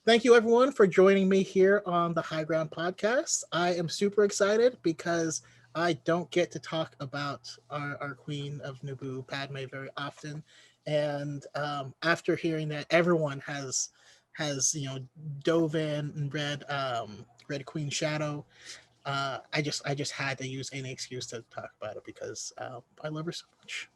Thank you, everyone, for joining me here on the High Ground podcast. I am super excited because I don't get to talk about our Queen of Naboo, Padme, very often. And after hearing that everyone has dove in and read Queen Shadow, I just had to use any excuse to talk about it because I love her so much.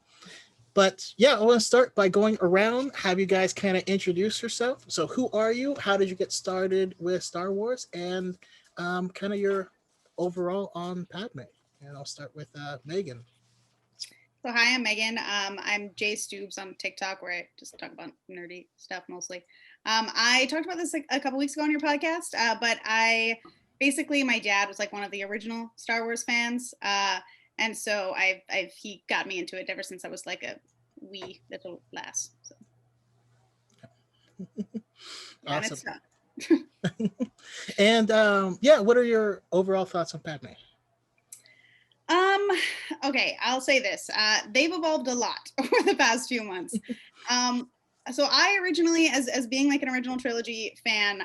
But yeah, I want to start by going around, have you guys kind of introduce yourself. So, who are you? How did you get started with Star Wars? And kind of your overall on Padme. And I'll start with Megan. So hi, I'm Megan. I'm Jay Stoops on TikTok, where I just talk about nerdy stuff mostly. I talked about this like a couple weeks ago on your podcast, but I basically my dad was like one of the original Star Wars fans, and so he got me into it ever since I was like a wee little lass. So yeah, and Awesome. it's not. And yeah, what are your overall thoughts on Padme? Um, okay, I'll say this. They've evolved a lot over the past few months. Um, so I originally, as being like an original trilogy fan,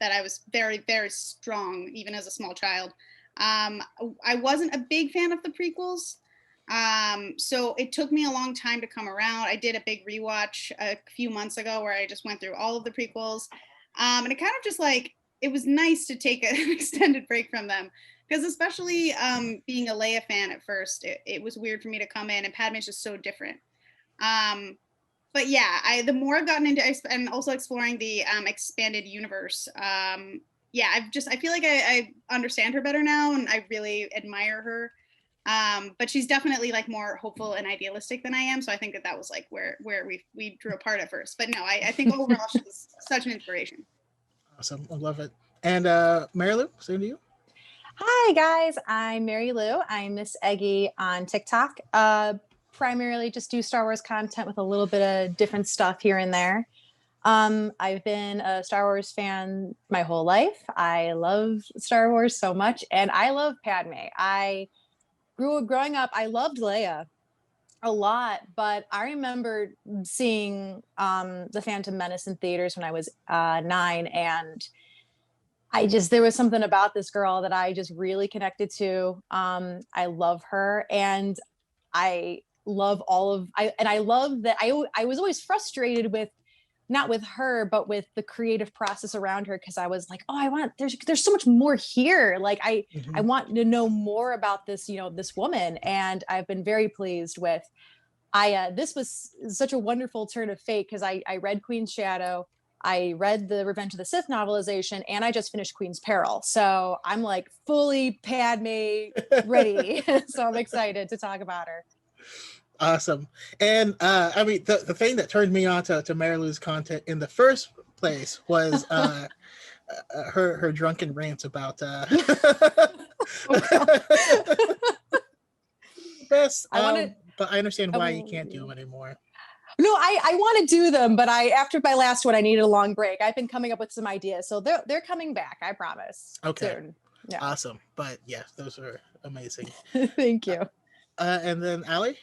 that I was very, very strong, even as a small child. Um, I wasn't a big fan of the prequels. So it took me a long time to come around. I did a big rewatch a few months ago where I just went through all of the prequels. And it kind of just like, it was nice to take an extended break from them because especially being a Leia fan at first, it was weird for me to come in, and Padme's just so different. Um, but yeah, the more I've gotten into and also exploring the expanded universe, yeah, I feel like I understand her better now, and I really admire her. But she's definitely like more hopeful and idealistic than I am, so I think that was like where we drew apart at first. But no, I think overall she's such an inspiration. Awesome. I love it. And Mary Lou, same to you. Hi guys, I'm Mary Lou. I'm Miss Eggy on TikTok. Primarily just do Star Wars content with a little bit of different stuff here and there. I've been a Star Wars fan my whole life. I love Star Wars so much, and I love Padme. I growing up, I loved Leia a lot, but I remember seeing the Phantom Menace in theaters when I was 9, and there was something about this girl that I just really connected to. I love her, and I love I love that I was always frustrated with not with her, but with the creative process around her. Cause I was like, oh, there's so much more here. Like I Mm-hmm. want to know more about this, this woman. And I've been very pleased with, this was such a wonderful turn of fate. Cause I read Queen's Shadow. I read the Revenge of the Sith novelization, and I just finished Queen's Peril. So I'm like fully Padme ready. So I'm excited to talk about her. Awesome. And I mean, the thing that turned me on to Mary Lou's content in the first place was her drunken rants about best. I want to. But I understand why you can't do them anymore. No, I want to do them, but after my last one, I needed a long break. I've been coming up with some ideas, so they're coming back. I promise. Okay. Soon. Yeah. Awesome. But yeah, those are amazing. Thank you. And then Allie.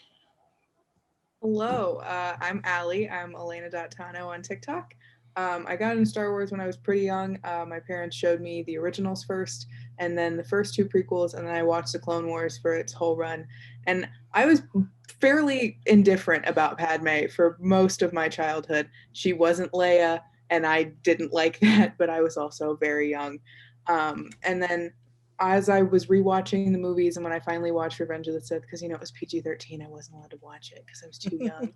Hello, I'm Allie. I'm Elena.Tano on TikTok. I got into Star Wars when I was pretty young. My parents showed me the originals first, and then the first two prequels, and then I watched the Clone Wars for its whole run. And I was fairly indifferent about Padme for most of my childhood. She wasn't Leia, and I didn't like that, but I was also very young. And then as I was rewatching the movies, and when I finally watched Revenge of the Sith, because it was PG-13, I wasn't allowed to watch it because I was too young.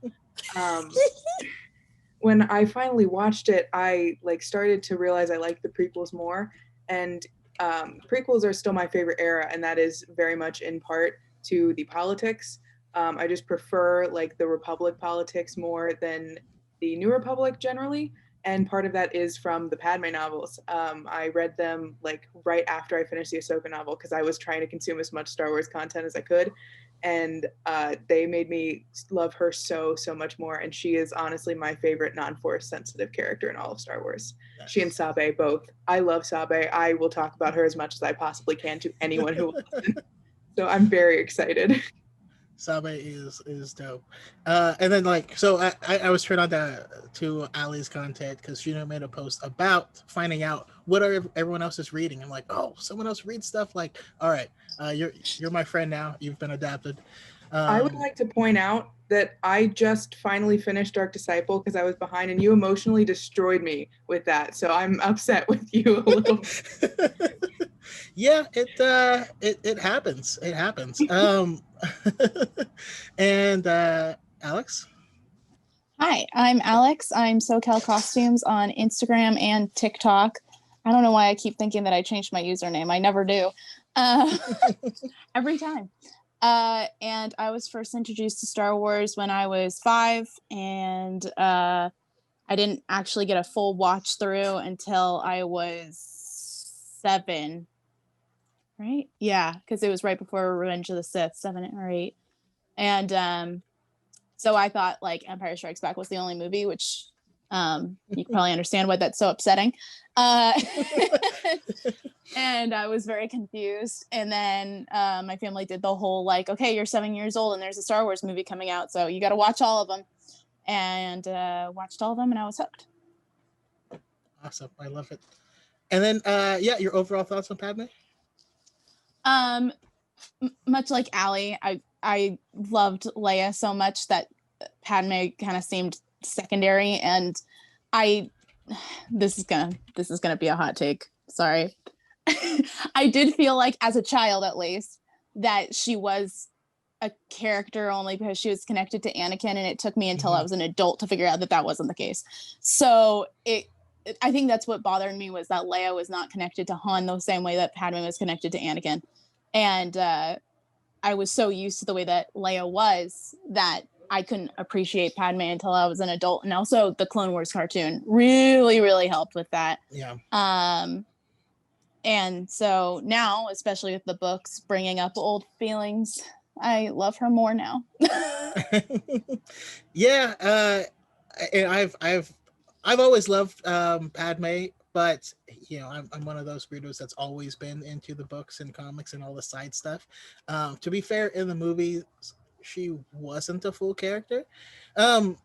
When I finally watched it, I started to realize I liked the prequels more, and prequels are still my favorite era, and that is very much in part to the politics. I just prefer the Republic politics more than the New Republic generally. And part of that is from the Padme novels. I read them right after I finished the Ahsoka novel because I was trying to consume as much Star Wars content as I could, and they made me love her so much more. And she is honestly my favorite non-Force sensitive character in all of Star Wars. Yes. She and Sabe both. I love Sabe. I will talk about her as much as I possibly can to anyone who will listen. So I'm very excited. Sabe is dope. And then like so I was turned on to Ali's content because she made a post about finding out what everyone else is reading. I'm like, oh, someone else reads stuff. Like, all right, you're my friend now. You've been adapted. I would like to point out that I just finally finished Dark Disciple because I was behind, and you emotionally destroyed me with that. So I'm upset with you a little bit. Yeah, it happens. It happens. And Alex. Hi, I'm Alex. I'm SoCal Costumes on Instagram and TikTok. I don't know why I keep thinking that I changed my username. I never do. Uh, every time. And I was first introduced to Star Wars when I was 5, and I didn't actually get a full watch through until I was 7. Right? Yeah, because it was right before Revenge of the Sith, 7 or 8. And so I thought like Empire Strikes Back was the only movie, which you can probably understand why that's so upsetting. And I was very confused. And then my family did the whole like, okay, you're 7 years old and there's a Star Wars movie coming out, so you got to watch all of them. And watched all of them, and I was hooked. Awesome, I love it. And then yeah, your overall thoughts on Padme? Much like Allie, I loved Leia so much that Padme kind of seemed secondary, and this is gonna be a hot take. Sorry. I did feel like as a child, at least, that she was a character only because she was connected to Anakin, and it took me until I was an adult to figure out that that wasn't the case. So I think that's what bothered me, was that Leia was not connected to Han the same way that Padme was connected to Anakin. And I was so used to the way that Leia was that I couldn't appreciate Padme until I was an adult. And also the Clone Wars cartoon really, really helped with that. Yeah. And so now, especially with the books bringing up old feelings, I love her more now. Yeah, and I've always loved Padme, but I'm one of those weirdos that's always been into the books and comics and all the side stuff. To be fair, in the movies, she wasn't a full character. Um,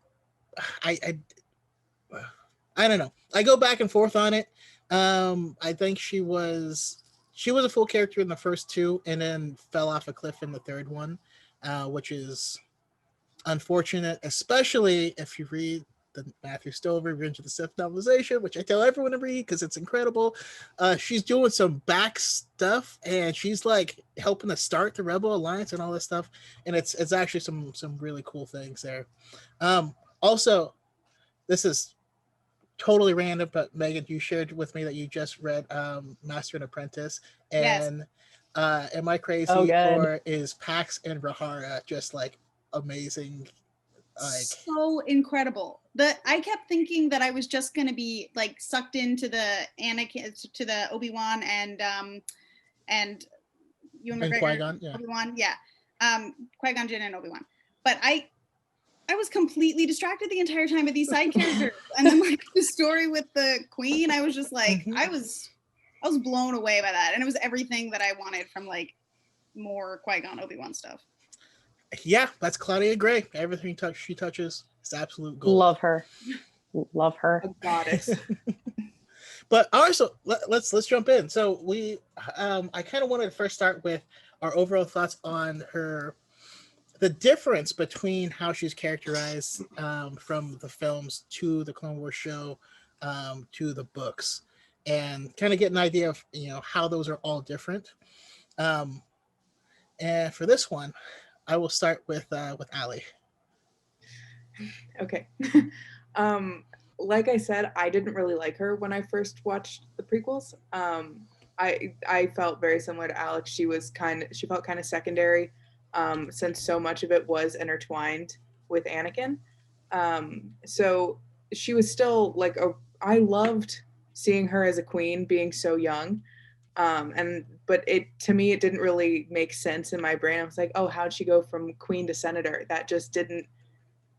I I don't know. I go back and forth on it. I think she was a full character in the first two, and then fell off a cliff in the third one, which is unfortunate, especially if you read the Matthew Stover Revenge of the Sith novelization, which I tell everyone to read because it's incredible. She's doing some back stuff, and she's like helping to start the Rebel Alliance and all this stuff, and it's actually some really cool things there. Also, this is totally random, but Megan, you shared with me that you just read Master and Apprentice, Yes. and am I crazy, Oh, good. or is Pax and Rahara just like amazing? Like, so incredible. I kept thinking that I was just gonna be like sucked into the Anakin, to the Obi-Wan and Ewan and McGregor, Qui-Gon, yeah. Obi-Wan, yeah, Qui-Gon Jinn and Obi-Wan. But I was completely distracted the entire time with these side characters, and then like the story with the Queen, I was just like, I was blown away by that, and it was everything that I wanted from like more Qui-Gon Obi-Wan stuff. Yeah, that's Claudia Gray. Everything she touches is absolute gold. Love her. Love her. A goddess. But also, let's jump in. So I kind of wanted to first start with our overall thoughts on the difference between how she's characterized from the films to the Clone Wars show to the books, and kind of get an idea of how those are all different. And for this one, I will start with Ali. Okay. Like I said, I didn't really like her when I first watched the prequels. I felt very similar to Alex. She felt kind of secondary, since so much of it was intertwined with Anakin. So she was still like I loved seeing her as a queen, being so young. But to me, it didn't really make sense in my brain. I was like, oh, how'd she go from queen to senator? That just didn't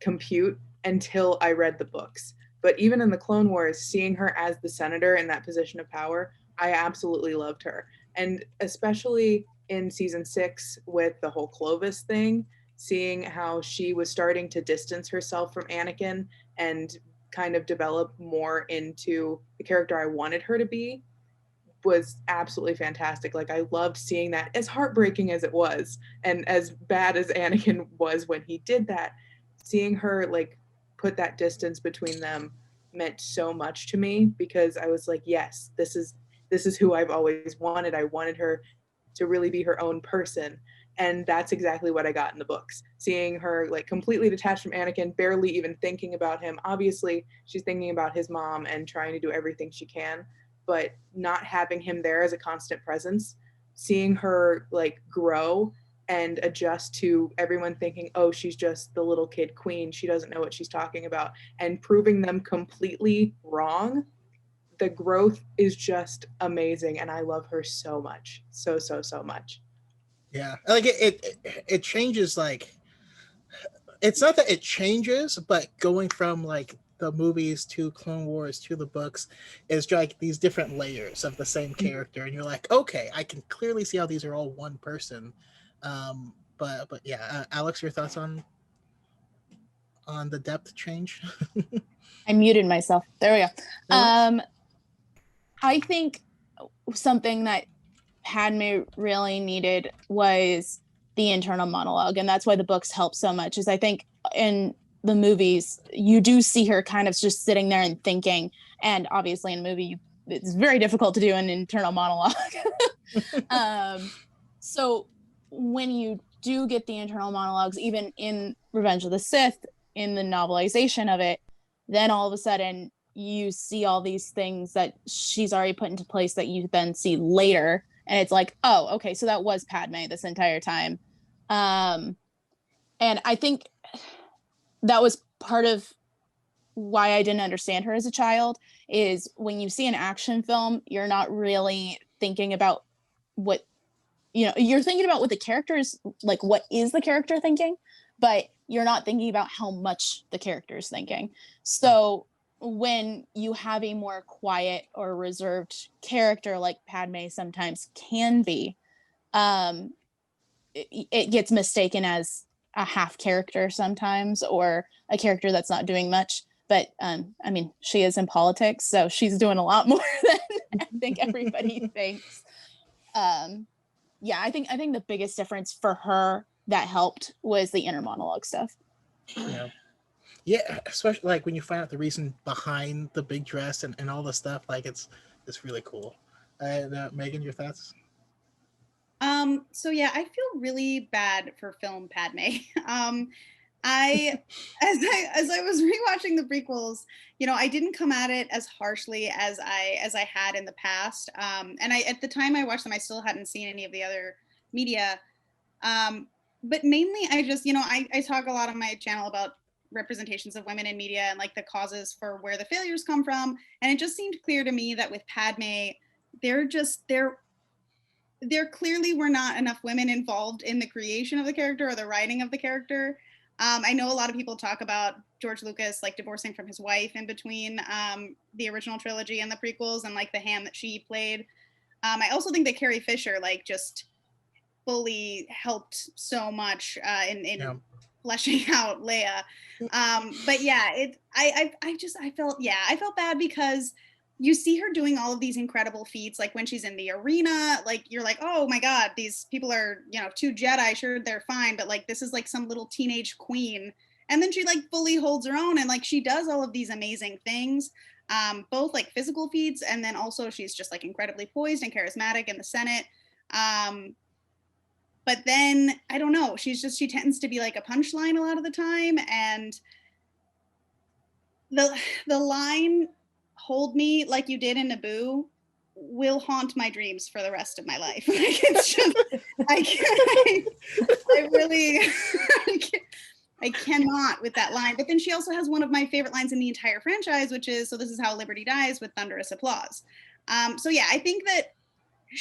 compute until I read the books. But even in the Clone Wars, seeing her as the senator in that position of power, I absolutely loved her. And especially in season 6 with the whole Clovis thing, seeing how she was starting to distance herself from Anakin and kind of develop more into the character I wanted her to be was absolutely fantastic. Like, I loved seeing that, as heartbreaking as it was and as bad as Anakin was when he did that. Seeing her like put that distance between them meant so much to me, because I was like, yes, this is who I've always wanted. I wanted her to really be her own person, and that's exactly what I got in the books. Seeing her like completely detached from Anakin, barely even thinking about him. Obviously she's thinking about his mom and trying to do everything she can, but not having him there as a constant presence. Seeing her like grow and adjust to everyone thinking, oh, she's just the little kid queen, she doesn't know what she's talking about, and proving them completely wrong. The growth is just amazing, and I love her so much. So much. Yeah, like it changes. Like, it's not that it changes, but going from like the movies to Clone Wars to the books is like these different layers of the same character, and you're like, okay, I can clearly see how these are all one person. But yeah, Alex, your thoughts on the depth change? I muted myself. There we go. No worries. I think something that Padme really needed was the internal monologue, and that's why the books help so much. Is I think in the movies you do see her kind of just sitting there and thinking, and obviously in a movie it's very difficult to do an internal monologue. So when you do get the internal monologues, even in Revenge of the Sith, in the novelization of it, then all of a sudden you see all these things that she's already put into place that you then see later, and it's like, oh, okay, so that was Padme this entire time. And I think that was part of why I didn't understand her as a child, is when you see an action film, you're not really thinking about what, you're thinking about what the character is, like what is the character thinking, but you're not thinking about how much the character is thinking. So when you have a more quiet or reserved character like Padme sometimes can be, it gets mistaken as a half character sometimes, or a character that's not doing much. But I mean, she is in politics, so she's doing a lot more than I think everybody thinks. Yeah, I think the biggest difference for her that helped was the inner monologue stuff. Yeah, especially like when you find out the reason behind the big dress and all the stuff. Like, it's really cool. And Megan, your thoughts? So yeah, I feel really bad for film Padme. I as I was rewatching the prequels, I didn't come at it as harshly as I had in the past. And I at the time I watched them, I still hadn't seen any of the other media. But mainly I just, I talk a lot on my channel about representations of women in media and like the causes for where the failures come from. And it just seemed clear to me that with Padme, there clearly were not enough women involved in the creation of the character or the writing of the character. I know a lot of people talk about George Lucas like divorcing from his wife in between the original trilogy and the prequels, and like the hand that she played. I also think that Carrie Fisher like just fully helped so much in fleshing out Leia. But yeah, I felt bad because you see her doing all of these incredible feats, like when she's in the arena, like you're like, oh my god, these people are, two Jedi, sure, they're fine, but like this is like some little teenage queen, and then she like fully holds her own, and like she does all of these amazing things, both like physical feats, and then also she's just like incredibly poised and charismatic in the Senate. But then I don't know, she tends to be like a punchline a lot of the time, and the line "hold me like you did in Naboo" will haunt my dreams for the rest of my life. Like, it's just I really I cannot with that line. But then she also has one of my favorite lines in the entire franchise, which is, "So this is how Liberty dies, with thunderous applause." So yeah, I think that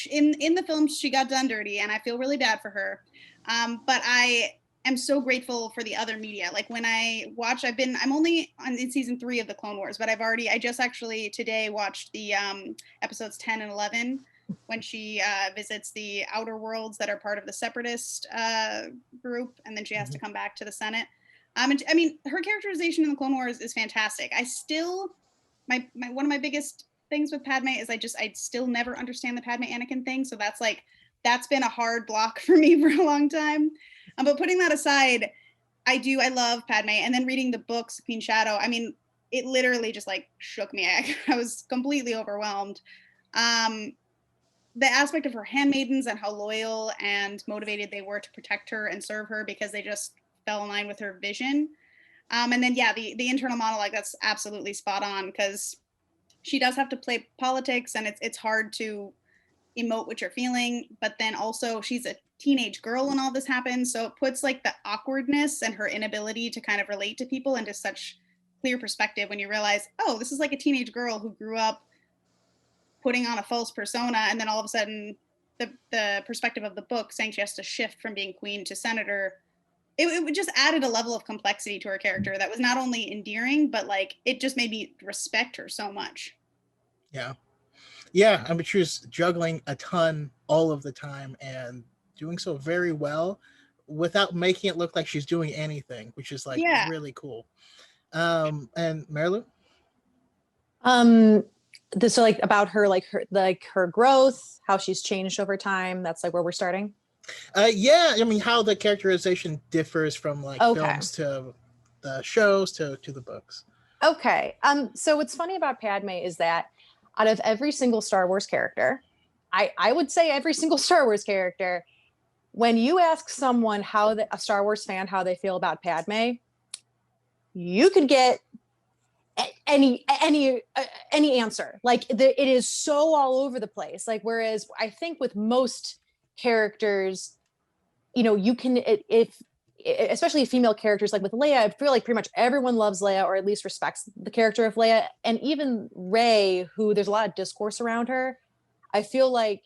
in the film she got done dirty, and I feel really bad for her. But I am so grateful for the other media. Like when I watch, I'm only in season 3 of the Clone Wars, but I just actually today watched the episodes 10 and 11 when she visits the outer worlds that are part of the separatist group, and then she has to come back to the Senate. And, I mean, her characterization in the Clone Wars is fantastic. I still, my one of my biggest things with Padme is I still never understand the Padme Anakin thing. So that's been a hard block for me for a long time. But putting that aside, I love Padme. And then reading the books, Queen Shadow, I mean, it literally just like shook me. I was completely overwhelmed. The aspect of her handmaidens and how loyal and motivated they were to protect her and serve her because they just fell in line with her vision. And then, yeah, the internal monologue, that's absolutely spot on because she does have to play politics and it's hard to emote what you're feeling. But then also she's a teenage girl when all this happens. So it puts like the awkwardness and her inability to kind of relate to people into such clear perspective when you realize, oh, this is like a teenage girl who grew up putting on a false persona, and then all of a sudden the perspective of the book saying she has to shift from being queen to senator, it just added a level of complexity to her character that was not only endearing, but like it just made me respect her so much. Yeah, I mean, she was juggling a ton all of the time and doing so very well without making it look like she's doing anything, which is like really cool. And Marilu? So like about her, like her growth, how she's changed over time. That's like where we're starting. Yeah, I mean, how the characterization differs from like films to the shows to the books. Okay. So what's funny about Padme is that out of every single Star Wars character, I would say every single Star Wars character, when you ask someone a Star Wars fan how they feel about Padme, you could get any answer. Like it is so all over the place. Like whereas I think with most characters, you know, you can if especially female characters, like with Leia, I feel like pretty much everyone loves Leia or at least respects the character of Leia. And even Rey, who there's a lot of discourse around her, I feel like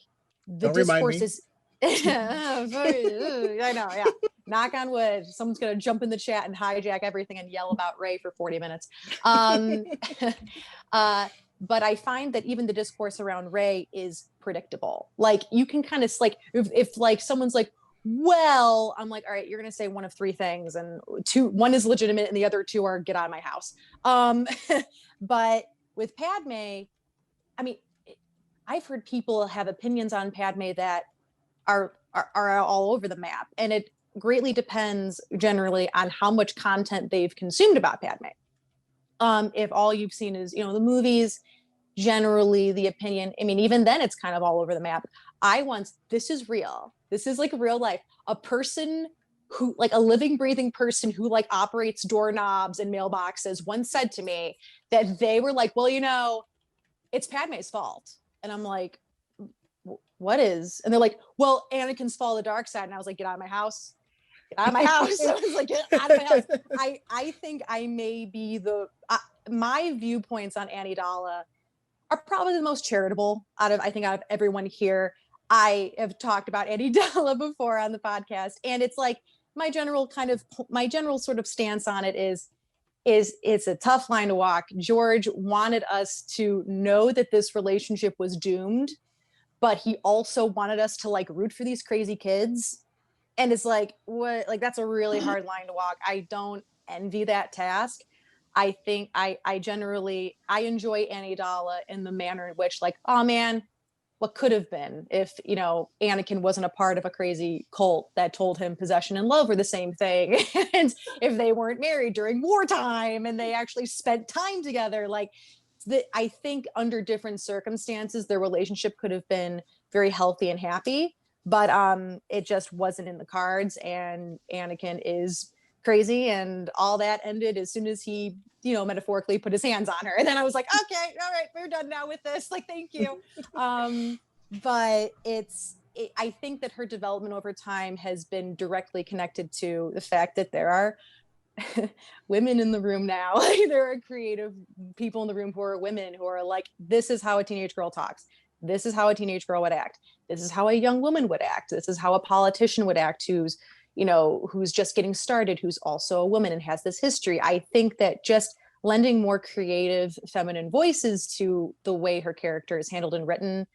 the discourse is I know, yeah. Knock on wood. Someone's gonna jump in the chat and hijack everything and yell about Rey for 40 minutes. But I find that even the discourse around Rey is predictable. Like you can kind of like if like someone's like, well, I'm like, all right, you're gonna say one of three things, and one is legitimate, and the other two are get out of my house. But with Padme, I mean, I've heard people have opinions on Padme that are all over the map, and it greatly depends generally on how much content they've consumed about Padme. If all you've seen is, you know, the movies, generally the opinion, I mean, even then it's kind of all over the map. This is real. This is like real life. A person who, like a living, breathing person who like operates doorknobs and mailboxes once said to me that they were like, well, you know, it's Padme's fault. And I'm like, what is? And they're like, well, Anakin's fall of the dark side. And I was like, get out of my house. Get out of my house. I was like, get out of my house. I think I may be my viewpoints on Annie Dalla are probably the most charitable out of everyone here. I have talked about Annie Dalla before on the podcast, and it's like my general sort of stance on it is it's a tough line to walk. George wanted us to know that this relationship was doomed, but he also wanted us to like root for these crazy kids. And it's like, what, like, that's a really hard line to walk. I don't envy that task. I think I enjoy Annie Dalla in the manner in which, like, oh man, what could have been if, you know, Anakin wasn't a part of a crazy cult that told him possession and love were the same thing. And if they weren't married during wartime and they actually spent time together, like, I think under different circumstances, their relationship could have been very healthy and happy, but it just wasn't in the cards. And Anakin is crazy, and all that ended as soon as he, you know, metaphorically put his hands on her. And then I was like, okay, all right, we're done now with this. Like, thank you. But I think that her development over time has been directly connected to the fact that there are women in the room now. There are creative people in the room who are women who are like, this is how a teenage girl talks. This is how a teenage girl would act. This is how a young woman would act. This is how a politician would act who's just getting started, who's also a woman and has this history. I think that just lending more creative feminine voices to the way her character is handled and written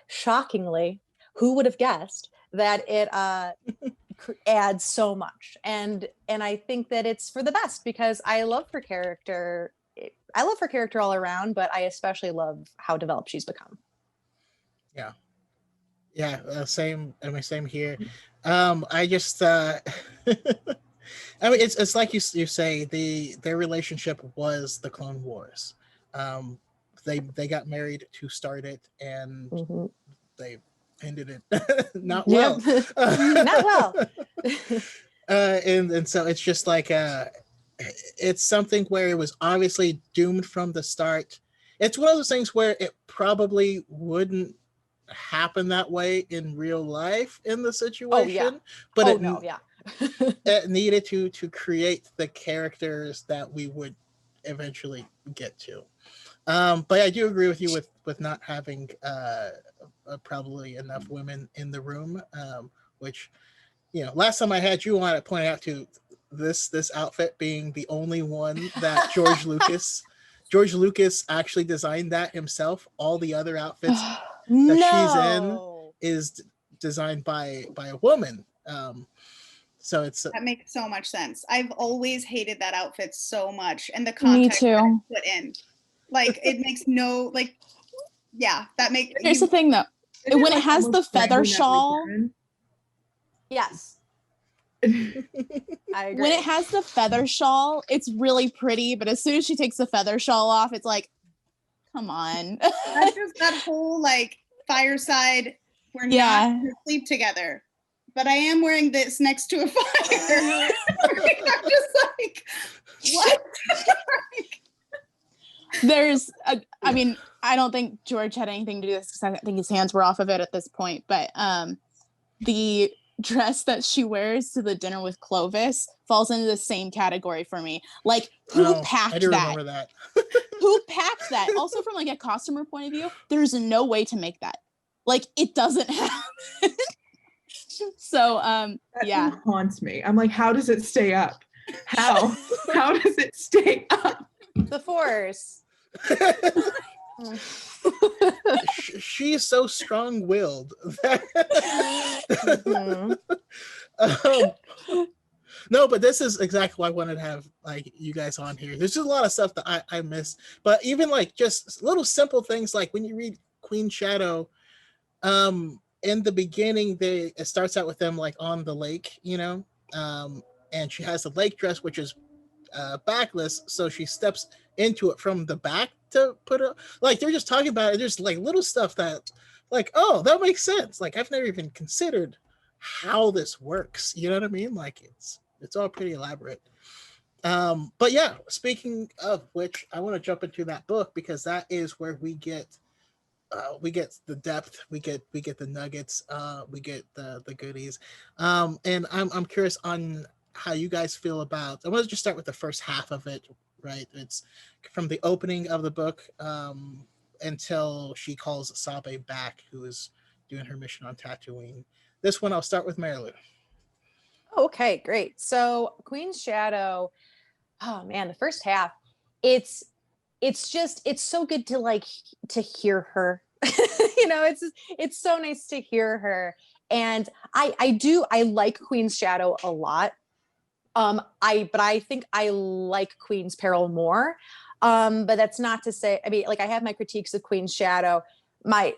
shockingly, who would have guessed that it adds so much? And I think that it's for the best, because I love her character. I love her character all around, but I especially love how developed she's become. Yeah. Yeah, same. I mean, same here. I just, I mean, it's like you say, their relationship was the Clone Wars. Um, they got married to start it, and they ended it not well. Not well. And so it's just like it's something where it was obviously doomed from the start. It's one of those things where it probably wouldn't happen that way in real life in the situation, but it needed to create the characters that we would eventually get to. But I do agree with you with not having probably enough women in the room, which, you know, last time I had you on, I pointed out to this outfit being the only one that George Lucas actually designed that himself. All the other outfits that she's in is designed by a woman. So it's that makes so much sense. I've always hated that outfit so much, and the context that it's put in, like, it makes no, like, yeah, that makes. Here's the thing though, when it has the feather shawl. Yes. I agree. When it has the feather shawl, it's really pretty, but as soon as she takes the feather shawl off, it's like, come on. That's just that whole, like, fireside, we're not gonna sleep together, but I am wearing this next to a fire. I'm just like, what? I mean, I don't think George had anything to do with this, because I think his hands were off of it at this point, but the dress that she wears to the dinner with Clovis falls into the same category for me. Like, who packed I do that? remember that. Who packed that? Also, from like a costumer point of view, there's no way to make that. Like, it doesn't happen. So that haunts me. I'm like, how does it stay up? How does it stay up? The Force. She is so strong-willed that no, but this is exactly why I wanted to have, like, you guys on here. There's just a lot of stuff that I miss, but even like just little simple things, like when you read Queen Shadow, in the beginning, it starts out with them like on the lake, you know, and she has the lake dress, which is backless, so she steps into it from the back to put it, like, they're just talking about it. There's like little stuff that, like, oh, that makes sense. Like, I've never even considered how this works, you know what I mean? Like, it's all pretty elaborate. But yeah, speaking of which, I want to jump into that book, because that is where we get the depth, we get the nuggets, we get the goodies, and I'm curious on how you guys feel about. I want to just start with the first half of it, right? It's from the opening of the book until she calls Sabe back, who is doing her mission on Tatooine. This one, I'll start with Marilu. Okay, great. So Queen's Shadow, oh man, the first half, it's so good to like to hear her. You know, it's so nice to hear her. And I like Queen's Shadow a lot. But I think I like Queen's Peril more. But that's not to say, I mean, like, I have my critiques of Queen's Shadow. My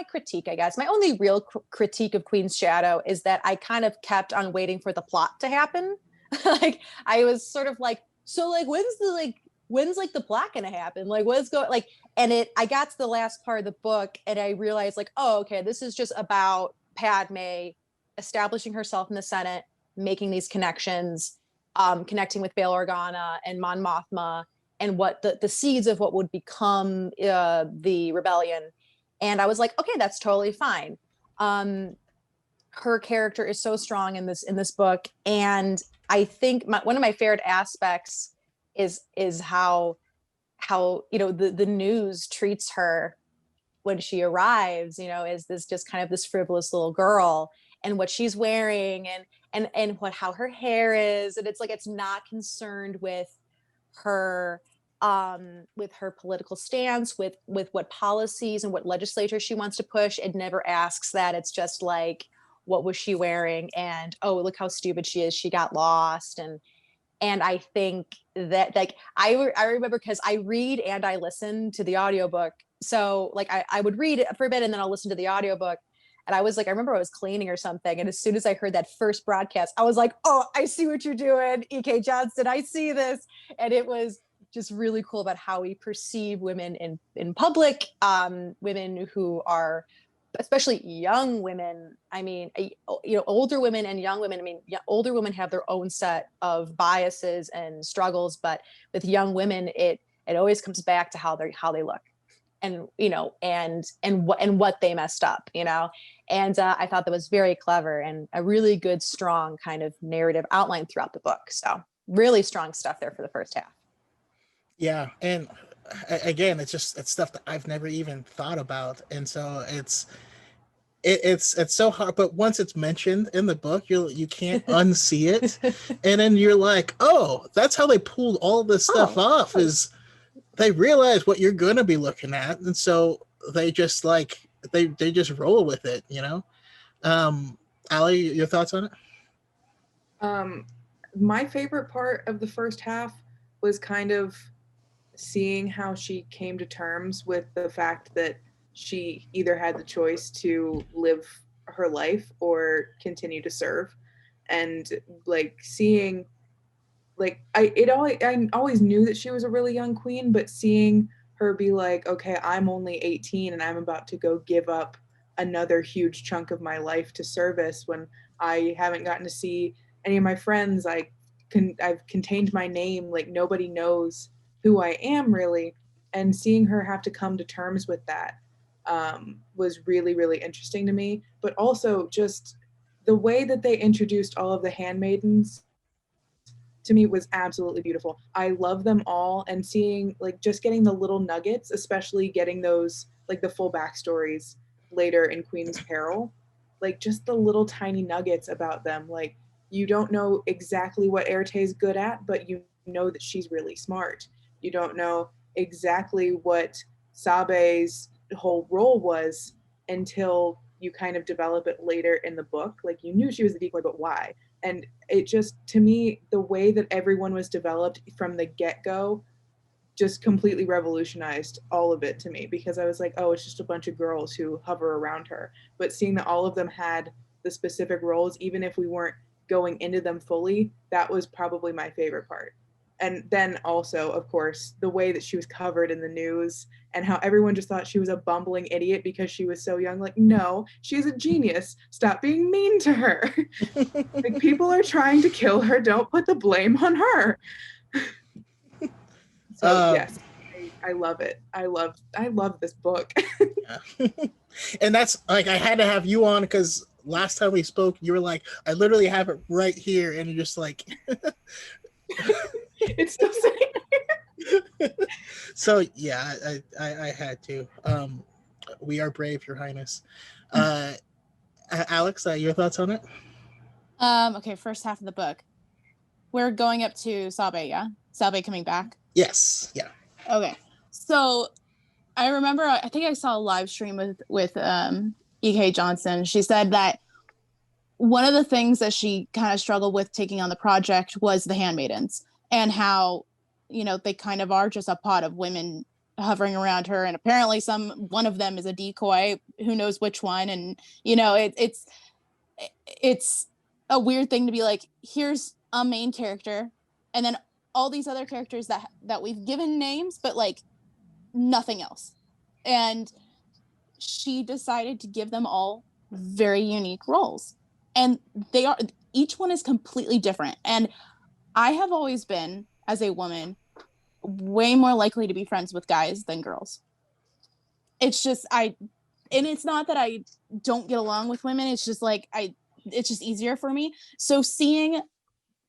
critique, I guess, my only real critique of Queen's Shadow is that I kind of kept on waiting for the plot to happen. Like, I was sort of like, so like, when's the plot gonna happen? Like, what's going, like, and I got to the last part of the book and I realized, like, oh, okay, this is just about Padme establishing herself in the Senate, making these connections, connecting with Bail Organa and Mon Mothma, and what the seeds of what would become the rebellion. And I was like, okay, that's totally fine. Her character is so strong in this book, and I think one of my favorite aspects is how you know the news treats her when she arrives. You know, is this just kind of this frivolous little girl, and what she's wearing, and how her hair is, and it's like, it's not concerned with her with her political stance, with what policies and what legislature she wants to push. It never asks that. It's just like, what was she wearing? And oh, look how stupid she is. She got lost. And I think that, like, I remember, because I read and I listen to the audiobook. So like I would read it for a bit and then I'll listen to the audiobook. And I was like, I remember I was cleaning or something. And as soon as I heard that first broadcast, I was like, oh, I see what you're doing, E.K. Johnston. I see this. And it was just really cool about how we perceive women in public, women who are, especially young women. I mean, older women and young women. I mean, older women have their own set of biases and struggles, but with young women, it always comes back to how they look, and what they messed up, and I thought that was very clever and a really good, strong kind of narrative outline throughout the book. So really strong stuff there for the first half. Yeah, and again, it's stuff that I've never even thought about, and so it's so hard. But once it's mentioned in the book, you can't unsee it, and then you're like, oh, that's how they pulled all this stuff off. Is they realize what you're going to be looking at, and so they just they just roll with it, Allie, your thoughts on it? My favorite part of the first half was kind of seeing how she came to terms with the fact that she either had the choice to live her life or continue to serve, and like seeing, like I always knew that she was a really young queen, but seeing her be like, okay, I'm only 18 and I'm about to go give up another huge chunk of my life to service when I haven't gotten to see any of my friends. I've contained my name, like nobody knows who I am really, and seeing her have to come to terms with that was really, really interesting to me. But also just the way that they introduced all of the handmaidens to me was absolutely beautiful. I love them all, and seeing, like, just getting the little nuggets, especially getting those, like, the full backstories later in Queen's Peril, like just the little tiny nuggets about them. Like, you don't know exactly what Erte's good at, but you know that she's really smart. You don't know exactly what Sabe's whole role was until you kind of develop it later in the book. Like, you knew she was the decoy, but why? And it just, to me, the way that everyone was developed from the get-go just completely revolutionized all of it to me, because I was like, oh, it's just a bunch of girls who hover around her. But seeing that all of them had the specific roles, even if we weren't going into them fully, that was probably my favorite part. And then also, of course, the way that she was covered in the news and how everyone just thought she was a bumbling idiot because she was so young. Like, no, she's a genius. Stop being mean to her. Like, people are trying to kill her. Don't put the blame on her. So yes, I love it. I love this book. Yeah. And that's like, I had to have you on because last time we spoke, you were like, I literally have it right here, and you're just like, it's still sitting here. So yeah, I had to. We are brave, Your Highness. Alex, your thoughts on it? Okay, first half of the book. We're going up to Sabe, yeah? Sabe coming back? Yes, yeah. Okay. So I remember, I think I saw a live stream with E.K. Johnston. She said that one of the things that she kind of struggled with taking on the project was the handmaidens, and how, they kind of are just a pot of women hovering around her, and apparently one of them is a decoy, who knows which one. And it's a weird thing to be like, here's a main character and then all these other characters that we've given names, but like nothing else. And she decided to give them all very unique roles, and each one is completely different. And I have always been, as a woman, way more likely to be friends with guys than girls. It's just, and it's not that I don't get along with women. It's just like, it's just easier for me. So seeing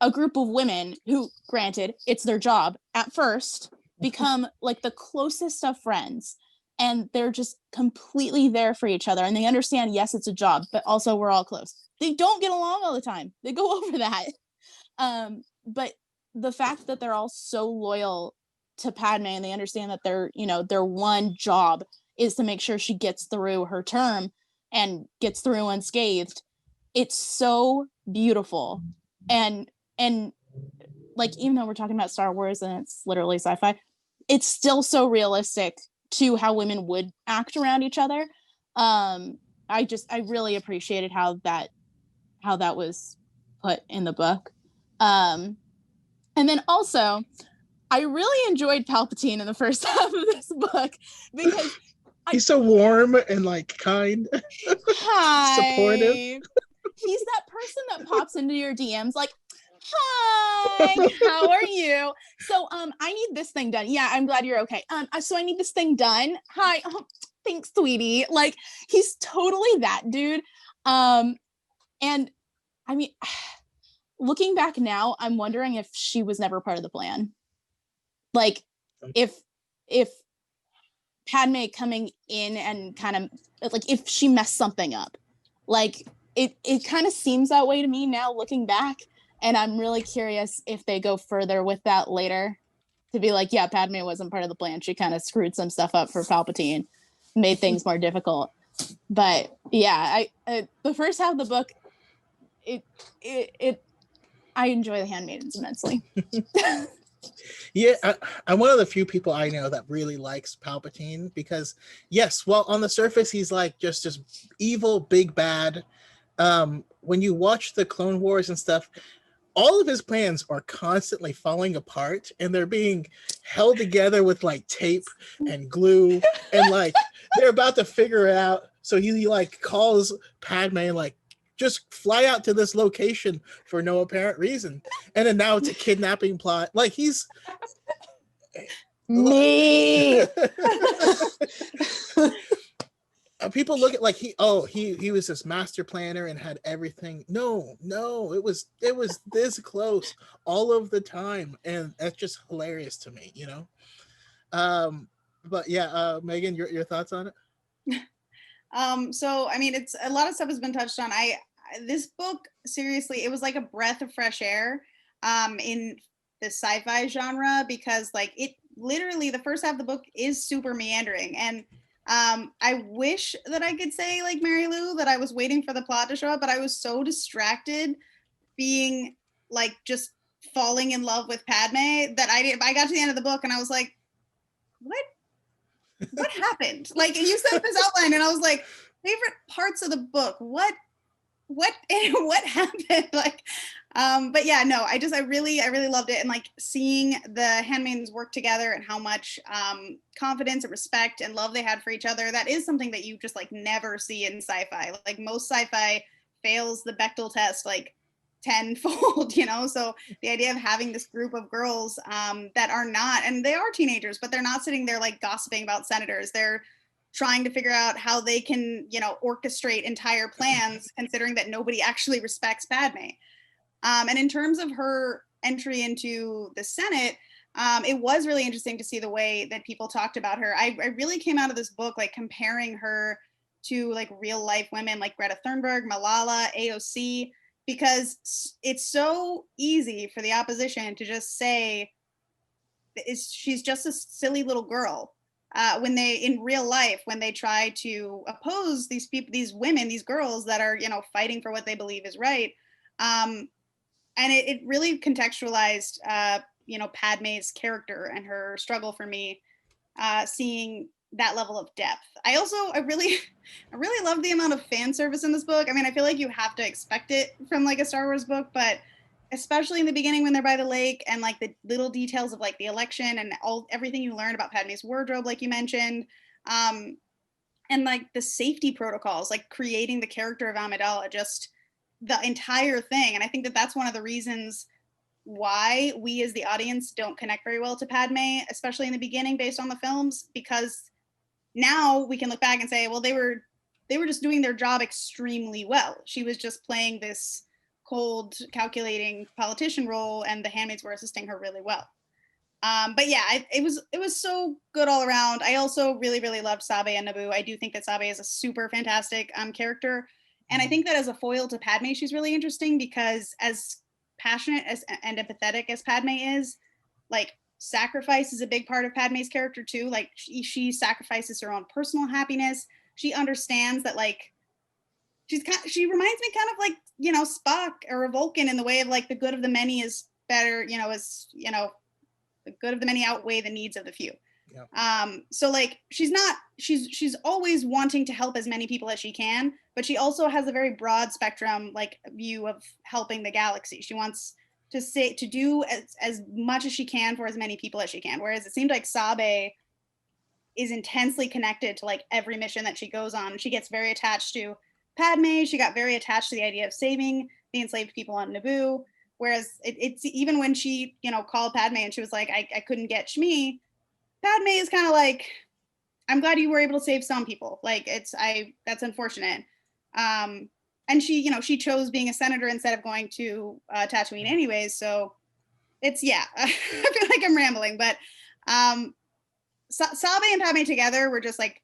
a group of women who, granted, it's their job at first, become like the closest of friends, and they're just completely there for each other, and they understand, yes, it's a job, but also we're all close. They don't get along all the time. They go over that. But the fact that they're all so loyal to Padme, and they understand that their one job is to make sure she gets through her term and gets through unscathed. It's so beautiful. And like, even though we're talking about Star Wars and it's literally sci-fi, it's still so realistic to how women would act around each other. I really appreciated how that was put in the book. And then also, I really enjoyed Palpatine in the first half of this book because he's so warm and like kind, supportive. He's that person that pops into your DMs like, hi, how are you? So I need this thing done. Yeah, I'm glad you're okay. So I need this thing done. Hi. Oh, thanks, sweetie. Like, he's totally that dude. And I mean, looking back now, I'm wondering if she was never part of the plan. Like, if Padme coming in and kind of like, if she messed something up, like it kind of seems that way to me now looking back. And I'm really curious if they go further with that later, to be like, yeah, Padme wasn't part of the plan. She kind of screwed some stuff up for Palpatine, made things more difficult. But yeah, the first half of the book, I enjoy the Handmaidens immensely. Yeah, I'm one of the few people I know that really likes Palpatine because, yes, well, on the surface, he's like just evil, big bad. When you watch the Clone Wars and stuff, all of his plans are constantly falling apart and they're being held together with like tape and glue, and like they're about to figure it out. So he like calls Padme and like, just fly out to this location for no apparent reason. And then now it's a kidnapping plot. Like, he's Me. People look at like he was this master planner and had everything. No, it was this close all of the time, and that's just hilarious to me, you know. But yeah, Megan, your thoughts on it? So I mean, it's a lot of stuff has been touched on. This book, seriously, it was like a breath of fresh air in the sci-fi genre, because like it literally, the first half of the book is super meandering, and I wish that I could say, like Mary Lou, that I was waiting for the plot to show up, but I was so distracted being like just falling in love with Padme that I got to the end of the book and I was like, what happened? Like, you sent this outline and I was like, favorite parts of the book, what happened? Like, but yeah, no, I really loved it. And like seeing the handmaidens work together and how much confidence and respect and love they had for each other, that is something that you just like never see in sci-fi. Like, most sci-fi fails the Bechdel test like tenfold, you know? So the idea of having this group of girls that are not, and they are teenagers, but they're not sitting there like gossiping about senators. They're trying to figure out how they can, you know, orchestrate entire plans, considering that nobody actually respects Padme. And in terms of her entry into the Senate, it was really interesting to see the way that people talked about her. I really came out of this book like comparing her to like real life women like Greta Thunberg, Malala, AOC, because it's so easy for the opposition to just say she's just a silly little girl. When they, in real life, when they try to oppose these people, these women, these girls that are, you know, fighting for what they believe is right. And it really contextualized, you know, Padme's character and her struggle for me, seeing that level of depth. I really love the amount of fan service in this book. I mean, I feel like you have to expect it from like a Star Wars book, but especially in the beginning when they're by the lake, and like the little details of like the election and everything you learn about Padme's wardrobe, like you mentioned, and like the safety protocols, like creating the character of Amidala, just the entire thing. And I think that that's one of the reasons why we as the audience don't connect very well to Padme, especially in the beginning based on the films, because now we can look back and say, well, they were just doing their job extremely well. She was just playing this cold, calculating politician role, and the handmaids were assisting her really well. But yeah, it was so good all around. I also really loved Sabe and Naboo. I do think that Sabe is a super fantastic character, and I think that as a foil to Padme, she's really interesting, because as passionate and empathetic as Padme is, like sacrifice is a big part of Padme's character too. Like she sacrifices her own personal happiness. She understands that like she reminds me kind of like, you know, Spock or a Vulcan in the way of like the good of the many is better, you know, the good of the many outweigh the needs of the few. Yeah. So like she's always wanting to help as many people as she can, but she also has a very broad spectrum like view of helping the galaxy. She wants to do as much as she can for as many people as she can. Whereas it seemed like Sabe is intensely connected to like every mission that she goes on. She gets very attached to Padme. She got very attached to the idea of saving the enslaved people on Naboo. Whereas it's even when she, you know, called Padme and she was like, I couldn't get Shmi, Padme is kind of like, I'm glad you were able to save some people. Like that's unfortunate. And she, you know, she chose being a senator instead of going to Tatooine anyways. So it's, yeah, I feel like I'm rambling, but Sabe and Padme together were just like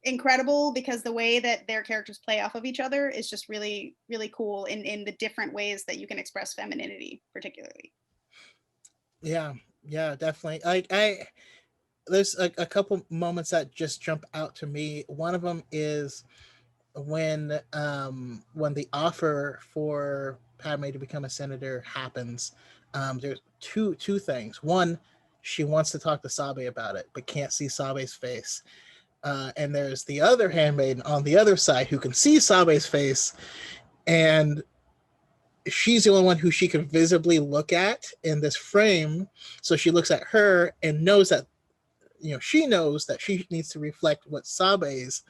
incredible because the way that their characters play off of each other is just really, really cool in the different ways that you can express femininity, particularly. Yeah, definitely. I there's a couple moments that just jump out to me. One of them is when the offer for Padme to become a senator happens. There's two things. One, she wants to talk to Sabe about it, but can't see Sabe's face. And there's the other handmaiden on the other side who can see Sabe's face, and she's the only one who she can visibly look at in this frame. So she looks at her and knows that, you know, she knows that she needs to reflect what Sabe's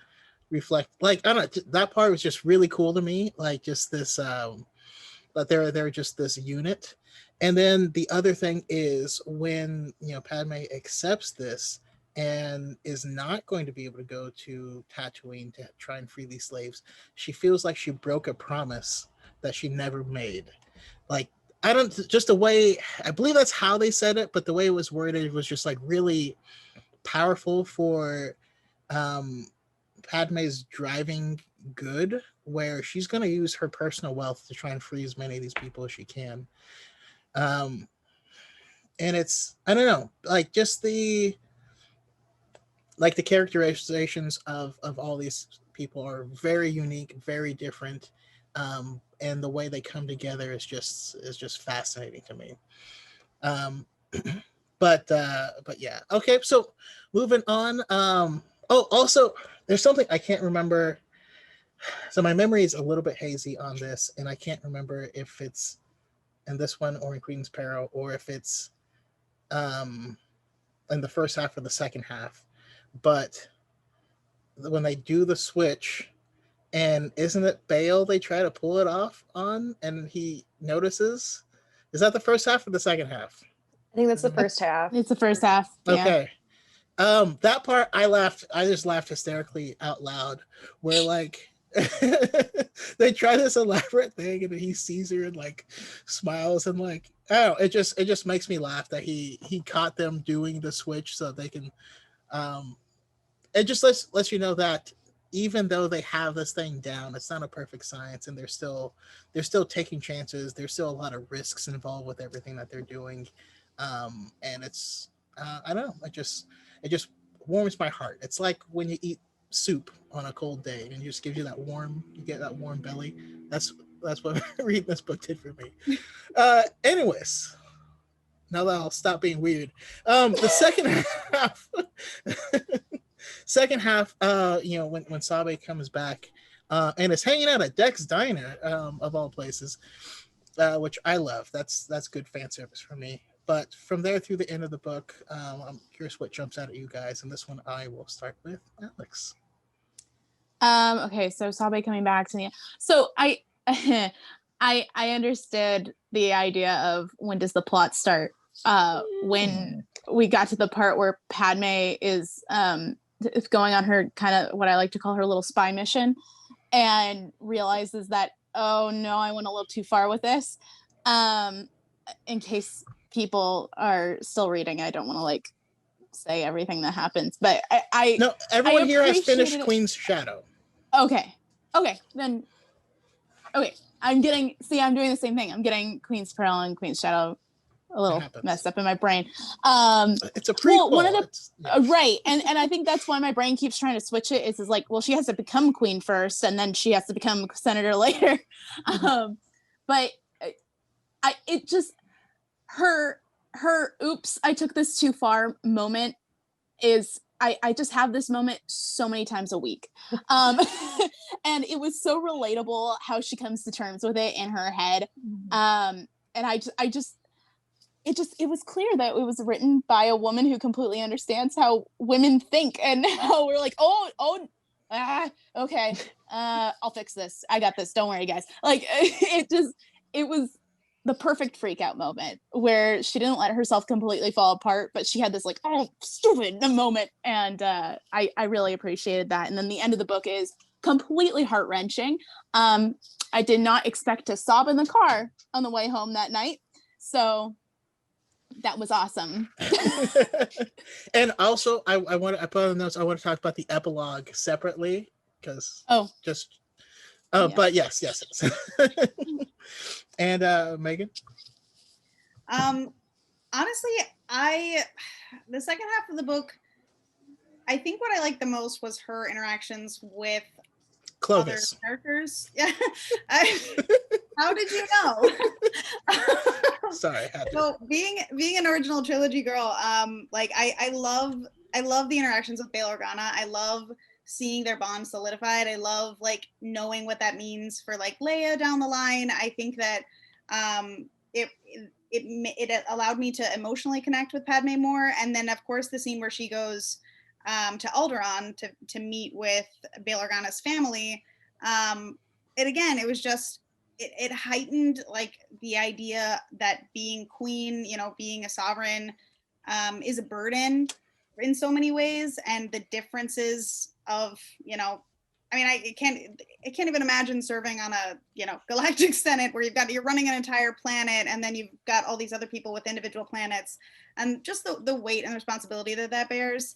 reflect. Like, I don't know, that part was just really cool to me. Like, just this, that they're just this unit. And then the other thing is when, you know, Padme accepts this and is not going to be able to go to Tatooine to try and free these slaves, she feels like she broke a promise that she never made. Like, I don't, just the way, I believe that's how they said it, but the way it was worded was just like really powerful for Padme's driving good, where she's going to use her personal wealth to try and free as many of these people as she can. And it's, I don't know, like just the characterizations of all these people are very unique, very different. And the way they come together is just fascinating to me. But yeah. Okay, so moving on. Oh, also, there's something I can't remember. So my memory is a little bit hazy on this, and I can't remember if it's in this one or in Queen's Peril, or if it's in the first half or the second half. But when they do the switch, and isn't it Bale they try to pull it off on, and he notices? Is that the first half or the second half? I think that's the first half. It's the first half. Yeah. Okay. That part I just laughed hysterically out loud, where like they try this elaborate thing and he sees her and like smiles and like, oh, it just makes me laugh that he caught them doing the switch so they can it just lets you know that even though they have this thing down, it's not a perfect science, and they're still taking chances. There's still a lot of risks involved with everything that they're doing. And it's I don't know, it just warms my heart. It's like when you eat soup on a cold day and it just gives you you get that warm belly. That's what reading this book did for me. Anyways, now that I'll stop being weird. The second half, you know, when Sabe comes back and is hanging out at Deck's Diner, of all places, which I love. That's good fan service for me. But from there through the end of the book, I'm curious what jumps out at you guys. And this one I will start with Alex. Okay, so Sabe coming back to me. So I I understood the idea of when does the plot start. When we got to the part where Padme is going on her kind of what I like to call her little spy mission, and realizes that, oh no, I went a little too far with this. In case people are still reading, I don't want to like say everything that happens, but I no, everyone here has finished Queen's Shadow. Okay, then okay. I'm doing the same thing. I'm getting Queen's Pearl and Queen's Shadow a little happens. messed up in my brain. It's a prequel. One of the right, and I think that's why my brain keeps trying to switch it. Is like, well, she has to become queen first, and then she has to become senator later. But it just her oops, I took this too far moment is I just have this moment so many times a week. And it was so relatable how she comes to terms with it in her head. And it was clear that it was written by a woman who completely understands how women think and how we're like, okay, I'll fix this. I got this. Don't worry, guys. Like it was the perfect freak out moment where she didn't let herself completely fall apart, but she had this like, oh, stupid moment. And I really appreciated that. And then the end of the book is completely heart-wrenching. I did not expect to sob in the car on the way home that night. So that was awesome. And also I put on the notes, I want to talk about the epilogue separately because but yes. And Megan? Honestly, the second half of the book, I think what I liked the most was her interactions with Clovis. other characters. Yeah. How did you know? Sorry, I had to. So being an original trilogy girl, like I love the interactions with Bail Organa. I love seeing their bond solidified. I love like knowing what that means for like Leia down the line. I think that it allowed me to emotionally connect with Padme more. And then of course the scene where she goes to Alderaan to meet with Bail Organa's family. It was just it heightened like the idea that being queen, being a sovereign, is a burden in so many ways, and the differences of, I can't even imagine serving on a, galactic senate where you're running an entire planet, and then you've got all these other people with individual planets, and just the weight and responsibility that bears.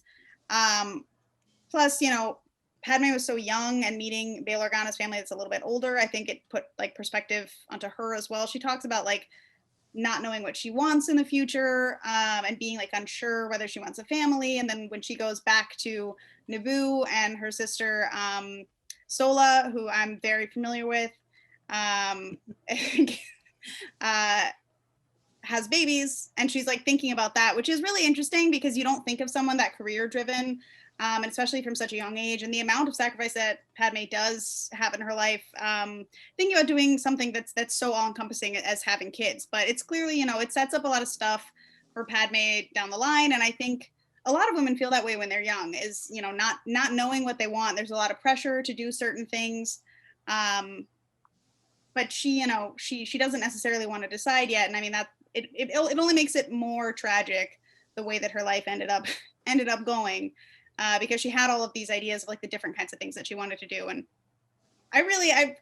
Plus, Padme was so young, and meeting Bail Organa's family that's a little bit older, I think it put like perspective onto her as well. She talks about like not knowing what she wants in the future, and being like unsure whether she wants a family. And then when she goes back to Naboo and her sister Sola, who I'm very familiar with, has babies, and she's like thinking about that, which is really interesting because you don't think of someone that career driven, and especially from such a young age, and the amount of sacrifice that Padme does have in her life, thinking about doing something that's so all encompassing as having kids. But it's clearly, it sets up a lot of stuff for Padme down the line. And I think a lot of women feel that way when they're young, is, not knowing what they want. There's a lot of pressure to do certain things. But she doesn't necessarily want to decide yet. And I mean, that it only makes it more tragic the way that her life ended up going, because she had all of these ideas of like the different kinds of things that she wanted to do. And I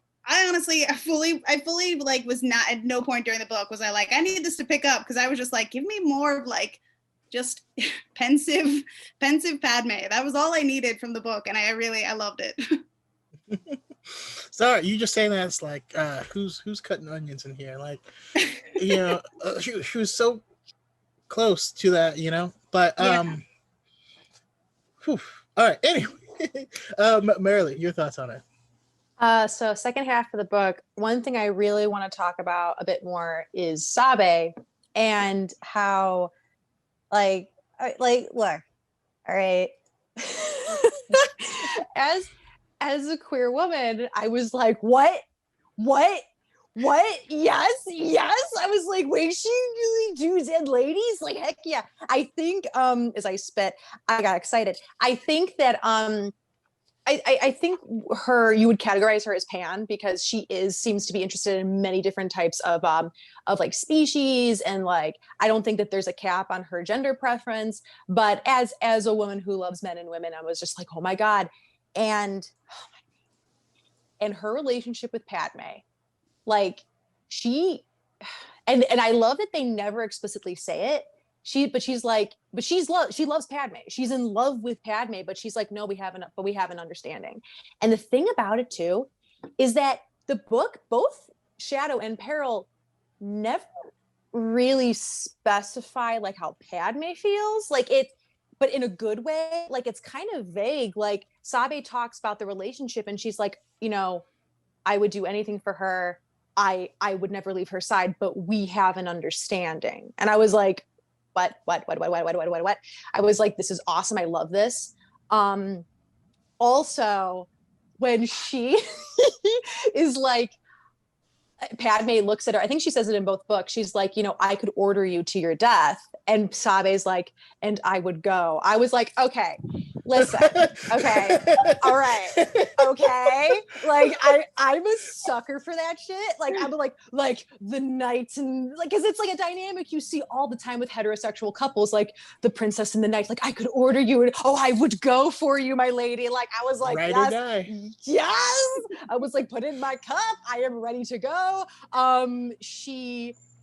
honestly fully like was not, at no point during the book was I like, I need this to pick up, because I was just like, give me more of like just pensive Padme. That was all I needed from the book, and I loved it. Sorry, you just saying that it's like who's cutting onions in here? Like, she was so close to that, But whew. All right. Anyway, Marilee, your thoughts on it? So second half of the book, one thing I really want to talk about a bit more is Sabe, and how look, all right. As a queer woman, I was like, what? Yes. I was like, wait, she really Jews and ladies? Like, heck yeah. I think, as I spit, I got excited. I think that, I think you would categorize her as pan, because she seems to be interested in many different types of like species, and like I don't think that there's a cap on her gender preference. But as a woman who loves men and women, I was just like, oh my god, and her relationship with Padme, like she, and I love that they never explicitly say it. She loves Padme. She's in love with Padme, but she's like, no, we have an understanding. And the thing about it too, is that the book, both Shadow and Peril, never really specify like how Padme feels. Like it, but in a good way. Like it's kind of vague. Like Sabe talks about the relationship and she's like, I would do anything for her. I would never leave her side, but we have an understanding. And I was like, what? I was like, this is awesome. I love this. Also, when she is like, Padme looks at her, I think she says it in both books. She's like, I could order you to your death. And Sabe's like, and I would go. I was like, okay, listen, okay, all right, okay. Like I'm a sucker for that shit. Like I'm like the knights and like, cause it's like a dynamic you see all the time with heterosexual couples, like the princess and the knight, like I could order you and I would go for you, my lady. Like I was like, Ride yes, or die. yes. I was like, put in my cup. I am ready to go.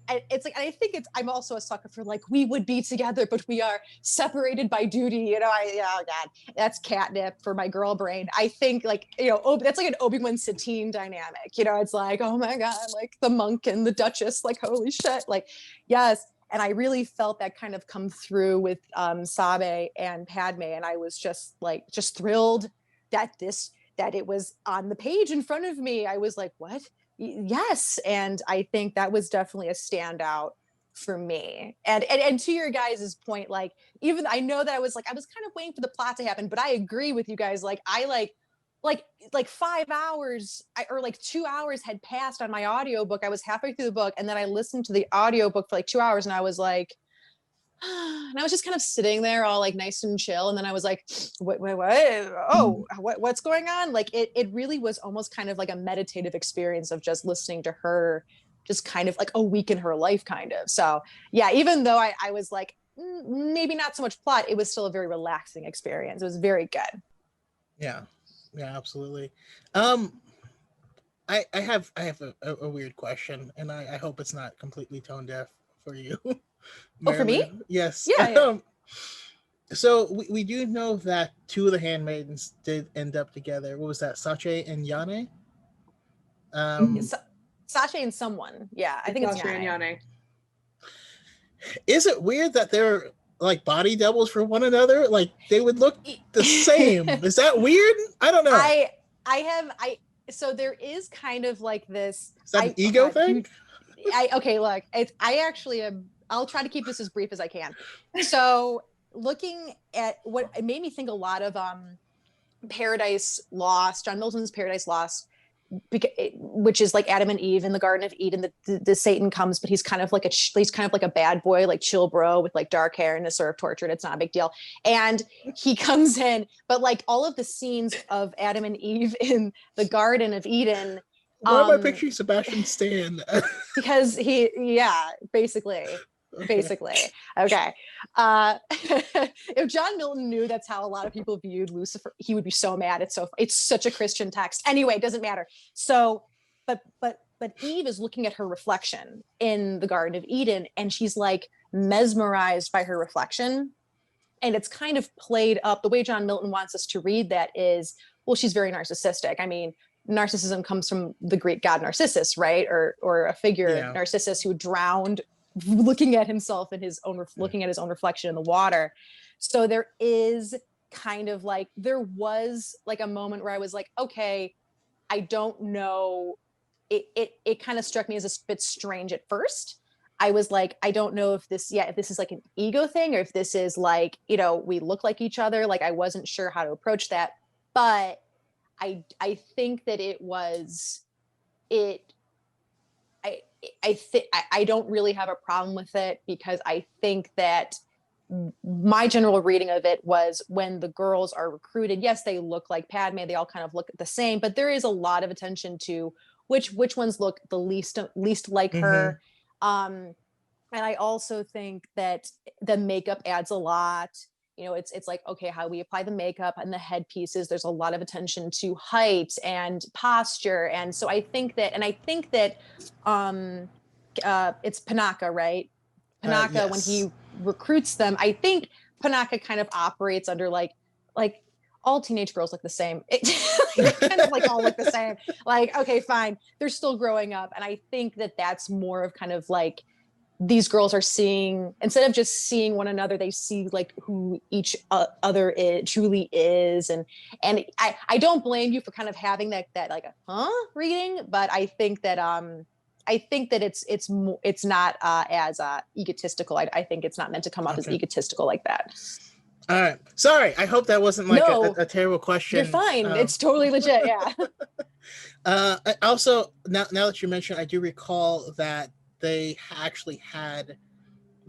It's like, and I think I'm also a sucker for like, we would be together, but we are separated by duty. Oh God, that's catnip for my girl brain. I think like, that's like an Obi-Wan Satine dynamic, it's like, oh my God, like the monk and the Duchess, like, holy shit. Like, yes. And I really felt that kind of come through with Sabe and Padme. And I was just thrilled that it was on the page in front of me. I was like, what? Yes. And I think that was definitely a standout for me. And to your guys' point, like, even I know that I was kind of waiting for the plot to happen, but I agree with you guys. Like I like 5 hours or like 2 hours had passed on my audiobook. I was halfway through the book and then I listened to the audiobook for like 2 hours and I was like, and I was just kind of sitting there all like nice and chill. And then I was like, what? Oh, what's going on? Like it really was almost kind of like a meditative experience of just listening to her, just kind of like a week in her life kind of. So yeah, even though I was like, maybe not so much plot, it was still a very relaxing experience. It was very good. Yeah, absolutely. I have a weird question, and I hope it's not completely tone deaf for you. Oh, for me? Yes. Yeah. So we do know that two of the handmaidens did end up together. What was that, Sache and Yane? Sache and someone. Yeah, I think it's Sache and Yane. Is it weird that they're like body doubles for one another? Like they would look the same. Is that weird? I don't know. So there is kind of like this. Is that an ego thing? Look, I actually am. I'll try to keep this as brief as I can. So looking at what it made me think a lot of Paradise Lost, John Milton's Paradise Lost, which is like Adam and Eve in the Garden of Eden. The Satan comes, but he's kind of like a bad boy, like chill bro with like dark hair and is sort of tortured. It's not a big deal. And he comes in, but like all of the scenes of Adam and Eve in the Garden of Eden. Why am I picturing Sebastian Stan? Because basically. Okay. If John Milton knew that's how a lot of people viewed Lucifer, he would be so mad. It's such a Christian text. Anyway, it doesn't matter. So, but Eve is looking at her reflection in the Garden of Eden, and she's like mesmerized by her reflection. And it's kind of played up. The way John Milton wants us to read that is, well, she's very narcissistic. I mean, narcissism comes from the Greek god Narcissus, right? Or a figure, Narcissus, who drowned looking at himself in looking at his own reflection in the water. So there is kind of like, there was like a moment where I was like, okay, I don't know. It kind of struck me as a bit strange at first. I was like, I don't know if this is like an ego thing or if this is like, we look like each other. Like I wasn't sure how to approach that, but I think that I don't really have a problem with it, because I think that my general reading of it was when the girls are recruited, yes, they look like Padme, they all kind of look the same, but there is a lot of attention to which ones look the least like her. And I also think that the makeup adds a lot. It's like, okay, how we apply the makeup and the headpieces, there's a lot of attention to height and posture. And so I think that it's Panaka, right? Panaka, yes. When he recruits them, I think Panaka kind of operates under like all teenage girls look the same. They kind of like all look the same. Like, okay, fine. They're still growing up. And I think that that's more of kind of like these girls are seeing, instead of just seeing one another, they see like who each other truly is. And I don't blame you for kind of having that like reading, but I think that it's not as egotistical. I think it's not meant to come off as egotistical like that. All right. Sorry. I hope that wasn't like a terrible question. You're fine. It's totally legit. Yeah. Also, now that you mentioned, I do recall that they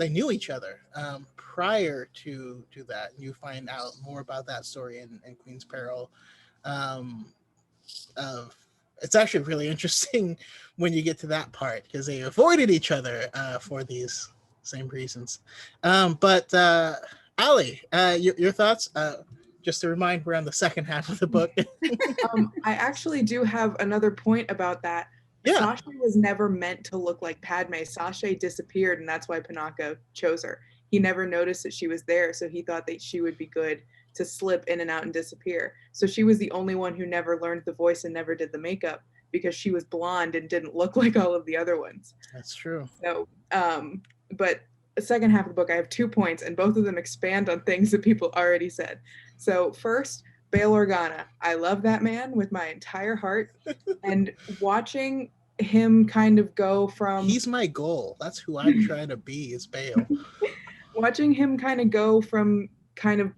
knew each other prior to that. You find out more about that story in Queen's Peril. It's actually really interesting when you get to that part, because they avoided each other for these same reasons. But Allie, your thoughts? Just to remind, we're on the second half of the book. I actually do have another point about that. Yeah. Sasha was never meant to look like Padme. Sasha disappeared, and that's why Panaka chose her. He never noticed that she was there, so he thought that she would be good to slip in and out and disappear. So she was the only one who never learned the voice and never did the makeup, because she was blonde and didn't look like all of the other ones. That's true. So, but the second half of the book, I have 2 points, and both of them expand on things that people already said. So first, Bail Organa. I love that man with my entire heart. And watching him kind of go from... He's my goal. That's who I'm trying to be, is Bail. Watching him kind of go from kind of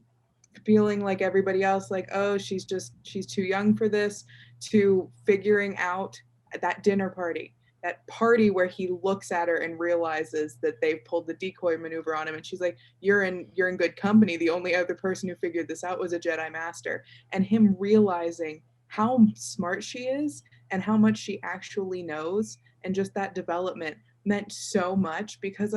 feeling like everybody else, like, oh, she's too young for this, to figuring out that dinner party. That party where he looks at her and realizes that they've pulled the decoy maneuver on him, and she's like, you're in good company. The only other person who figured this out was a Jedi Master. And him realizing how smart she is and how much she actually knows, and just that development meant so much, because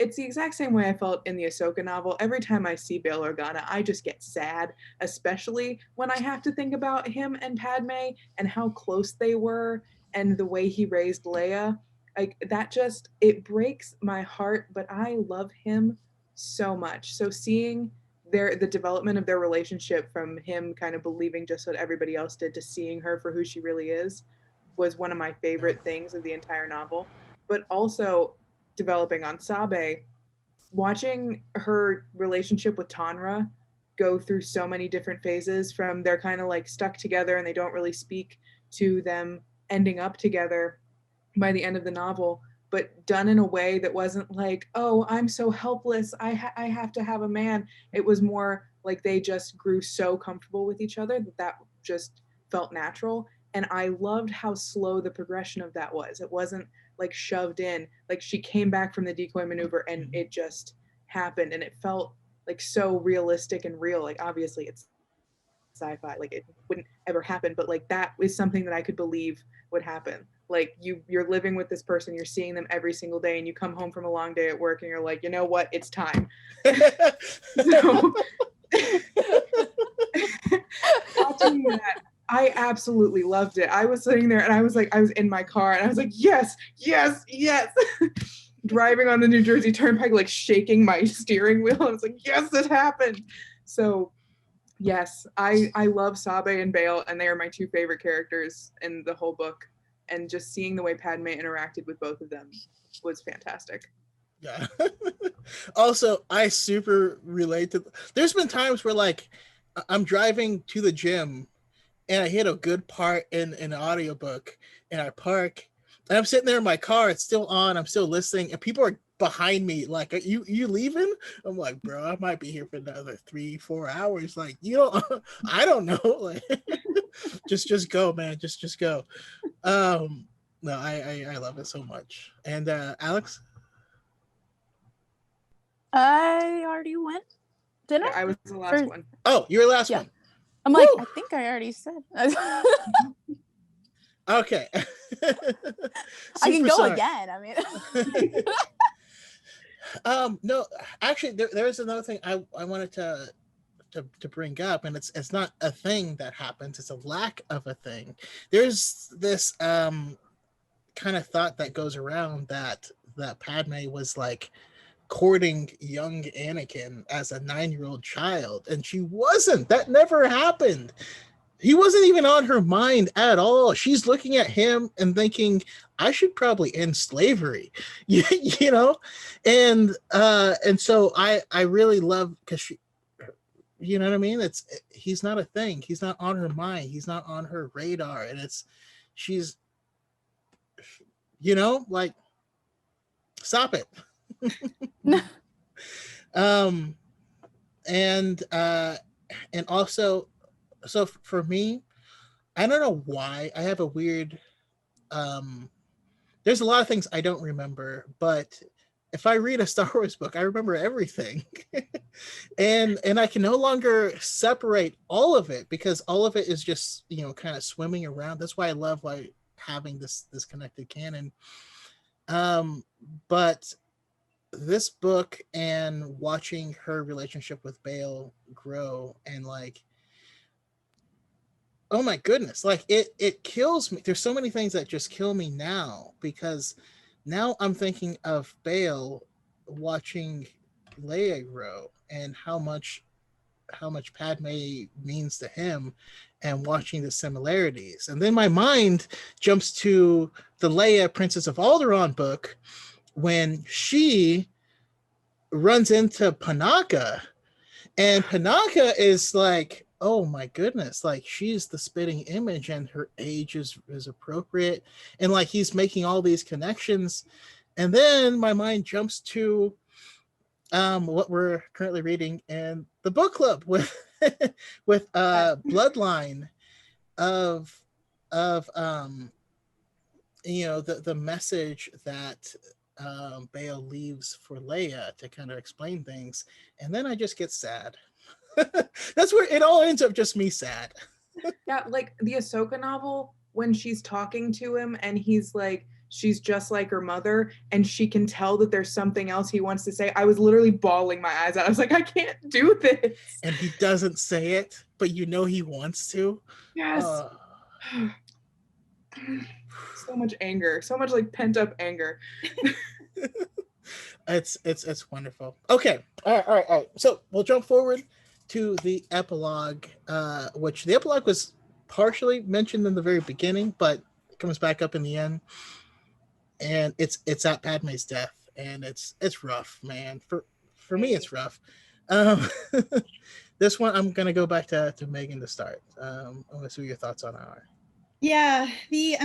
it's the exact same way I felt in the Ahsoka novel. Every time I see Bail Organa, I just get sad, especially when I have to think about him and Padme and how close they were, and the way he raised Leia. Like, that just, it breaks my heart, but I love him so much. So seeing the development of their relationship, from him kind of believing just what everybody else did to seeing her for who she really is, was one of my favorite things of the entire novel. But also developing on Sabe, watching her relationship with Tanra go through so many different phases, from they're kind of like stuck together and they don't really speak, to them ending up together by the end of the novel, but done in a way that wasn't like, oh, I'm so helpless, I have to have a man. It was more like they just grew so comfortable with each other that just felt natural. And I loved how slow the progression of that was. It wasn't like shoved in, like she came back from the decoy maneuver and it just happened, and it felt like so realistic and real. Like, obviously it's sci-fi, like it wouldn't ever happen, but like that is something that I could believe would happen. Like, you're living with this person, you're seeing them every single day, and you come home from a long day at work and you're like, you know what, it's time. So watching that, I absolutely loved it. I was sitting there and I was in my car and I was like, yes, yes, yes. Driving on the New Jersey Turnpike, like shaking my steering wheel. I was like, yes, it happened. So yes, I love Sabe and Bail, and they are my 2 favorite characters in the whole book. And just seeing the way Padme interacted with both of them was fantastic. Yeah. Also, I super relate to... There's been times where, like, I'm driving to the gym and I hit a good part in an audiobook, and I park, and I'm sitting there in my car, it's still on, I'm still listening, and people are behind me like, are you leaving? I'm like, bro, I might be here for another 3-4 hours. Like, you know, I don't know. Like, just go, man. Just go. No, I love it so much. And Alex? I already went. Didn't I? I was the last one. Oh, you were the last one. I'm like, I think I already said. Okay. I can go again. I mean. No, actually, there's another thing I wanted to bring up, and it's not a thing that happens, it's a lack of a thing. There's this kind of thought that goes around that Padme was like courting young Anakin as a 9-year-old child, and she wasn't. That never happened. he wasn't even on her mind at all. She's looking at him and thinking, I should probably end slavery, you know? And so I really love, because she, you know what I mean? He's not a thing. He's not on her mind. He's not on her radar. And she's, like, stop it. And also, so for me, I don't know why I have a weird, there's a lot of things I don't remember, but if I read a Star Wars book, I remember everything. and I can no longer separate all of it, because all of it is just, kind of swimming around. That's why I love having this connected canon. But this book and watching her relationship with Bail grow, and like, oh my goodness, like it kills me. There's so many things that just kill me now, because now I'm thinking of Bail watching Leia grow, and how much Padme means to him, and watching the similarities. And then my mind jumps to the Leia Princess of Alderaan book, when she runs into Panaka, and Panaka is like, oh my goodness, like, she's the spitting image, and her age is appropriate, and like, he's making all these connections. And then my mind jumps to what we're currently reading in the book club with with Bloodline, of the message that Bail leaves for Leia to kind of explain things. And then I just get sad. That's where it all ends up, just me sad. Yeah, like the Ahsoka novel, when she's talking to him and he's like, she's just like her mother, and she can tell that there's something else he wants to say. I was literally bawling my eyes out. I was like, I can't do this. And he doesn't say it, but he wants to. Yes. So much anger, so much like pent up anger. It's wonderful. Okay, all right. So we'll jump forward to the epilogue, which the epilogue was partially mentioned in the very beginning, but it comes back up in the end, and it's at Padme's death, and it's rough, man. For me, it's rough. This one, I'm gonna go back to Megan to start. I want to see what your thoughts on are. Yeah, the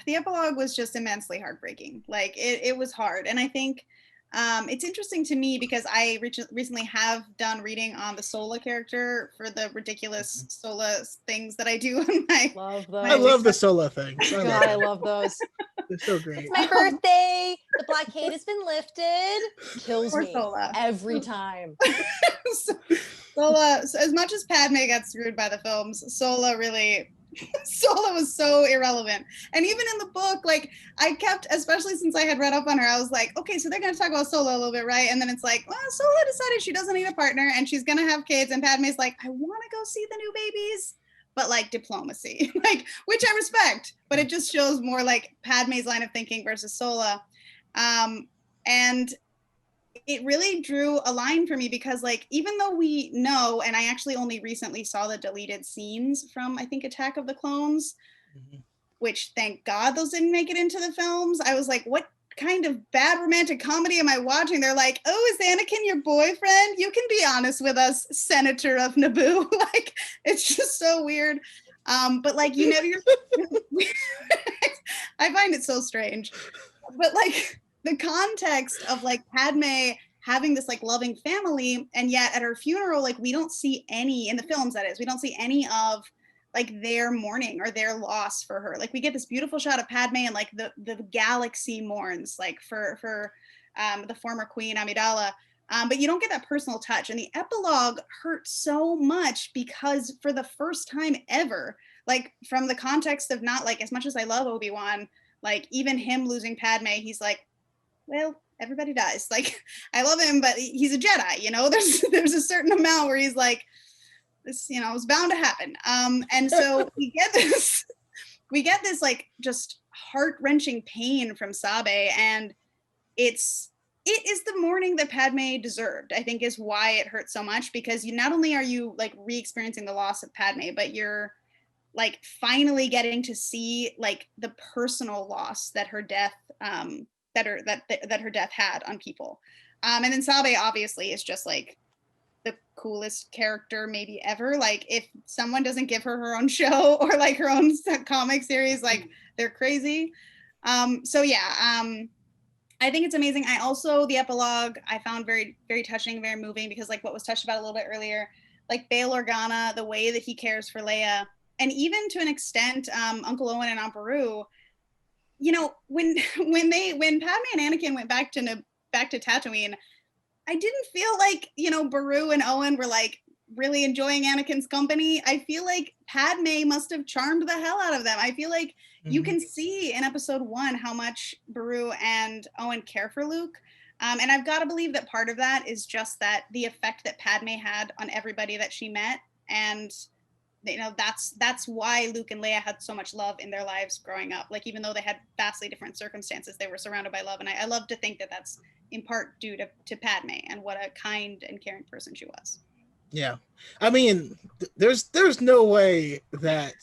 epilogue was just immensely heartbreaking. Like, it was hard. And I think it's interesting to me, because I recently have done reading on the Sola character for the ridiculous Sola things that I do on my... I love the Sola things. I love those. They're so great. It's my birthday. The blockade has been lifted. Kills me Sola. Every time. Sola, so as much as Padme got screwed by the films, Sola was so irrelevant. And even in the book, like, I kept, especially since I had read up on her, I was like, okay, so they're going to talk about Sola a little bit, right? And then it's like, well, Sola decided she doesn't need a partner, and she's going to have kids, and Padme's like, I want to go see the new babies, but like diplomacy, like, which I respect, but it just shows more like Padme's line of thinking versus Sola. And it really drew a line for me, because like, even though we know, and I actually only recently saw the deleted scenes from, I think, Attack of the Clones, which, thank God those didn't make it into the films. I was like, what kind of bad romantic comedy am I watching? They're like, oh, is Anakin your boyfriend? You can be honest with us, Senator of Naboo. Like, it's just so weird. But like, you're I find it so strange. But like, the context of like Padme having this like loving family, and yet at her funeral, like, we don't see any, in the films that is, we don't see any of like their mourning or their loss for her. Like, we get this beautiful shot of Padme, and like the galaxy mourns like for the former queen Amidala, but you don't get that personal touch. And the epilogue hurt so much, because for the first time ever, like, from the context of, not like, as much as I love Obi-Wan, like, even him losing Padme, he's like, well, everybody dies. Like, I love him, but he's a Jedi, there's a certain amount where he's like, this, it's bound to happen. And so we get this like just heart-wrenching pain from Sabe, and it's it is the mourning that Padme deserved, I think, is why it hurts so much, because you not only are you like re-experiencing the loss of Padme, but you're like finally getting to see like the personal loss that her death that her death had on people. And then Sabe obviously is just like the coolest character maybe ever. Like if someone doesn't give her her own show or like her own comic series, like they're crazy. So yeah, I think it's amazing. I also, the epilogue I found very, very touching, very moving, because like what was touched about a little bit earlier, like Bail Organa, the way that he cares for Leia, and even to an extent, Uncle Owen and Aunt Beru, you know, when Padme and Anakin went back to Tatooine, I didn't feel like, you know, Beru and Owen were like really enjoying Anakin's company. I feel like Padme must have charmed the hell out of them. I feel like you can see in episode 1 how much Beru and Owen care for Luke. And I've got to believe that part of that is just that the effect that Padme had on everybody that she met. And, you know, that's why Luke and Leia had so much love in their lives growing up. Like, even though they had vastly different circumstances, they were surrounded by love. And I love to think that that's in part due to Padme and what a kind and caring person she was. Yeah. I mean, there's no way that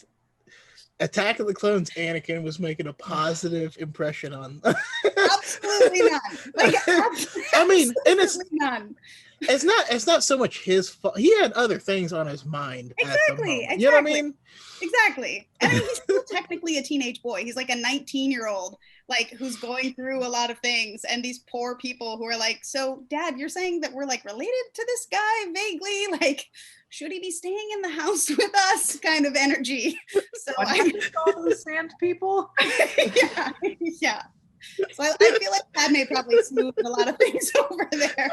Attack of the Clones Anakin was making a positive impression on Absolutely none. Like, I mean, and none. It's not so much his fault. He had other things on his mind. Exactly. You know what I mean? Exactly. And I mean, he's still technically a teenage boy. He's like a 19-year-old, like, who's going through a lot of things. And these poor people who are like, so Dad, you're saying that we're like related to this guy vaguely? Like, should he be staying in the house with us? Kind of energy. So I all the sand people. yeah. So I feel like Padme probably smoothed a lot of things over there.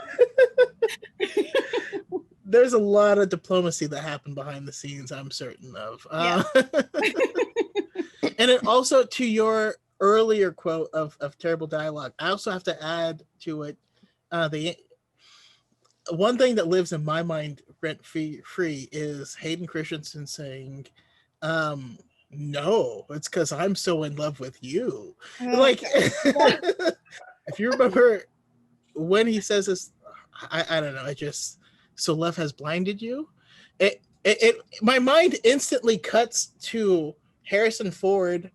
There's a lot of diplomacy that happened behind the scenes, I'm certain of. Yeah. And then also to your earlier quote of terrible dialogue, I also have to add to it the one thing that lives in my mind rent free is Hayden Christensen saying, no, it's because I'm so in love with you. Like, if you remember when he says this, I don't know, so love has blinded you. It my mind instantly cuts to Harrison Ford,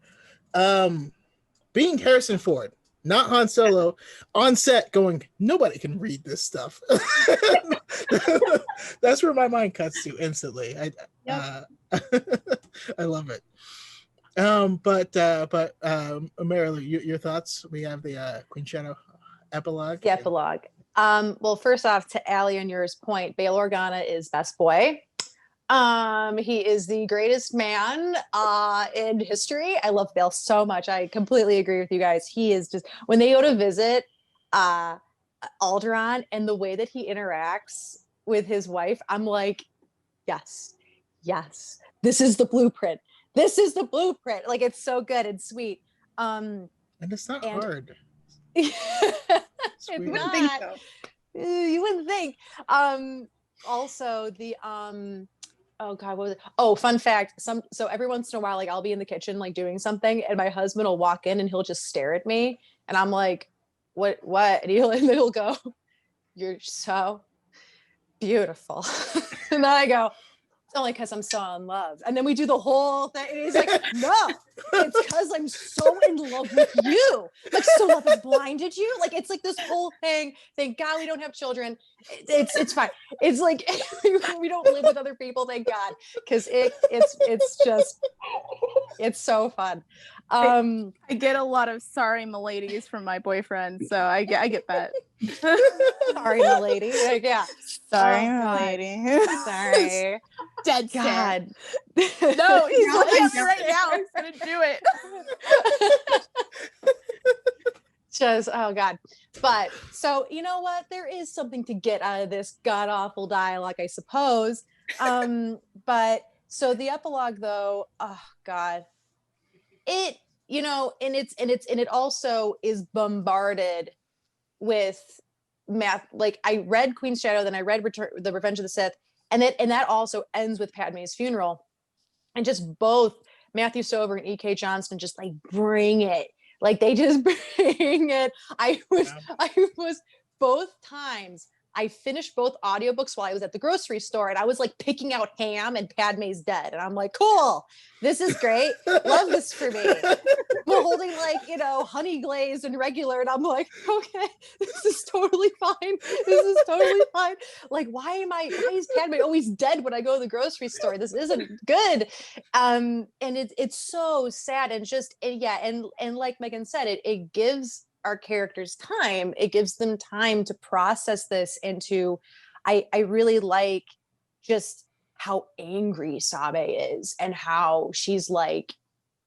being Harrison Ford, not Han Solo, on set going, nobody can read this stuff. That's where my mind cuts to instantly. I love it. But Marilu, your thoughts? We have the Queen Shadow epilogue. The epilogue. Well, first off, to Allie and yours point, Bail Organa is best boy. He is the greatest man in history. I love Bail so much. I completely agree with you guys. He is just, when they go to visit Alderaan and the way that he interacts with his wife, I'm like, yes, this is the blueprint. Like, it's so good and sweet. And it's not hard. It's You not. wouldn't think so. You wouldn't think. Also the oh god, what was it? Oh, fun fact. So every once in a while, like, I'll be in the kitchen like doing something, and my husband will walk in and he'll just stare at me, and I'm like, what? And then he'll go, "You're so beautiful," and then I go, "It's only because I'm so in love." And then we do the whole thing. And he's like, "No, it's because I'm so in love with you. Like, so love has blinded you." Like, it's like this whole thing. Thank God we don't have children. It's fine. It's like we don't live with other people. Thank God, because it's just so fun. I get a lot of sorry miladies from my boyfriend, so I get that. Sorry, milady. Like, yeah. Sorry, God. milady. Sorry. Dead God. No, he's No, looking I at me right now. He's gonna do it. Just, oh God. But so, you know what? There is something to get out of this god awful dialogue, I suppose. But so the epilogue, though, oh God, it, you know, and it also is bombarded with math. Like, I read Queen's Shadow, then I read The Revenge of the Sith, and that also ends with Padme's funeral, and just both Matthew Stover and E.K. Johnston just like bring it Like they just bring it. I was both times. I finished both audiobooks while I was at the grocery store, and I was like picking out Ham and Padme's Dead, and I'm like, cool, this is great, love this for me. We're holding like, you know, honey glazed and regular, and I'm like, okay, this is totally fine. This is totally fine. Like, why is Padme always dead when I go to the grocery store? This isn't good. And it's so sad, and just and like Megan said, it gives our characters time. It gives them time to process this into, I really like just how angry Sabe is, and how she's like,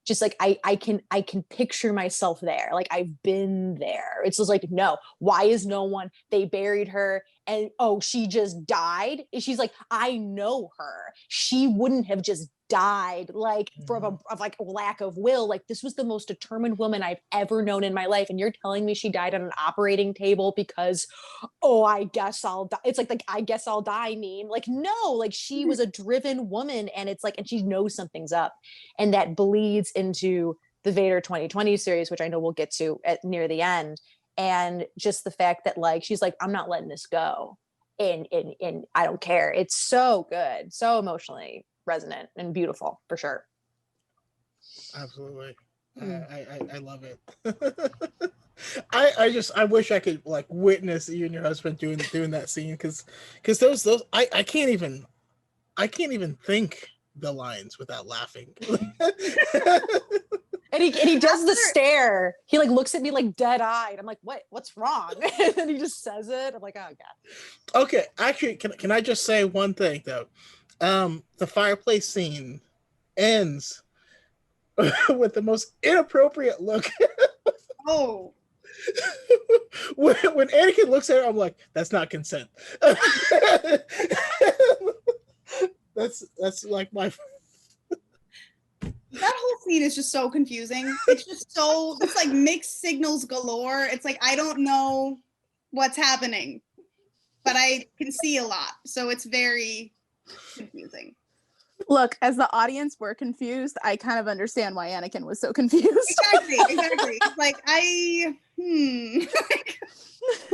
just like I can picture myself there. Like I've been there. It's just like, no, why is no one, they buried her and oh, she just died. And she's like, I know her. She wouldn't have just died like from of like a lack of will. Like this was the most determined woman I've ever known in my life. And you're telling me she died on an operating table because, oh, I guess I'll die. It's like I guess I'll die meme. Like, no, like she was a driven woman, and it's like, and she knows something's up. And that bleeds into the Vader 2020 series, which I know we'll get to at near the end. And just the fact that like, she's like, I'm not letting this go. And I don't care. It's so good. So emotionally resonant and beautiful for sure. Absolutely. I love it. I wish I could like witness you and your husband doing that scene, because those I can't even think the lines without laughing. And he does the stare. He like looks at me like dead-eyed. I'm like, what's wrong? And then he just says it. I'm like, oh god. Okay, actually, can I just say one thing though? The fireplace scene ends with the most inappropriate look. Oh. when Anakin looks at her, I'm like, that's not consent. That's like my. That whole scene is just so confusing. It's like mixed signals galore. It's like, I don't know what's happening, but I can see a lot. So it's very confusing. Look, as the audience, we're confused. I kind of understand why Anakin was so confused. Exactly. It's like,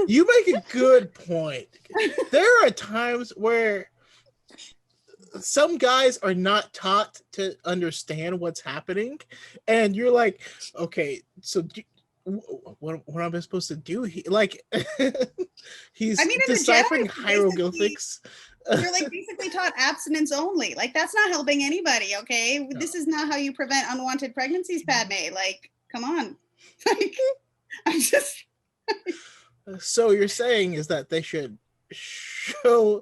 You make a good point. There are times where some guys are not taught to understand what's happening, and you're like, okay, so what am I supposed to do? Like, he's deciphering hieroglyphics. You're like basically taught abstinence only. Like, that's not helping anybody, okay? No. This is not how you prevent unwanted pregnancies, Padme. Like, come on. Like, I'm just. So you're saying is that they should show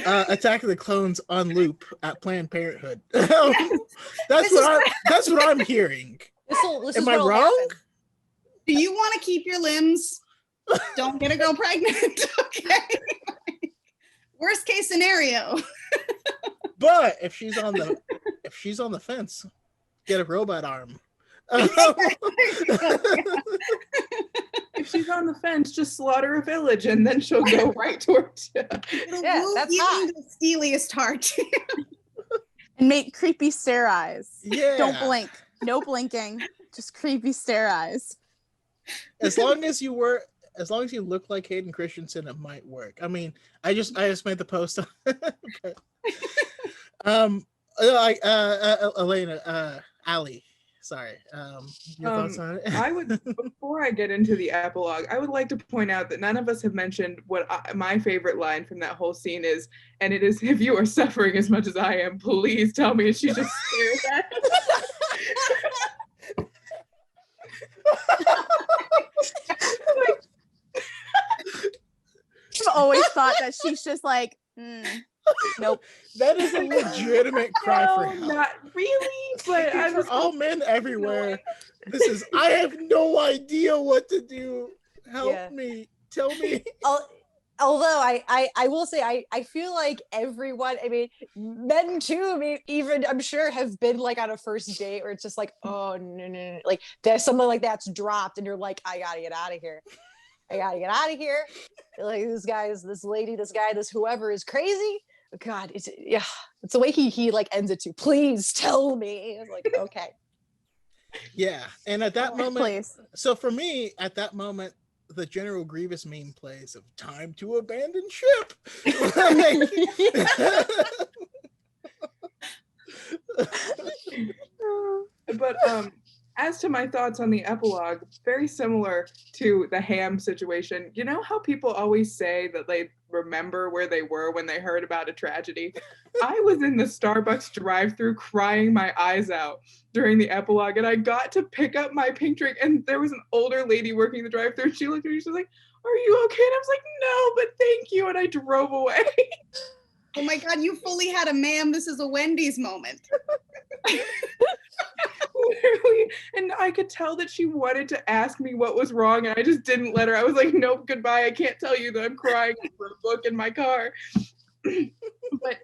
Attack of the Clones on loop at Planned Parenthood. That's what I'm hearing. Am I wrong? Happen. Do you want to keep your limbs? Don't get a girl pregnant, okay? Worst case scenario. But if she's on the fence, get a robot arm. If she's on the fence, just slaughter a village, and then she'll go right towards you. Yeah, that's hot. The steeliest heart. And make creepy stare eyes. Yeah. Don't blink. No blinking. Just creepy stare eyes. As long as you look like Hayden Christensen, it might work. I mean, I just made the post. Elena, Ali. Sorry. Your thoughts on it? I would, before I get into the epilogue, I would like to point out that none of us have mentioned what my favorite line from that whole scene is, and it is, "If you are suffering as much as I am, please tell me." And she just stares at him. I've always thought that she's just like, nope. That is a legitimate cry for help. Not really, but I for all men everywhere. This is, I have no idea what to do. Help me. Tell me. Although I will say I feel like everyone, I mean, men too, I mean, even I'm sure have been like on a first date where it's just like, oh no, like there's something like that's dropped and you're like, I gotta get out of here. Like this guy, this lady, this guy, this whoever is crazy. God, it's the way he like ends it too. Please tell me. It's like, okay. Yeah, and at that moment, Please. so for me, at that moment, the General Grievous meme plays of "Time to abandon ship." But as to my thoughts on the epilogue, very similar to the Ham situation. You know how people always say that they remember where they were when they heard about a tragedy? I was in the Starbucks drive-through crying my eyes out during the epilogue, and I got to pick up my pink drink, and there was an older lady working the drive-through, and she looked at me, she was like, "Are you okay?" And I was like, "No, but thank you," and I drove away. Oh my God, you fully had a "ma'am, this is a Wendy's" moment. Literally, and I could tell that she wanted to ask me what was wrong, and I just didn't let her. I was like, "Nope, goodbye. I can't tell you that I'm crying over a book in my car." But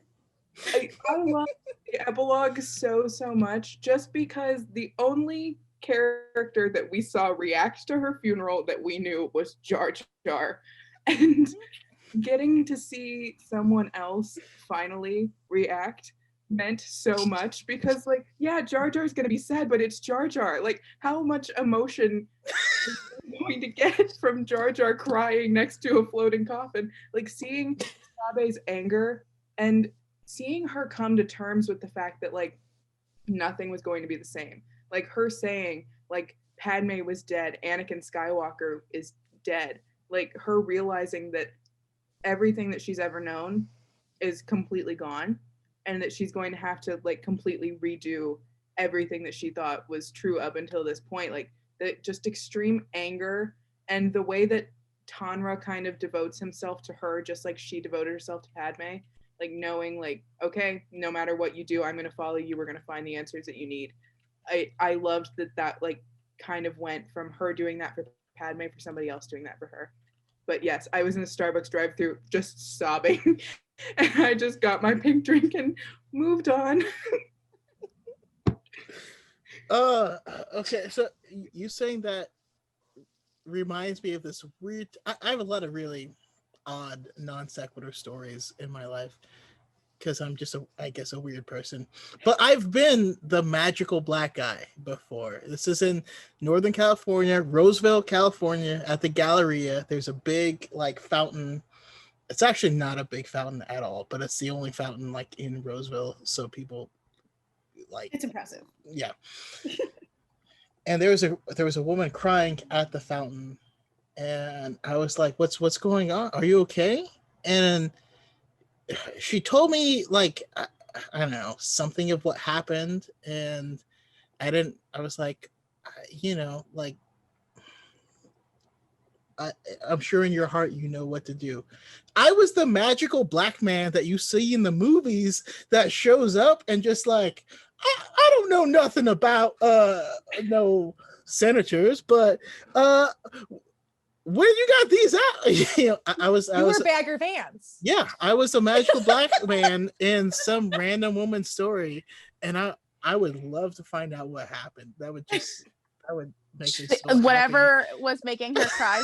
I love the epilogue so much, just because the only character that we saw react to her funeral that we knew was Jar Jar, and getting to see someone else finally react meant so much, because like, yeah, Jar Jar's gonna be sad, but it's Jar Jar. Like, how much emotion are you going to get from Jar Jar crying next to a floating coffin? Like, seeing Sabe's anger and seeing her come to terms with the fact that like nothing was going to be the same. Like her saying like Padme was dead, Anakin Skywalker is dead. Like her realizing that everything that she's ever known is completely gone, and that she's going to have to like completely redo everything that she thought was true up until this point. Like the just extreme anger, and the way that Tanra kind of devotes himself to her just like she devoted herself to Padme, like knowing like, okay, no matter what you do, I'm going to follow you, we're going to find the answers that you need. I loved that like kind of went from her doing that for Padme for somebody else doing that for her. But yes, I was in a Starbucks drive-through just sobbing, and I just got my pink drink and moved on. Okay, so you saying that reminds me of this weird. I have a lot of really odd non sequitur stories in my life because I'm just I guess a weird person. But I've been the magical black guy before. This is in Northern California, Roseville, California, at the Galleria. There's a big like fountain. It's actually not a big fountain at all, but it's the only fountain like in Roseville, so people like It's impressive. yeah. And there was a woman crying at the fountain, and I was like, "What's going on? Are you okay?" And she told me like I don't know, something of what happened, and I was like, like I'm sure in your heart you know what to do. I was the magical black man that you see in the movies that shows up and just like, I don't know nothing about no senators, but where you got these out? I was Bagger Vance. Yeah, I was a magical black man in some random woman's story, and I would love to find out what happened. That would make me so Whatever was making her cry,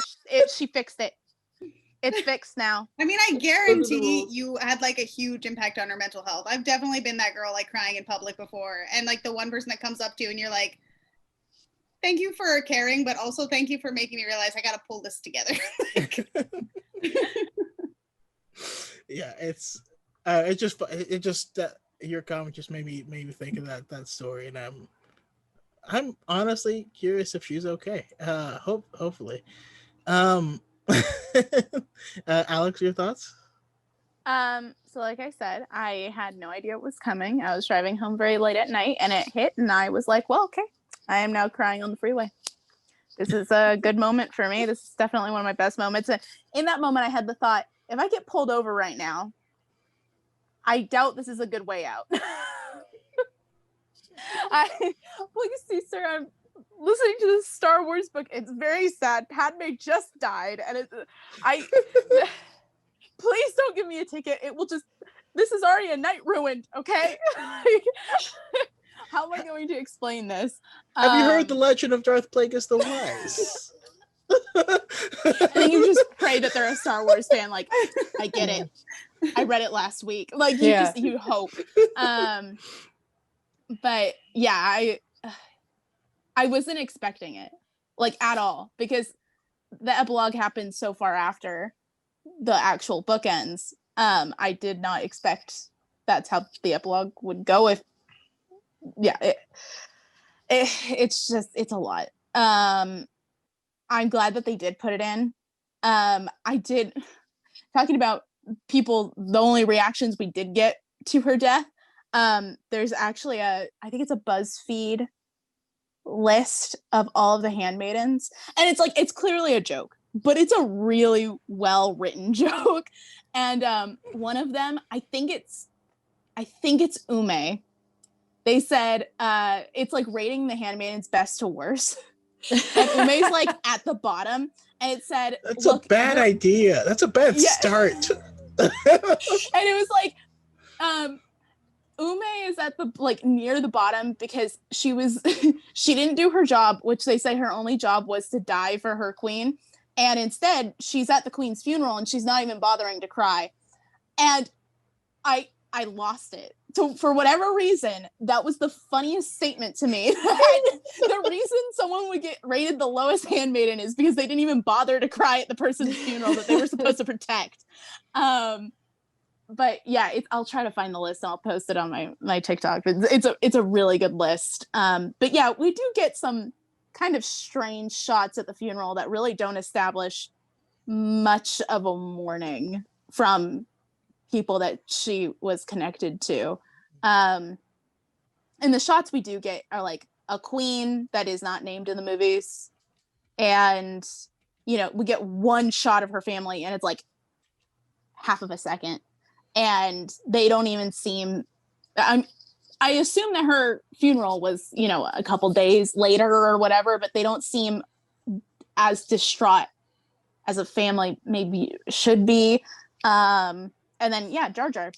she fixed it. It's fixed now. I mean, I guarantee you had like a huge impact on her mental health. I've definitely been that girl like crying in public before, and like the one person that comes up to you and you're like, thank you for caring, but also thank you for making me realize I gotta pull this together. Yeah, it just your comment just made me think of that story, and I'm honestly curious if she's okay. Hopefully. Alex, your thoughts? So like I said, I had no idea it was coming. I was driving home very late at night and it hit, and I was like, well, okay, I am now crying on the freeway. This is a good moment for me. This is definitely one of my best moments. And in that moment, I had the thought, if I get pulled over right now, I doubt this is a good way out. Please see, sir, I'm listening to this Star Wars book. It's very sad. Padme just died, and please don't give me a ticket. It will just, this is already a night ruined, okay? How am I going to explain this? Have you heard the legend of Darth Plagueis the Wise? I think you just pray that they're a Star Wars fan. Like, I get it. I read it last week. Like, you hope. But yeah, I I wasn't expecting it, like, at all, because the epilogue happened so far after the actual book ends. I did not expect that's how the epilogue would go. It's a lot. I'm glad that they did put it in. I did, talking about people, the only reactions we did get to her death. There's actually I think it's a BuzzFeed list of all of the handmaidens, and it's clearly a joke, but it's a really well written joke. And one of them, I think it's Ume. They said it's like rating the handmaidens best to worst. And Ume's like at the bottom, and it said, That's a bad idea. That's a bad start. And it was like, Ume is at the, like, near the bottom because she didn't do her job, which they say her only job was to die for her queen. And instead she's at the queen's funeral and she's not even bothering to cry. And I lost it. So for whatever reason, that was the funniest statement to me. The reason someone would get rated the lowest handmaiden is because they didn't even bother to cry at the person's funeral that they were supposed to protect. But yeah, I'll try to find the list and I'll post it on my TikTok. It's a really good list. But yeah, we do get some kind of strange shots at the funeral that really don't establish much of a mourning from people that she was connected to. And the shots we do get are like a queen that is not named in the movies. And, we get one shot of her family and it's like half of a second. And they don't even seem, I assume that her funeral was, a couple days later or whatever, but they don't seem as distraught as a family maybe should be. And then, yeah, Jar Jar.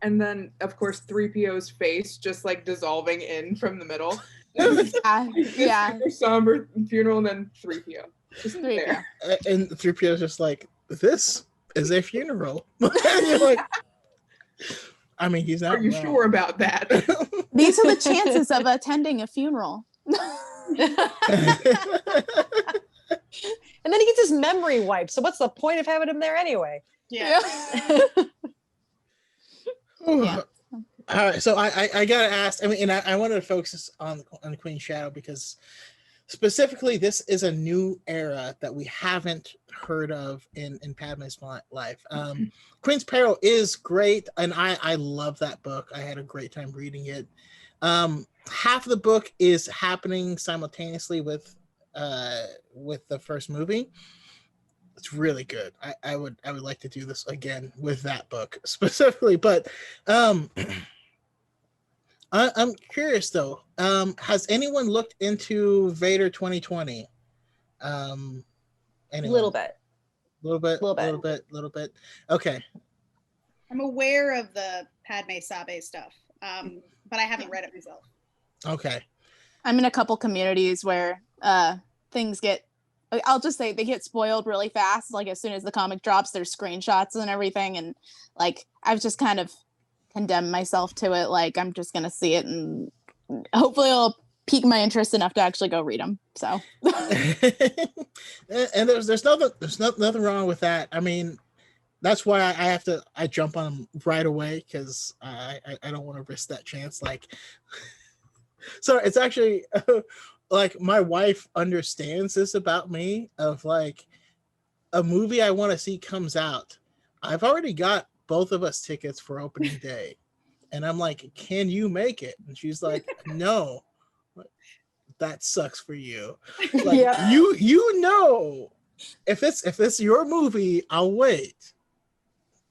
And then, of course, 3PO's face just like dissolving in from the middle. Yeah. Super somber funeral, and then 3PO. Just 3PO. There. And 3PO is just like, this is a funeral. You're like, I mean, he's not. Are you sure about that? These are the chances of attending a funeral. And then he gets his memory wiped. So what's the point of having him there anyway? Yeah. Yeah. All right, so I gotta ask. I mean, and I wanted to focus on Queen Shadow because specifically, this is a new era that we haven't heard of in Padme's life. Queen's Peril is great, and I love that book. I had a great time reading it. Half of the book is happening simultaneously with the first movie. It's really good. I would like to do this again with that book specifically, but I'm curious though. Has anyone looked into Vader 2020? A little bit. Okay. I'm aware of the Padme Sabe stuff, but I haven't read it myself. Okay. I'm in a couple communities where things get, I'll just say, they get spoiled really fast. Like as soon as the comic drops, there's screenshots and everything, and like I've just kind of condemned myself to it. Like I'm just gonna see it, and hopefully it'll pique my interest enough to actually go read them. So, and there's nothing wrong with that. I mean, that's why I jump on them right away because I don't want to risk that chance. Like, so it's actually. Like my wife understands this about me of like a movie I want to see comes out. I've already got both of us tickets for opening day. And I'm like, can you make it? And she's like, no, that sucks for you. Like, Yeah. you know, if it's your movie, I'll wait.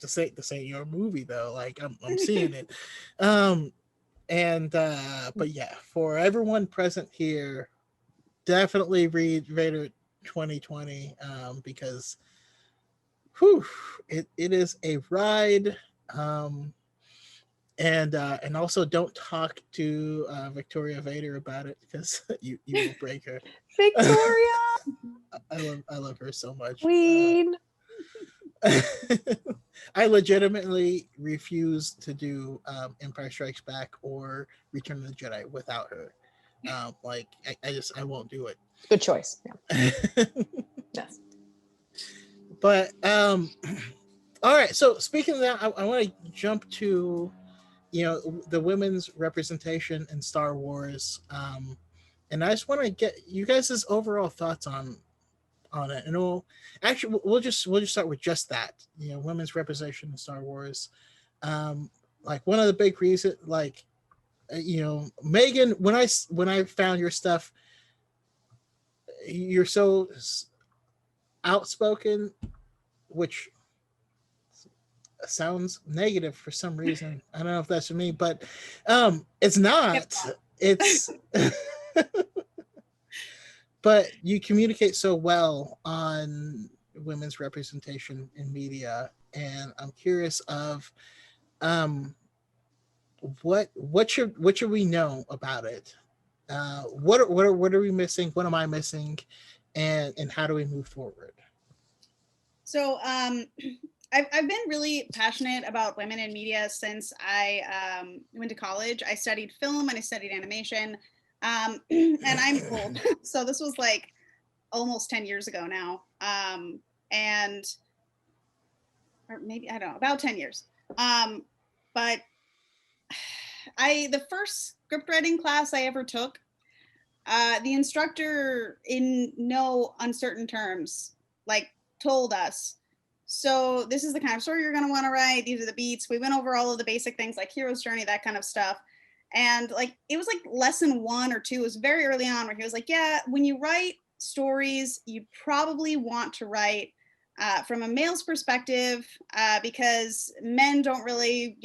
This ain't your movie though. Like I'm seeing it. But yeah, for everyone present here, definitely read Vader 2020 because it is a ride. And also don't talk to Victoria Vader about it because you will break her. Victoria, I love her so much. Queen. I legitimately refuse to do Empire Strikes Back or Return of the Jedi without her. Like I won't do it. Good choice. Yeah. Yes. But all right. So speaking of that, I want to jump to the women's representation in Star Wars, and I just want to get you guys' overall thoughts on it. And we'll just start with just that. Women's representation in Star Wars. Like one of the big reasons, like Megan, when I found your stuff, you're so outspoken, which sounds negative for some reason. I don't know if that's for me, but it's not. It's but you communicate so well on women's representation in media, and I'm curious of what should we know about it? What are we missing? What am I missing? And how do we move forward? So I've been really passionate about women in media since I went to college. I studied film and I studied animation, and I'm old, so this was like almost 10 years ago now, and or maybe I don't know, about 10 years. But the first script writing class I ever took, the instructor, in no uncertain terms, like told us, so this is the kind of story you're going to want to write. These are the beats. We went over all of the basic things like hero's journey, that kind of stuff. And like, it was like lesson 1 or 2, it was very early on, where he was like, yeah, when you write stories, you probably want to write from a male's perspective, because men don't really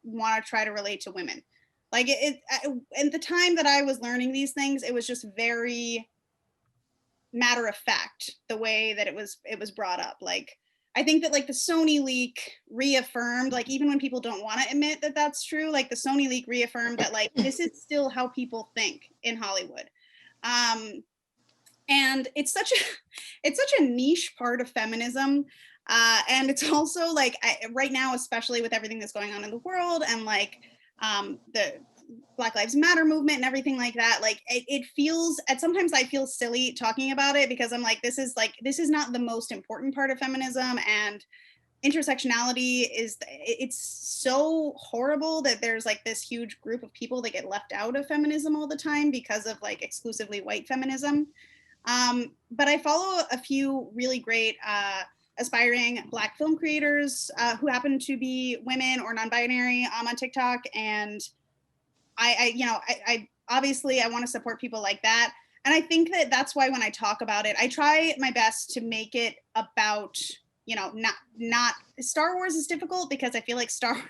want to try to relate to women. Like at the time that I was learning these things, it was just very matter of fact the way that it was brought up. Like, I think that like the Sony leak reaffirmed, like even when people don't want to admit that that's true, like the Sony leak reaffirmed that like this is still how people think in Hollywood. And it's such a niche part of feminism. And it's also like right now, especially with everything that's going on in the world, and like the Black Lives Matter movement and everything like that, like it feels, and sometimes I feel silly talking about it, because I'm like, this is not the most important part of feminism. And intersectionality it's so horrible that there's like this huge group of people that get left out of feminism all the time because of like exclusively white feminism. But I follow a few really great aspiring Black film creators who happen to be women or non-binary on TikTok, and I obviously I want to support people like that. And I think that that's why when I talk about it, I try my best to make it about, not Star Wars is difficult, because I feel like Star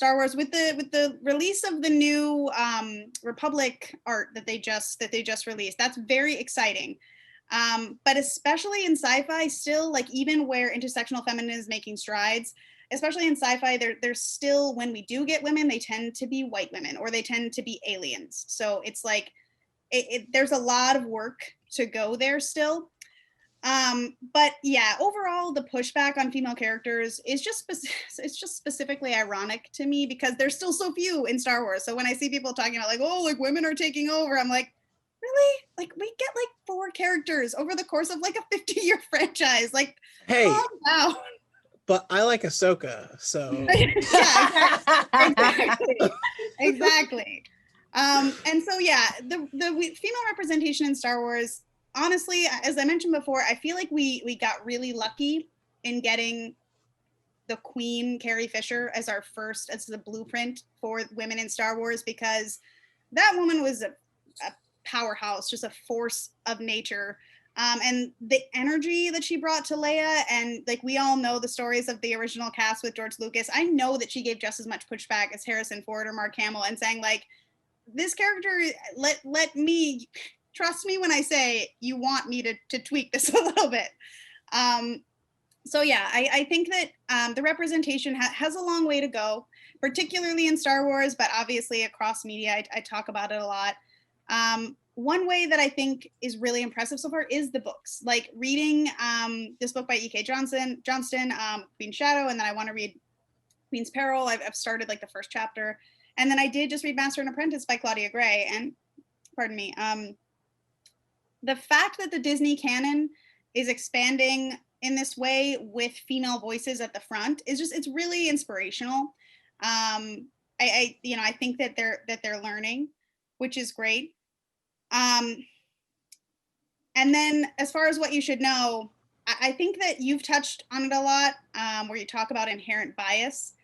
Wars, with the release of the new Republic art that they just released, that's very exciting. But especially in sci-fi, still, like even where intersectional feminism is making strides, especially in sci-fi, there's still, when we do get women, they tend to be white women, or they tend to be aliens. So it's like there's a lot of work to go there still. But yeah, overall, the pushback on female characters is it's just specifically ironic to me, because there's still so few in Star Wars. So when I see people talking about like, oh, like women are taking over, I'm like, really? Like we get like 4 characters over the course of like a 50-year franchise. Like, Hey, calm down. but I like Ahsoka, so Yeah, exactly. And so yeah, the female representation in Star Wars, honestly, as I mentioned before, I feel like we got really lucky in getting the Queen Carrie Fisher as the blueprint for women in Star Wars, because that woman was a powerhouse, just a force of nature. And the energy that she brought to Leia, and like we all know the stories of the original cast with George Lucas, I know that she gave just as much pushback as Harrison Ford or Mark Hamill, and saying like, this character, let me, trust me when I say you want me to tweak this a little bit. So yeah, I think that the representation has a long way to go, particularly in Star Wars, but obviously across media. I talk about it a lot. One way that I think is really impressive so far is the books. Like reading this book by E.K. Johnston, Queen's Shadow, and then I want to read Queen's Peril. I've started like the first chapter, And then I did just read Master and Apprentice by Claudia Gray, and pardon me, the fact that the Disney canon is expanding in this way with female voices at the front is just, it's really inspirational. I think that they're learning, which is great. And then as far as what you should know, I think that you've touched on it a lot, where you talk about inherent bias.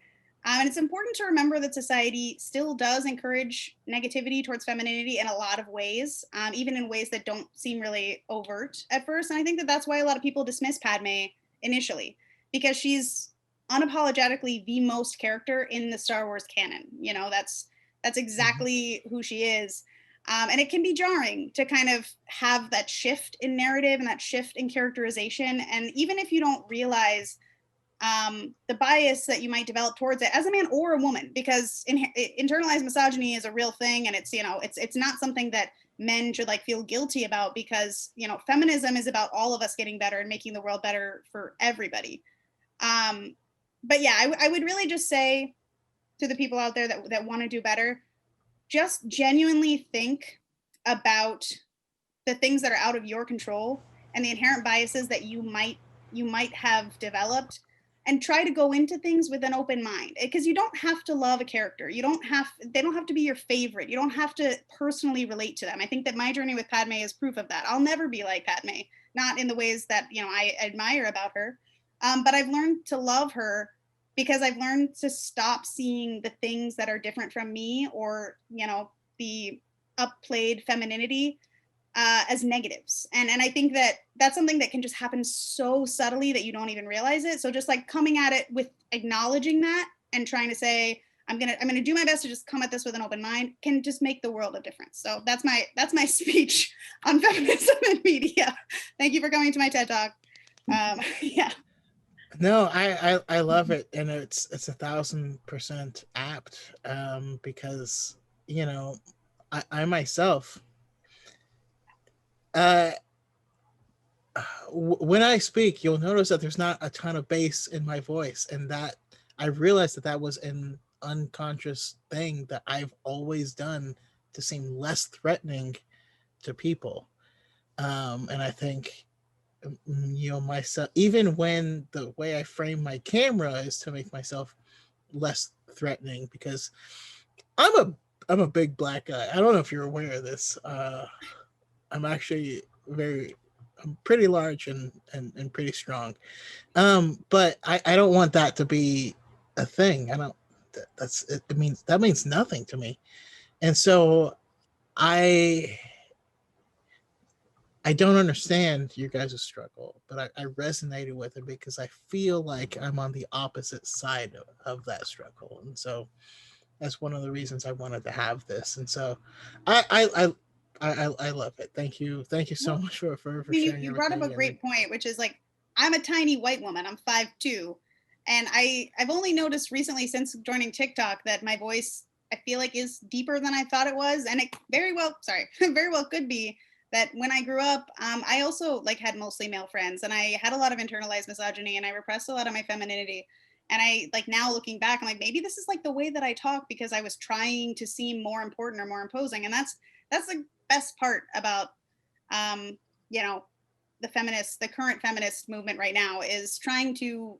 And it's important to remember that society still does encourage negativity towards femininity in a lot of ways, even in ways that don't seem really overt at first. And I think that that's why a lot of people dismiss Padme initially, because she's unapologetically the most character in the Star Wars canon. You know, that's exactly who she is. And it can be jarring to kind of have that shift in narrative and that shift in characterization. And even if you don't realize the bias that you might develop towards it as a man or a woman, because internalized misogyny is a real thing, and it's, you know, it's not something that men should like feel guilty about, because, you know, feminism is about all of us getting better and making the world better for everybody. But yeah, I would really just say to the people out there that want to do better, just genuinely think about the things that are out of your control and the inherent biases that you might have developed, and try to go into things with an open mind, because you don't have to love a character. They don't have to be your favorite. You don't have to personally relate to them. I think that my journey with Padme is proof of that. I'll never be like Padme, not in the ways that, you know, I admire about her. But I've learned to love her because I've learned to stop seeing the things that are different from me, or, you know, the upplayed femininity, as negatives. And I think that that's something that can just happen so subtly that you don't even realize it. So just like coming at it with acknowledging that and trying to say, I'm gonna do my best to just come at this with an open mind, can just make the world of difference. So that's my speech on feminism and media. Thank you for coming to my TED Talk. Yeah. No, I love it, and it's 1,000% apt, because, you know, I myself, when I speak, you'll notice that there's not a ton of bass in my voice, and that I realized that was an unconscious thing that I've always done to seem less threatening to people. And I think, you know, myself, even when the way I frame my camera is to make myself less threatening, because I'm a big black guy. I don't know if you're aware of this. I'm actually I'm pretty large and pretty strong. But I don't want that to be a thing. I don't. That means nothing to me. And so I don't understand your guys' struggle, but I resonated with it because I feel like I'm on the opposite side of that struggle. And so that's one of the reasons I wanted to have this. And so I love it. Thank you so much for sharing you brought up a great point, which is like, I'm a tiny white woman. I'm 5'2", and I've only noticed recently since joining TikTok that my voice, I feel like, is deeper than I thought it was, and it very well could be that when I grew up, I also like had mostly male friends, and I had a lot of internalized misogyny, and I repressed a lot of my femininity. And I, like, now looking back, I'm like, maybe this is like the way that I talk because I was trying to seem more important or more imposing. And that's the best part about, you know, the current feminist movement right now, is trying to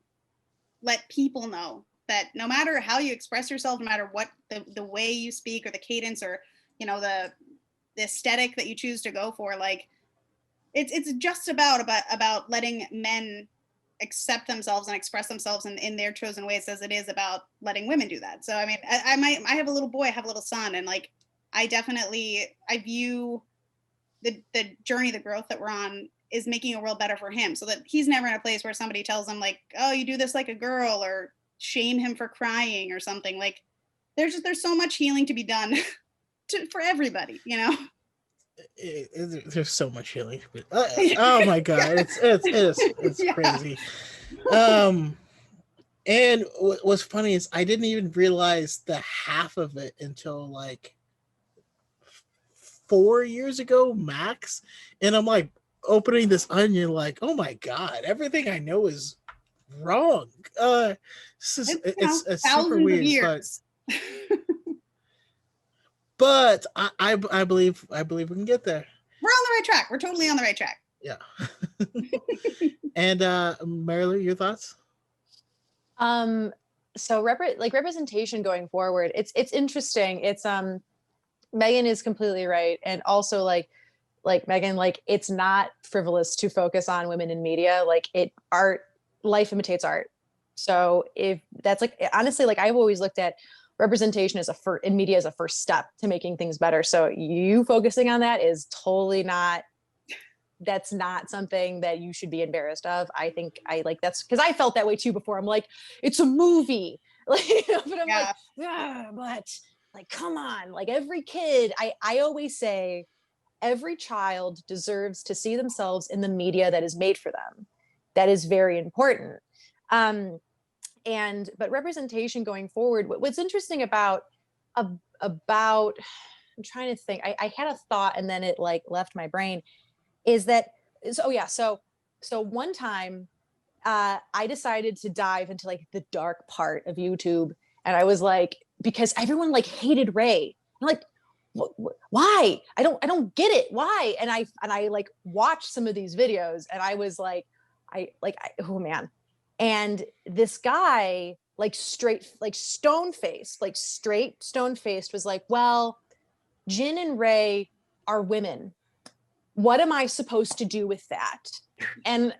let people know that no matter how you express yourself, no matter what the way you speak or the cadence, or, you know, the aesthetic that you choose to go for, like, it's just about letting men accept themselves and express themselves in their chosen ways, as it is about letting women do that. So I mean, I have a little boy, I have a little son, and like, I view the journey, the growth that we're on, is making a world better for him, so that he's never in a place where somebody tells him like, oh, you do this like a girl, or shame him for crying or something. Like, there's so much healing to be done for everybody, you know. There's so much healing. Oh my god, it's Yeah. crazy. And what's funny is I didn't even realize the half of it until like 4 years ago max, and I'm like opening this onion like, oh my god, everything I know is wrong. It's super thousands weird, of years. but but I believe we can get there. We're on the right track. We're totally on the right track. Yeah. And Mary Lou, your thoughts? So representation going forward, it's interesting. It's Megan is completely right, and also like Megan, like it's not frivolous to focus on women in media. Like life imitates art. So if that's like, honestly, like I've always looked at representation as in media as a first step to making things better. So you focusing on that is totally not, that's not something that you should be embarrassed of. I think that's because I felt that way too before. I'm like, it's a movie. Like, but I'm like, but like, come on, like every kid, I always say every child deserves to see themselves in the media that is made for them. That is very important. But representation going forward, what's interesting about I'm trying to think, I had a thought and then it like left my brain, is that, so one time I decided to dive into like the dark part of YouTube, and I was like, because everyone like hated Ray. I'm like, why? I don't get it. Why? And I like watched some of these videos and I was like, oh man. And this guy, like straight stone faced was like, well, Jin and Ray are women. What am I supposed to do with that? And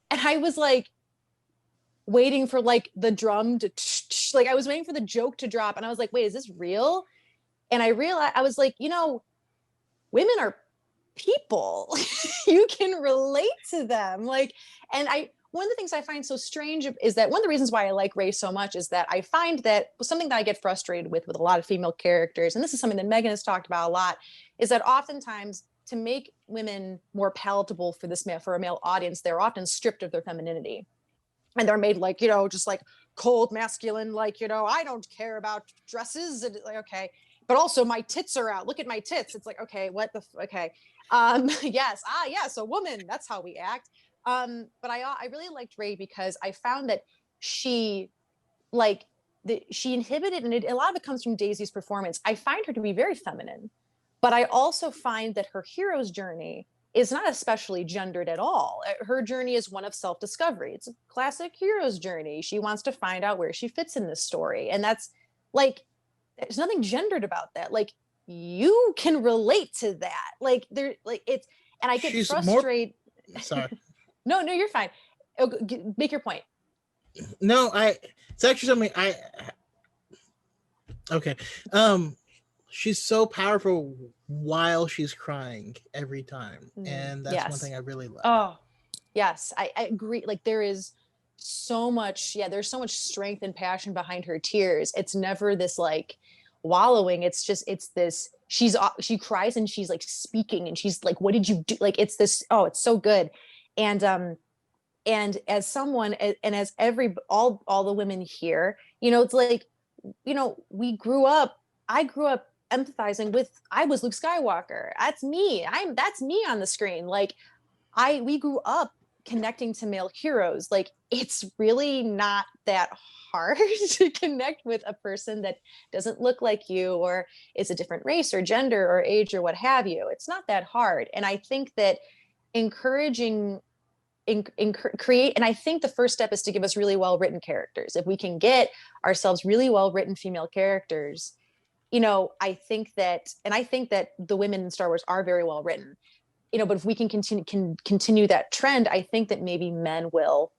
I was like waiting for like the drum to like, I was waiting for the joke to drop, and I was like, wait, is this real? And I realized, I was like, women are people. You can relate to them. Like, and one of the things I find so strange is that one of the reasons why I like Ray so much is that I find that something that I get frustrated with a lot of female characters, and this is something that Megan has talked about a lot, is that oftentimes to make women more palatable for a male audience, they're often stripped of their femininity. And they're made like, just like cold, masculine, like, I don't care about dresses. And like, okay. But also my tits are out. Look at my tits. It's like, okay, okay. Yes. Yes. A woman. That's how we act. But I really liked Ray because I found that she inhibited, and a lot of it comes from Daisy's performance. I find her to be very feminine, but I also find that her hero's journey is not especially gendered at all. Her journey is one of self-discovery. It's a classic hero's journey. She wants to find out where she fits in this story. And that's like, there's nothing gendered about that. Like, you can relate to that. Like it's, and I get frustrated. Sorry. No, you're fine. Make your point. No, it's actually something okay. She's so powerful while she's crying every time. And that's one thing I really love. Oh, yes, I agree. Like there's so much strength and passion behind her tears. It's never this like wallowing. It's this, she cries and she's like speaking and she's like, what did you do? Like, it's this, it's so good. And as someone, and as all the women here, it's like, I grew up empathizing with, I was Luke Skywalker. That's me. That's me on the screen. Like we grew up connecting to male heroes. Like, it's really not that hard to connect with a person that doesn't look like you or is a different race or gender or age or what have you. It's not that hard. And I think that encouraging create, and I think the first step is to give us really well-written characters. If we can get ourselves really well-written female characters, I think that the women in Star Wars are very well written, but if we can continue that trend, I think that maybe men will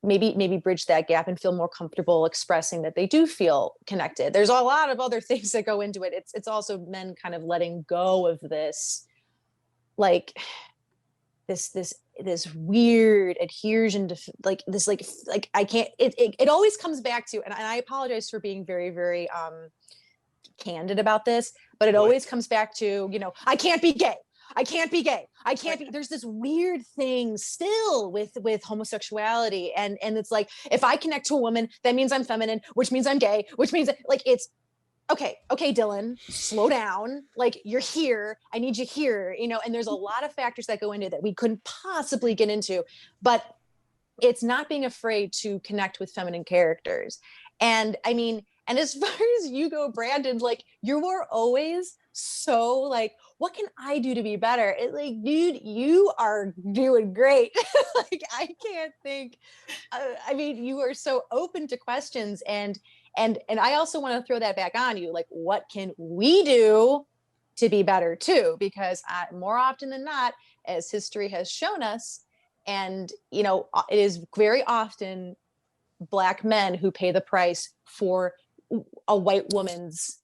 maybe bridge that gap and feel more comfortable expressing that they do feel connected. There's a lot of other things that go into it. It's also men kind of letting go of this, like this weird adhesion to like this, like I can't, it always comes back to, and I apologize for being very, very, candid about this, but it always comes back to, I can't be gay. I can't be gay. I can't be. There's this weird thing still with homosexuality, and it's like, if I connect to a woman, that means I'm feminine, which means I'm gay, which means like it's okay, Dylan, slow down. Like, you're here. I need you here. And there's a lot of factors that go into that we couldn't possibly get into, but it's not being afraid to connect with feminine characters. And I mean, And as far as you go, Brandon, like you are always so like, what can I do to be better? It like, dude, you are doing great. Like I can't think. I mean, you are so open to questions, and I also want to throw that back on you. Like, what can we do to be better too? Because more often than not, as history has shown us, and you know, it is very often Black men who pay the price for a white woman's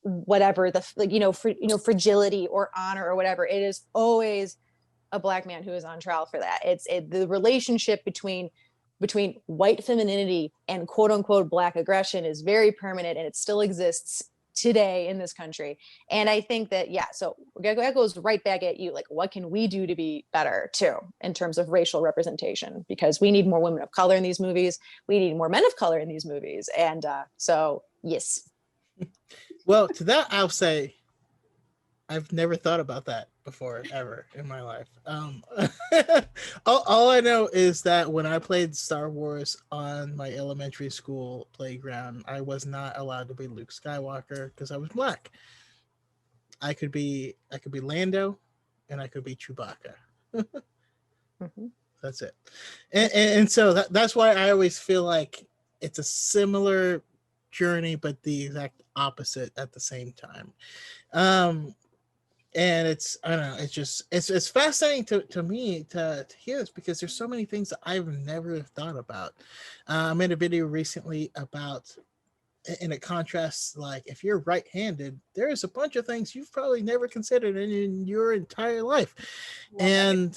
whatever the like, fragility or honor or whatever. It is always a Black man who is on trial for that. The relationship between white femininity and quote unquote Black aggression is very permanent, and it still exists today in this country. And I think that, yeah, so that goes right back at you. Like, what can we do to be better too in terms of racial representation? Because we need more women of color in these movies. We need more men of color in these movies. And so, yes. Well, to that, I'll say I've never thought about that before ever in my life. All I know is that when I played Star Wars on my elementary school playground, I was not allowed to be Luke Skywalker because I was Black. I could be Lando, and I could be Chewbacca. Mm-hmm. That's it. And so that's why I always feel like it's a similar journey, but the exact opposite at the same time. And it's, I don't know, it's just it's fascinating to me to hear this, because there's so many things that I've never thought about. I made a video recently about, and it contrasts, like, if you're right-handed, there's a bunch of things you've probably never considered in your entire life. And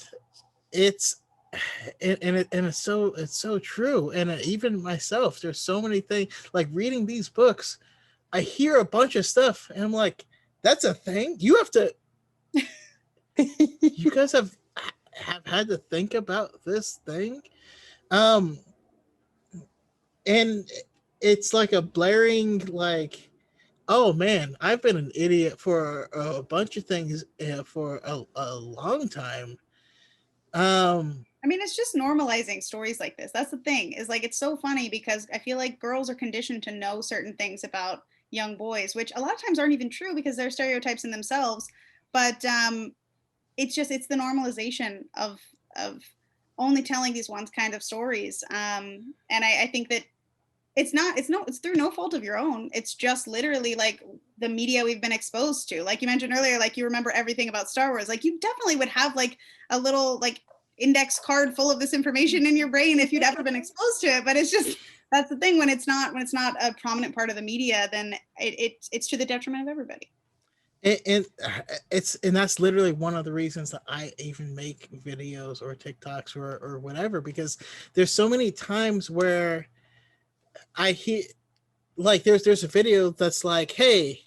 it's it's so true. And even myself, there's so many things, like reading these books, I hear a bunch of stuff and I'm like, that's a thing you have to you guys have had to think about this thing. And it's like a blaring, like, oh man, I've been an idiot for a bunch of things for a long time. I mean, it's just normalizing stories like this. That's the thing, is like, it's so funny because I feel like girls are conditioned to know certain things about young boys, which a lot of times aren't even true because they're stereotypes in themselves. But it's the normalization of only telling these ones kind of stories. And I think that it's through no fault of your own. It's just literally like the media we've been exposed to. Like you mentioned earlier, like you remember everything about Star Wars. Like you definitely would have like a little like index card full of this information in your brain if you'd ever been exposed to it. But it's just, that's the thing, when it's not a prominent part of the media, then it's to the detriment of everybody. And that's literally one of the reasons that I even make videos or TikToks or whatever, because there's so many times where I hear, like, there's a video that's like, hey,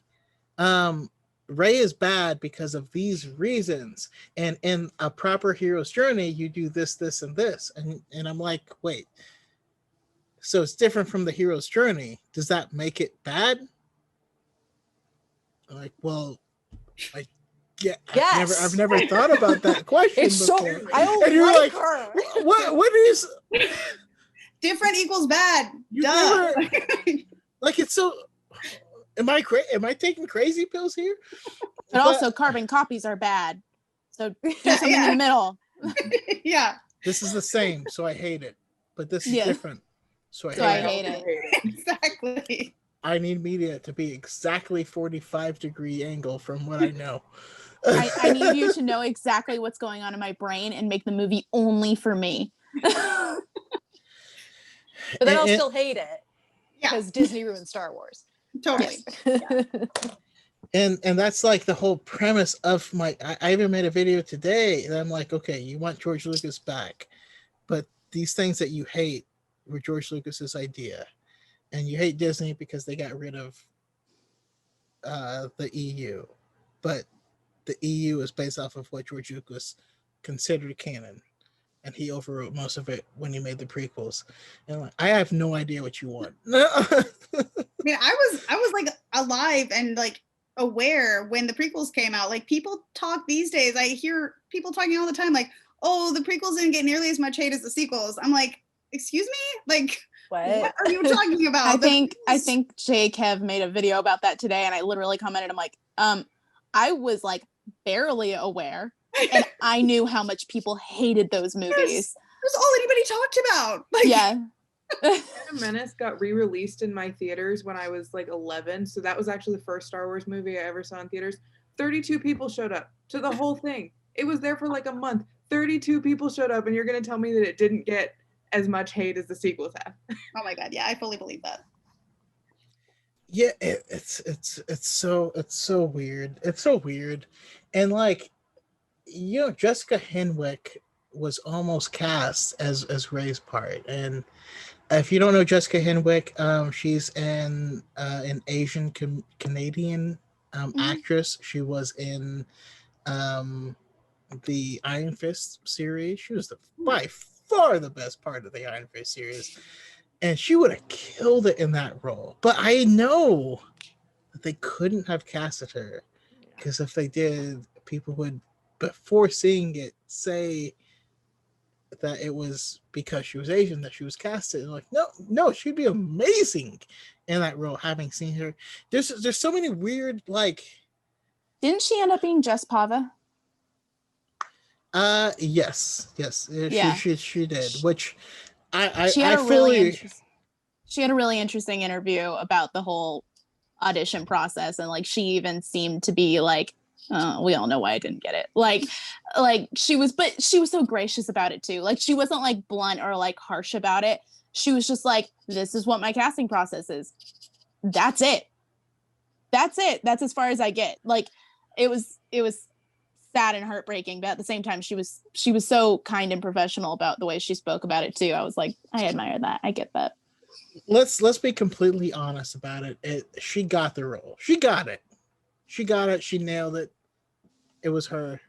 Rey is bad because of these reasons, and in a proper hero's journey you do this, and this, and I'm like, wait, so it's different from the hero's journey, does that make it bad? I'm like, well, yeah, yes. I've never thought about that question it's before. So, I don't, and you're like her. What is different equals bad? You never, like, it's so. Am I taking crazy pills here? But also, carbon copies are bad. So do something in the middle. Yeah. This is the same, so I hate it. But this is different, so I hate it. Exactly. I need media to be exactly 45-degree angle from what I know. I need you to know exactly what's going on in my brain and make the movie only for me. But then I'll still hate it. Because Disney ruined Star Wars. Totally. And that's like the whole premise of I even made a video today, and I'm like, okay, you want George Lucas back, but these things that you hate were George Lucas's idea, and you hate Disney because they got rid of the EU, but the EU is based off of what George Lucas considered canon, and he overwrote most of it when he made the prequels. And like, I have no idea what you want. I mean, I was like alive and like aware when the prequels came out. Like, people talk these days, I hear people talking all the time like, oh, the prequels didn't get nearly as much hate as the sequels. I'm like, excuse me? Like, What are you talking about? I think Jay Kev made a video about that today, and I literally commented, I'm like, I was like barely aware, and I knew how much people hated those movies. That's all anybody talked about. Like, yeah. Phantom Menace got re-released in my theaters when I was like 11, so that was actually the first Star Wars movie I ever saw in theaters. 32 people showed up to the whole thing. It was there for like a month. 32 people showed up, and you're going to tell me that it didn't get as much hate as the sequels have. Oh my god, yeah, I fully believe that. Yeah, it's so weird. It's so weird. And like, you know, Jessica Henwick was almost cast as Rey's part. And if you don't know Jessica Henwick, she's an Asian Canadian actress. She was in the Iron Fist series. She was by far the best part of the Iron Fist series. And she would have killed it in that role. But I know that they couldn't have casted her, because if they did, people would, before seeing it, say that it was because she was Asian that she was casted. And like, no, she'd be amazing in that role. Having seen her, there's so many weird, like. Didn't she end up being Jess Pava? Yes, Yeah. she did. Which she had a really interesting interview about the whole audition process, and like she even seemed to be like, we all know why I didn't get it. Like she was so gracious about it too. Like she wasn't like blunt or like harsh about it. She was just like, this is what my casting process is. That's it. That's as far as I get. Like it was sad and heartbreaking, but at the same time she was so kind and professional about the way she spoke about it too. I was like, I admire that. I get that. Let's be completely honest about it. She got the role. She got it. She nailed it. It was her.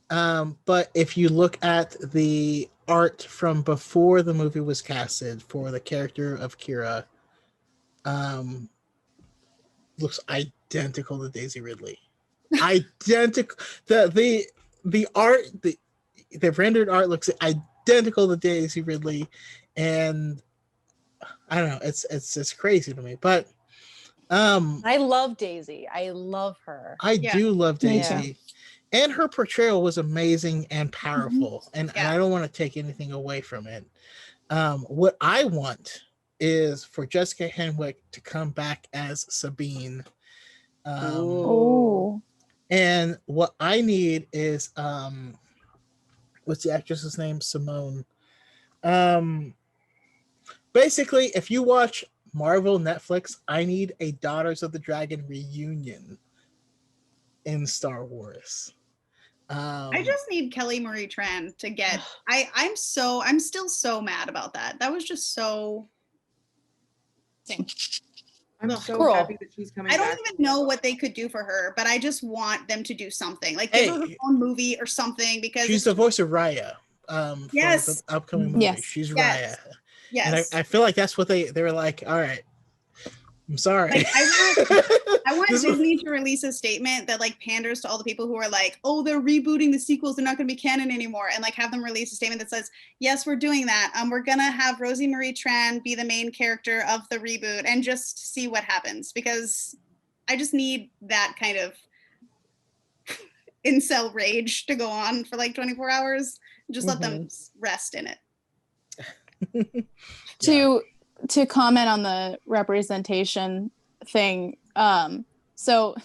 But if you look at the art from before the movie was casted for the character of Kira, looks identical to Daisy Ridley. Identical. The art, the rendered art looks identical to Daisy Ridley, and I don't know. It's crazy to me, but I love Daisy. I love her. I do love Daisy, Yeah. and her portrayal was amazing and powerful, and I don't want to take anything away from it. What I want is for Jessica Henwick to come back as Sabine. And what I need is what's the actress's name? Simone. Basically, if you watch Marvel Netflix, I need a Daughters of the Dragon reunion in Star Wars. I just need Kelly Marie Tran to get. I'm still so mad about that. That was just so. I'm so happy that she's coming back. I don't even know what they could do for her, but I just want them to do something. Like give her own movie or something, because she's the voice of Raya. For the upcoming movie. She's Raya. Yes. And I feel like that's what they were like, all right. I'm sorry. Like, I want Disney to release a statement that like panders to all the people who are like, oh, they're rebooting the sequels, they're not going to be canon anymore, and like have them release a statement that says, yes, we're doing that. We're gonna have Rosie Marie Tran be the main character of the reboot, and just see what happens, because I just need that kind of incel rage to go on for like 24 hours. Just let them rest in it. To comment on the representation thing, so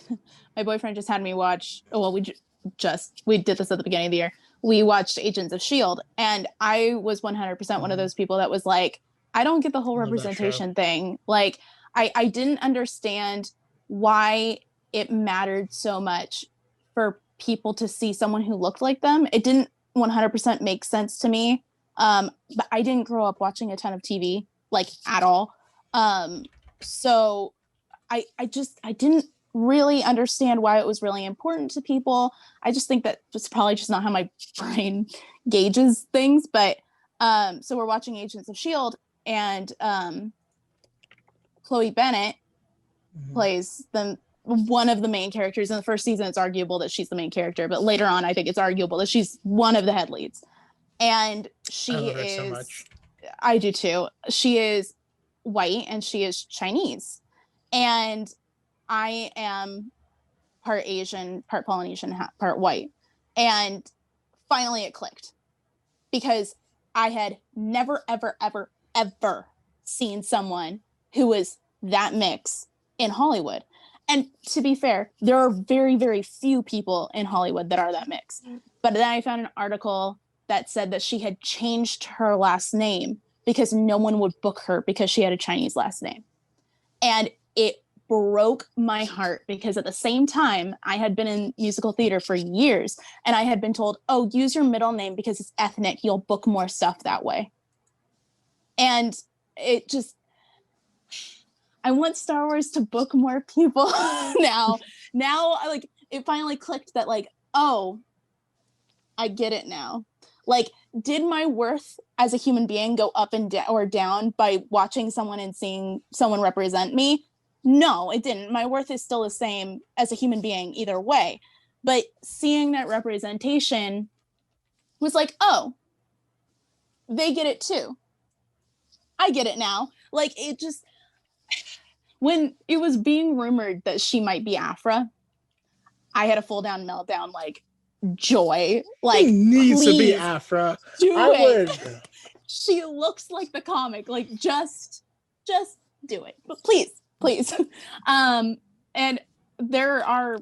my boyfriend just had me watch, we did this at the beginning of the year, we watched Agents of S.H.I.E.L.D., and I was 100% one of those people that was like, I don't get the whole representation thing. Like I didn't understand why it mattered so much for people to see someone who looked like them. It didn't 100% make sense to me. But I didn't grow up watching a ton of TV, like at all. So I didn't really understand why it was really important to people. I just think that it's probably just not how my brain gauges things. But so we're watching Agents of S.H.I.E.L.D. and Chloe Bennett plays one of the main characters. In the first season, it's arguable that she's the main character, but later on, I think it's arguable that she's one of the head leads. And she is, so much. I do too. She is white and she is Chinese. And I am part Asian, part Polynesian, part white. And finally it clicked, because I had never, ever, ever, ever seen someone who was that mix in Hollywood. And to be fair, there are very, very few people in Hollywood that are that mix. But then I found an article that said that she had changed her last name because no one would book her because she had a Chinese last name. And it broke my heart, because at the same time, I had been in musical theater for years, and I had been told, oh, use your middle name because it's ethnic. You'll book more stuff that way. And it just, I want Star Wars to book more people now. Now, like, it finally clicked that, like, oh, I get it now. Like, did my worth as a human being go up and or down by watching someone and seeing someone represent me? No, it didn't. My worth is still the same as a human being either way. But seeing that representation was like, oh, they get it too. I get it now. Like, it just, when it was being rumored that she might be Afra, I had a full down meltdown, like, joy. Like, He needs to be please Afra. do I it. would. She looks like the comic. Like, just do it. But please. And there are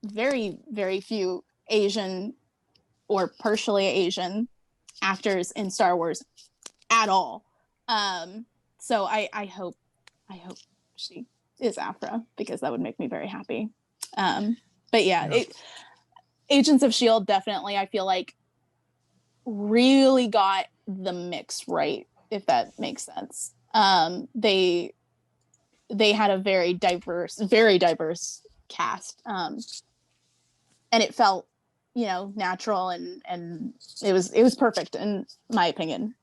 very, very few Asian or partially Asian actors in Star Wars at all. So I hope she is Afra, because that would make me very happy. But yeah. Agents of S.H.I.E.L.D. definitely, I feel like, really got the mix right, if that makes sense. They had a very diverse cast, and it felt, natural, and it was perfect in my opinion.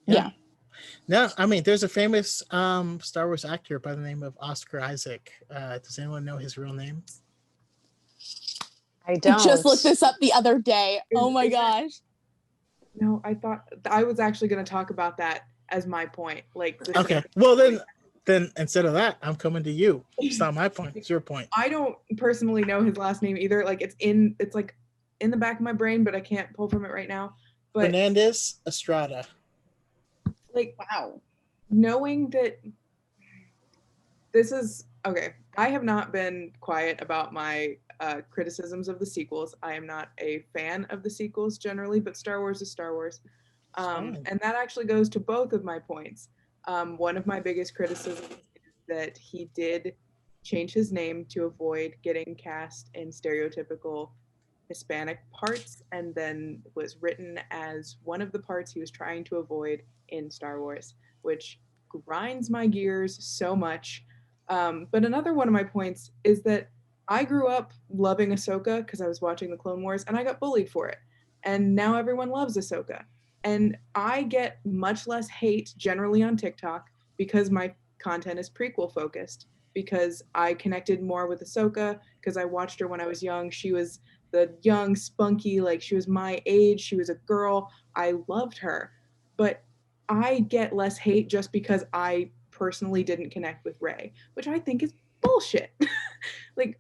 Yeah. No, I mean, there's a famous Star Wars actor by the name of Oscar Isaac. Does anyone know his real name? I don't. Just looked this up the other day. Oh my gosh. No, I thought I was actually going to talk about that as my point. Like, Okay, well then instead of that, I'm coming to you. It's not my point; it's your point. I don't personally know his last name either. Like, it's like in the back of my brain, but I can't pull from it right now. But Fernandez Estrada. Like, Wow. knowing that this is okay, I have not been quiet about my criticisms of the sequels. I am not a fan of the sequels generally, but Star Wars is Star Wars. And that actually goes to both of my points. One of my biggest criticisms is that he did change his name to avoid getting cast in stereotypical Hispanic parts, and then was written as one of the parts he was trying to avoid in Star Wars, which grinds my gears so much. But another one of my points is that I grew up loving Ahsoka because I was watching the Clone Wars, and I got bullied for it. And now everyone loves Ahsoka. And I get much less hate generally on TikTok because my content is prequel focused, because I connected more with Ahsoka because I watched her when I was young. She was the young, spunky, like, she was my age. She was a girl. I loved her. But I get less hate just because I personally didn't connect with Rey, which I think is bullshit. Like,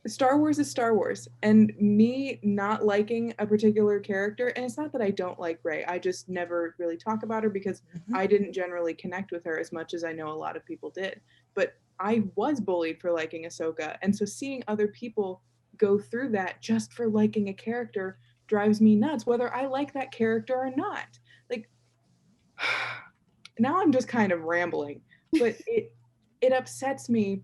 Star Wars is Star Wars, and me not liking a particular character, and it's not that I don't like Rey, I just never really talk about her because I didn't generally connect with her as much as I know a lot of people did. But I was bullied for liking Ahsoka, and so seeing other people go through that just for liking a character drives me nuts, whether I like that character or not. Like, now I'm just kind of rambling, but it upsets me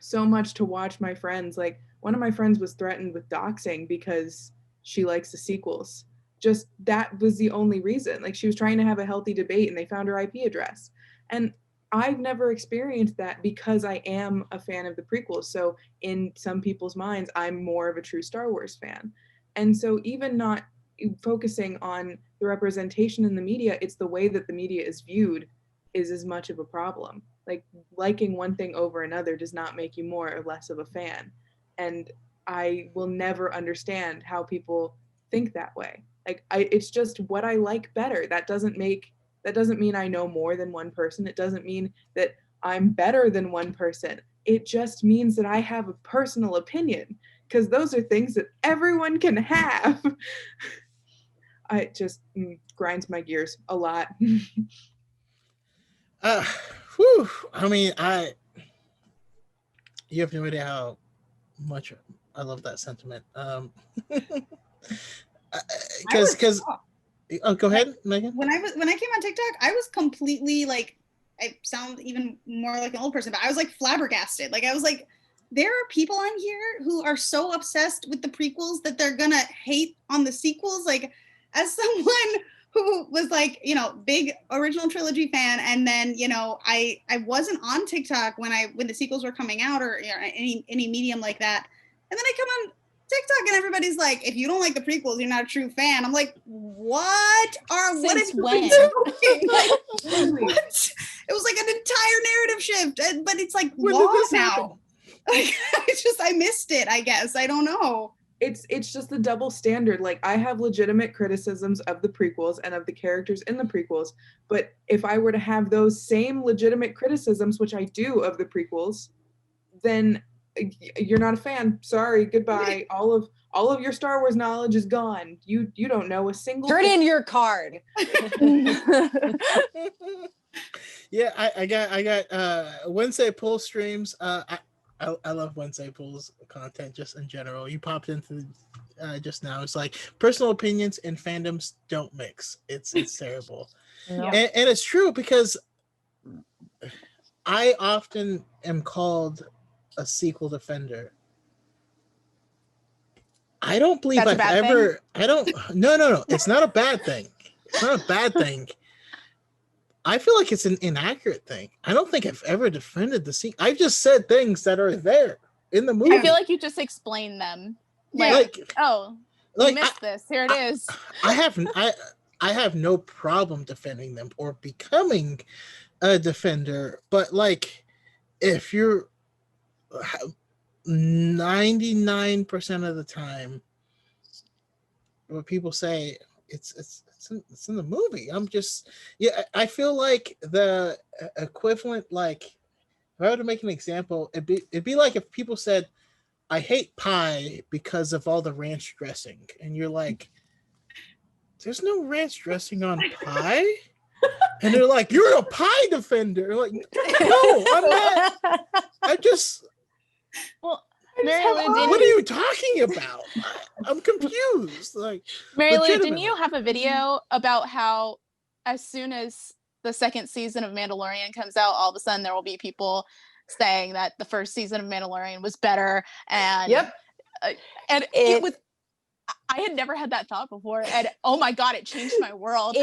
so much to watch my friends. Like, one of my friends was threatened with doxing because she likes the sequels. Just that was the only reason. Like, she was trying to have a healthy debate and they found her IP address. And I've never experienced that because I am a fan of the prequels. So in some people's minds, I'm more of a true Star Wars fan. And so even not focusing on the representation in the media, it's the way that the media is viewed is as much of a problem. Like, liking one thing over another does not make you more or less of a fan. And I will never understand how people think that way. Like, it's just what I like better. That doesn't make That doesn't mean I know more than one person. It doesn't mean that I'm better than one person. It just means that I have a personal opinion, because those are things that everyone can have. It just grinds my gears a lot. Whew, I mean, you have no idea how much I love that sentiment. Because oh, go ahead, Megan. When I came on TikTok, I was completely like, I sound even more like an old person, but I was like flabbergasted. Like I was like, there are people on here who are so obsessed with the prequels that they're gonna hate on the sequels. Like, as someone who was like, you know, big original trilogy fan, and then, you know, I wasn't on TikTok when the sequels were coming out, or, you know, any medium like that. And then I come on TikTok and everybody's like, if you don't like the prequels, you're not a true fan. I'm like, what have you been doing? Like, what? It was like an entire narrative shift, but it's like law now. Like, I missed it, I guess. I don't know. It's just the double standard. Like, I have legitimate criticisms of the prequels and of the characters in the prequels, but if I were to have those same legitimate criticisms, which I do, of the prequels, then you're not a fan. Sorry, goodbye. All of your Star Wars knowledge is gone. You don't know a single Turn in your card. Yeah, I got Wednesday poll streams. I love Wednesday polls content just in general. You popped into just now. It's like personal opinions and fandoms don't mix. It's terrible. No. And it's true, because I often am called a sequel defender. I don't believe That's a I've bad ever. thing? I don't. No. It's not a bad thing. It's not a bad thing. I feel like it's an inaccurate thing. I don't think I've ever defended the sequel. I've just said things that are there in the movie. I feel like you just explain them. Like, oh, like you missed this. Here it is. I have no problem defending them or becoming a defender, but like, if you're 99% of the time, what people say, it's in the movie. I'm just, yeah, I feel like the equivalent, like, if I were to make an example, it'd be like if people said, I hate pie because of all the ranch dressing, and you're like, there's no ranch dressing on pie. And they're like, you're a pie defender. Like, no, I'm not. I just. Well, Mary Lou, what are you talking about? I'm confused. Like, Mary Lou, didn't you have a video about how as soon as the second season of Mandalorian comes out, all of a sudden there will be people saying that the first season of Mandalorian was better, and and it was. I had never had that thought before, and oh my god, it changed my world.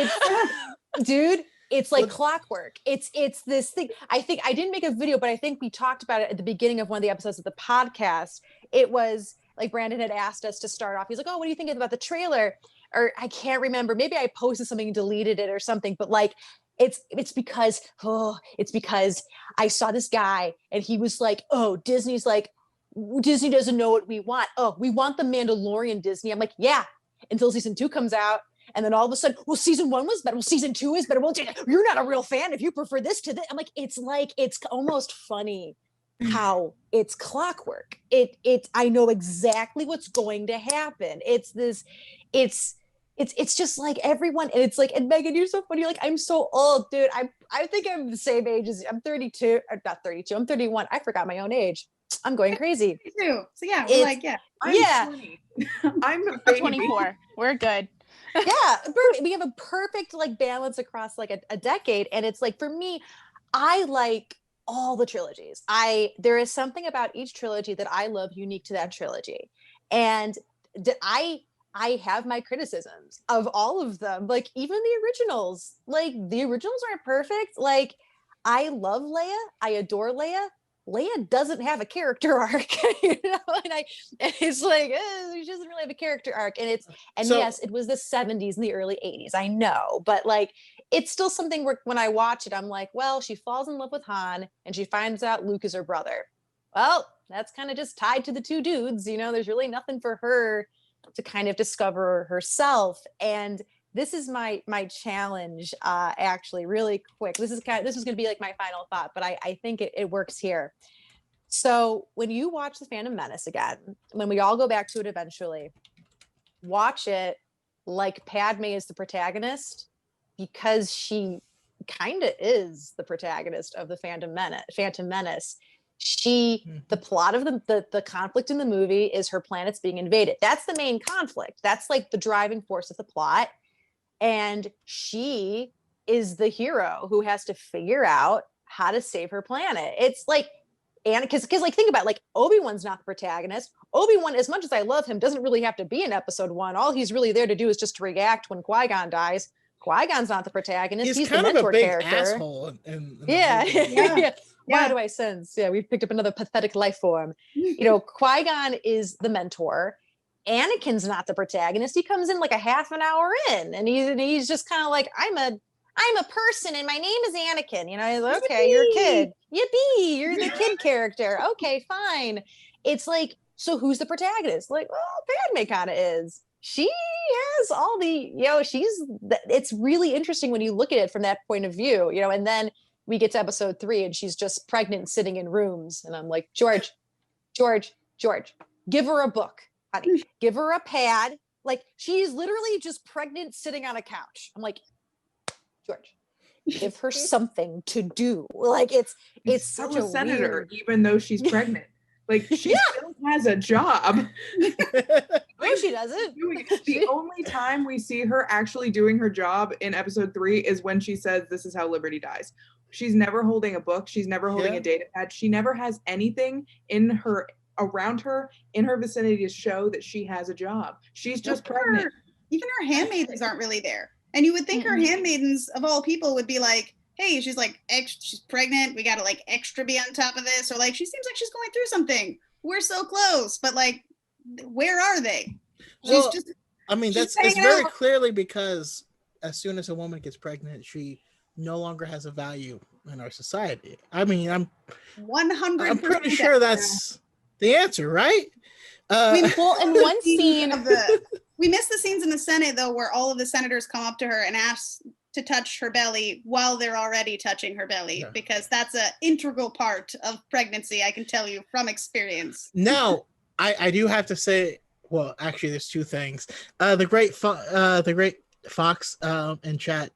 Dude, it's like clockwork. It's this thing. I think I didn't make a video, but I think we talked about it at the beginning of one of the episodes of the podcast. It was like Brandon had asked us to start off. He's like, "Oh, what do you think about the trailer?" Or I can't remember. Maybe I posted something and deleted it or something. But like, it's because I saw this guy and he was like, "Oh, Disney doesn't know what we want. Oh, we want the Mandalorian, Disney." I'm like, yeah, until season 2 comes out. And then all of a sudden, well, season 1 was better. Well, season 2 is better. Well, you're not a real fan if you prefer this to this. I'm like, it's almost funny how it's clockwork. I know exactly what's going to happen. It's just like everyone. And it's like, and Megan, you're so funny. You're like, I'm so old, dude. I think I'm the same age as I'm 32, or not 32. I'm 31. I forgot my own age. I'm going crazy. Me too. So yeah, we're like, yeah. I'm 24. We're good. Yeah, we have a perfect like balance across like a decade. And it's like, for me, I like all the trilogies. There is something about each trilogy that I love unique to that trilogy. And I have my criticisms of all of them. Like, even the originals. Like, the originals aren't perfect. Like, I love Leia. I adore Leia. Leia doesn't have a character arc, you know, and it's like, she doesn't really have a character arc. And yes, it was the 70s and the early 80s, I know, but like, it's still something where when I watch it, I'm like, well, she falls in love with Han and she finds out Luke is her brother. Well, that's kind of just tied to the two dudes, you know, there's really nothing for her to kind of discover herself. And this is my challenge, actually, really quick. This was going to be like my final thought, but I think it works here. So when you watch The Phantom Menace again, when we all go back to it eventually, watch it like Padme is the protagonist, because she kind of is the protagonist of the Phantom Menace. The plot of the conflict in the movie is her planet's being invaded. That's the main conflict. That's like the driving force of the plot. And she is the hero who has to figure out how to save her planet. It's like, and because like, think about it, like, Obi-Wan's not the protagonist. Obi-Wan, as much as I love him, doesn't really have to be in episode 1. All he's really there to do is just to react when Qui-Gon dies. Qui-Gon's not the protagonist. He's kind the mentor of a big character. asshole. Yeah. Yeah. Why do I sense? Yeah, we've picked up another pathetic life form. You know, Qui-Gon is the mentor. Anakin's not the protagonist. He comes in like a half an hour in, and he's just kind of like, I'm a person and my name is Anakin. You know, he's like, okay, you're a kid. Yippee, you're the kid character. Okay, fine. It's like, so who's the protagonist? Like, well, Padme kind of is. She has all the, you know, it's really interesting when you look at it from that point of view, you know, and then we get to episode 3 and she's just pregnant sitting in rooms. And I'm like, George, give her a book, honey. Give her a pad. Like, she's literally just pregnant sitting on a couch. I'm like, George, give her something to do. Like, it's still such a senator, weird... even though she's pregnant. Like, she still has a job. No, she doesn't. The only time we see her actually doing her job in episode 3 is when she says, "This is how Liberty dies." She's never holding a book. She's never holding a data pad. She never has anything around her, in her vicinity, to show that she has a job. She's just pregnant. Even her handmaidens aren't really there. And you would think her handmaidens, of all people, would be like, hey, she's like, she's pregnant. We got to like extra be on top of this. Or like, she seems like she's going through something. We're so close. But like, where are they? Well, I mean, it's very clearly because as soon as a woman gets pregnant, she no longer has a value in our society. I mean, I'm 100%. I'm pretty sure that's the answer, right? I mean, well, in one scene of we missed the scenes in the Senate though, where all of the senators come up to her and ask to touch her belly while they're already touching her belly, because that's an integral part of pregnancy. I can tell you from experience. Now, I do have to say, well, actually, there's 2 things. The great Fox in chat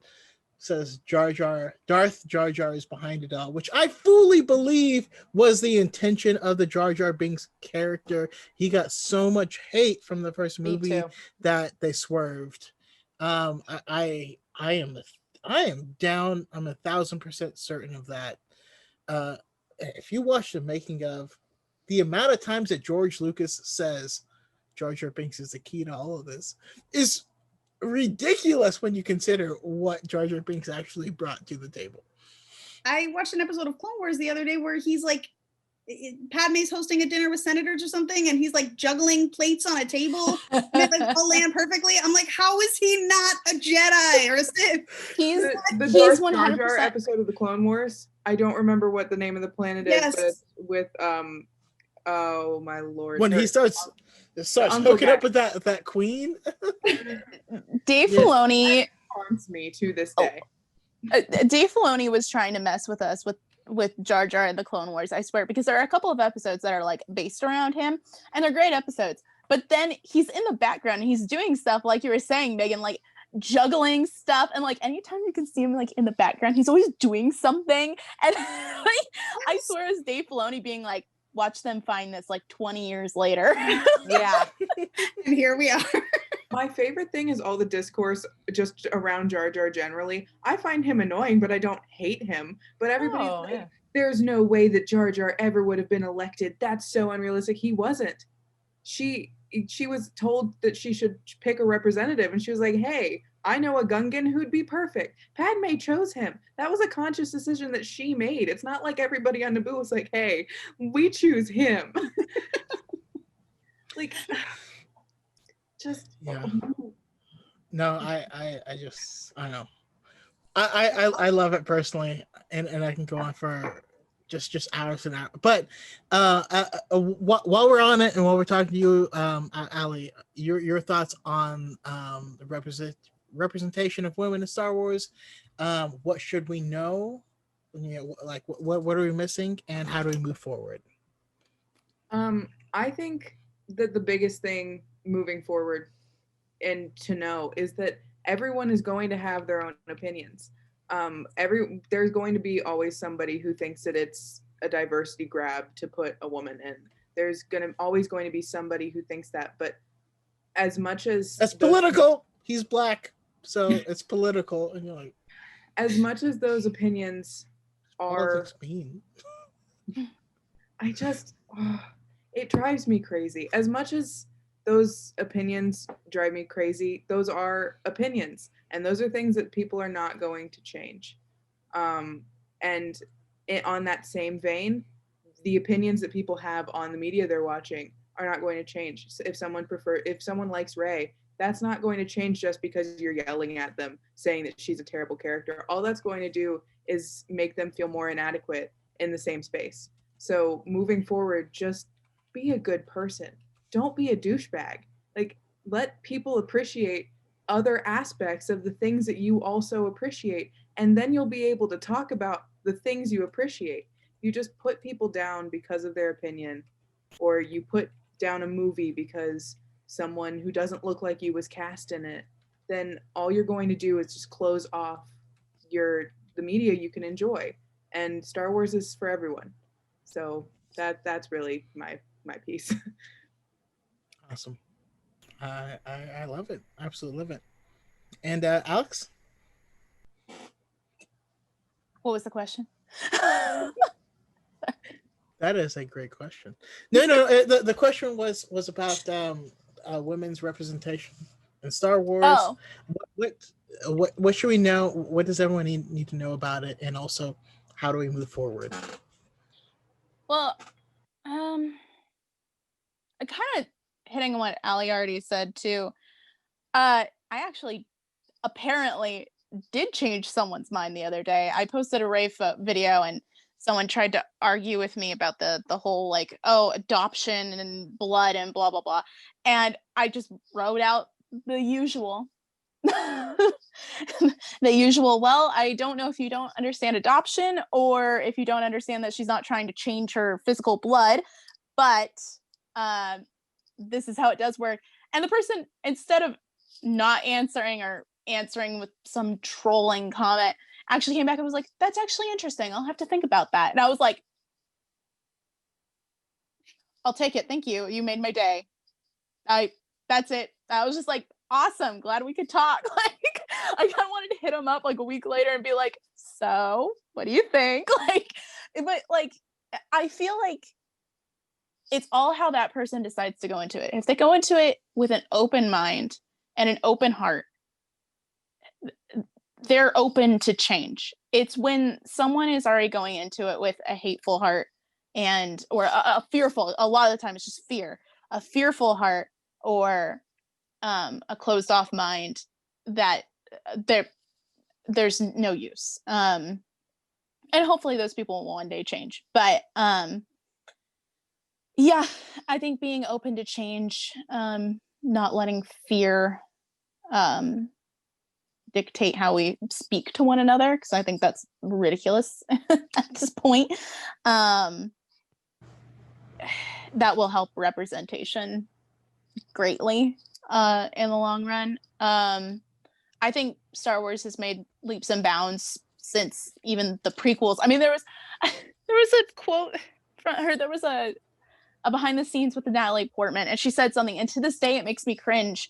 says Darth Jar Jar is behind it all, which I fully believe was the intention of the Jar Jar Binks character. He got so much hate from the first movie that they swerved. I am down. I'm 1,000% certain of that. If you watch the making of, the amount of times that George Lucas says Jar Jar Binks is the key to all of this is ridiculous when you consider what Jar Jar Binks actually brought to the table. I watched an episode of Clone Wars the other day where he's like, Padme's hosting a dinner with senators or something, and he's like juggling plates on a table and it like all land perfectly. I'm like, how is he not a Jedi or a Sith? He's 100% episode of the Clone Wars. I don't remember what the name of the planet is, but it's with oh my lord, when he starts hooking up with that queen. Dave Filoni haunts me to this day. Dave Filoni was trying to mess with us with Jar Jar and the Clone Wars, I swear, because there are a couple of episodes that are like based around him, and they're great episodes. But then he's in the background and he's doing stuff like you were saying, Megan, like juggling stuff, and like anytime you can see him like in the background, he's always doing something. And like, I swear it's Dave Filoni being like, watch them find this like 20 years later. Yeah. And here we are. My favorite thing is all the discourse just around Jar Jar generally. I find him annoying, but I don't hate him. But everybody's there's no way that Jar Jar ever would have been elected. That's so unrealistic. He wasn't. She was told that she should pick a representative, and she was like, hey, I know a Gungan who'd be perfect. Padme chose him. That was a conscious decision that she made. It's not like everybody on Naboo was like, hey, we choose him. Like, just No, I know. I love it personally, and I can go on for just hours and hours. But while we're on it and while we're talking to you, Ali, your thoughts on the representation of women in Star Wars. What should we know? Like what are we missing, and how do we move forward? I think that the biggest thing moving forward and to know is that everyone is going to have their own opinions. There's going to be always somebody who thinks that it's a diversity grab to put a woman in. There's always going to be somebody who thinks that, but as much as that's political, he's black, so it's political, and you're like, as much as those opinions are mean. I just it drives me crazy. As much as those opinions drive me crazy, those are opinions, and those are things that people are not going to change. On that same vein, the opinions that people have on the media they're watching are not going to change. So if someone likes Rey, that's not going to change just because you're yelling at them saying that she's a terrible character. All that's going to do is make them feel more inadequate in the same space. So moving forward, just be a good person. Don't be a douchebag. Like, let people appreciate other aspects of the things that you also appreciate, and then you'll be able to talk about the things you appreciate. You just put people down because of their opinion, or you put down a movie because someone who doesn't look like you was cast in it, then all you're going to do is just close off the media you can enjoy. And Star Wars is for everyone. So that's really my piece. Awesome. I love it. Absolutely love it. And Alex? What was the question? That is a great question. No, the question was about women's representation in Star Wars. Oh. What should we know? What does everyone need to know about it? And also, how do we move forward? Well, kind of hitting on what Ali already said too. I actually apparently did change someone's mind the other day. I posted a Rey video and someone tried to argue with me about the whole like, oh, adoption and blood and blah blah blah, and I just wrote out the usual. The usual, well, I don't know if you don't understand adoption or if you don't understand that she's not trying to change her physical blood, but this is how it does work. And the person, instead of not answering or answering with some trolling comment, actually came back and was like, that's actually interesting, I'll have to think about that. And I was like, I'll take it, thank you, you made my day. That's it. I was just like, awesome, glad we could talk. Like, I kind of wanted to hit him up like a week later and be like, so what do you think? Like, but like, I feel like it's all how that person decides to go into it. If they go into it with an open mind and an open heart, they're open to change. It's when someone is already going into it with a hateful heart or a fearful, a lot of the time it's just fear, a fearful heart or a closed off mind, that there's no use. And hopefully those people will one day change. But yeah, I think being open to change, not letting fear dictate how we speak to one another, because I think that's ridiculous at this point. That will help representation greatly in the long run. I think Star Wars has made leaps and bounds since even the prequels. I mean, there was a quote from her. There was a behind the scenes with Natalie Portman, and she said something, and to this day it makes me cringe.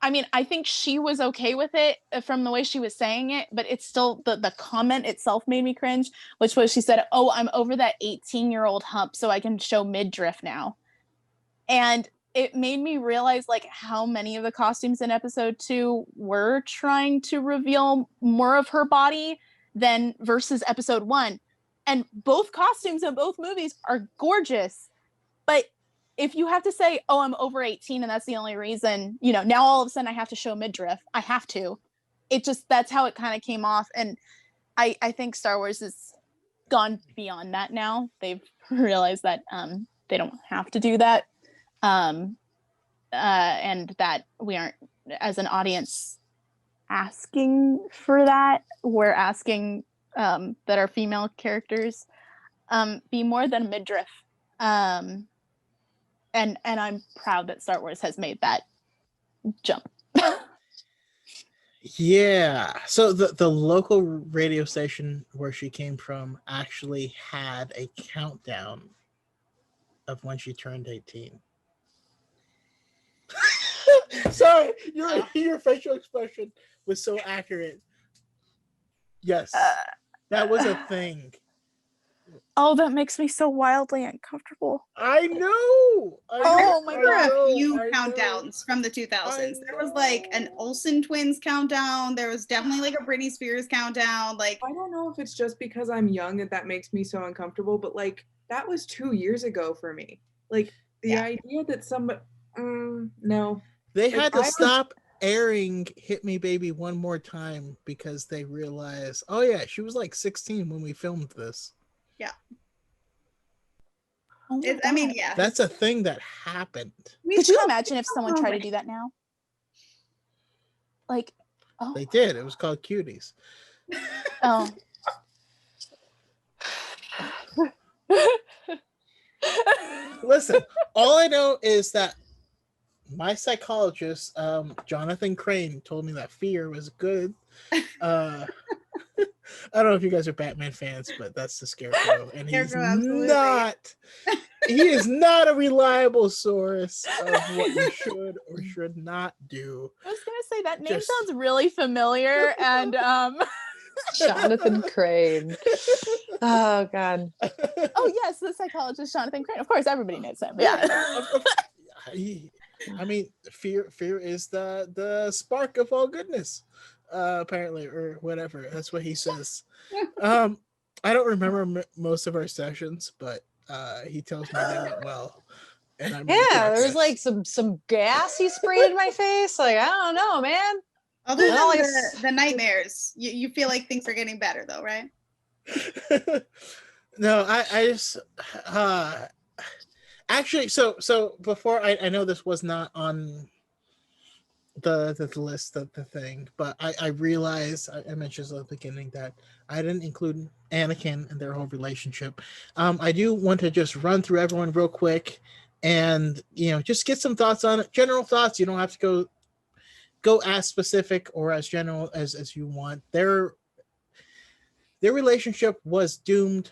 I mean, I think she was okay with it from the way she was saying it, but it's still the comment itself made me cringe, which was, she said, oh, I'm over that 18-year-old hump so I can show midriff now. And it made me realize like how many of the costumes in episode 2 were trying to reveal more of her body than versus episode 1. And both costumes in both movies are gorgeous. But if you have to say, oh, I'm over 18 and that's the only reason, now all of a sudden I have to show midriff, I have to. That's how it kind of came off. And I think Star Wars has gone beyond that now. They've realized that they don't have to do that. And that we aren't as an audience asking for that. We're asking that our female characters be more than midriff. And I'm proud that Star Wars has made that jump. Yeah. So the local radio station where she came from actually had a countdown of when she turned 18. Sorry, your facial expression was so accurate. Yes, that was a thing. Oh, that makes me so wildly uncomfortable. I know. Oh my There God. were a few I know. countdowns from the 2000s. There was like an know. Olsen twins countdown. There was definitely like a Britney Spears countdown. Like, I don't know if it's just because I'm young that makes me so uncomfortable, but like that was 2 years ago for me. Like the idea that somebody, no, They Like, had to I was- stop airing "Hit Me, Baby" one more time because they realized, oh yeah, she was like 16 when we filmed this. yeah. Oh my I mean, God. yeah. That's a thing that happened. Could you imagine if someone tried to do that now? Like, oh, They did. It was called Cuties. oh. Listen, all I know is that my psychologist, Jonathan Crane, told me that fear was good. I don't know if you guys are Batman fans, but that's the Scarecrow, and he's Scarecrow, absolutely. not. He is not a reliable source of what you should or should not do. I was gonna say that name Just- sounds really familiar, and Jonathan Crane. Oh God. oh yes, the psychologist Jonathan Crane. Of course, everybody knows him. Yeah. I mean, fear is the spark of all goodness, apparently, or whatever. That's what he says. I don't remember most of our sessions, but he tells me they went well. And I'm Yeah, there was like some gas he sprayed in my face. Like, I don't know, man. Other than Well, the nightmares, you feel like things are getting better though, right? No, I just actually so before I know this was not on the list of the thing, but I realized I mentioned at the beginning that I didn't include Anakin and their whole relationship. I do want to just run through everyone real quick and just get some thoughts on it. General thoughts. You don't have to go as specific or as general as you want. Their relationship was doomed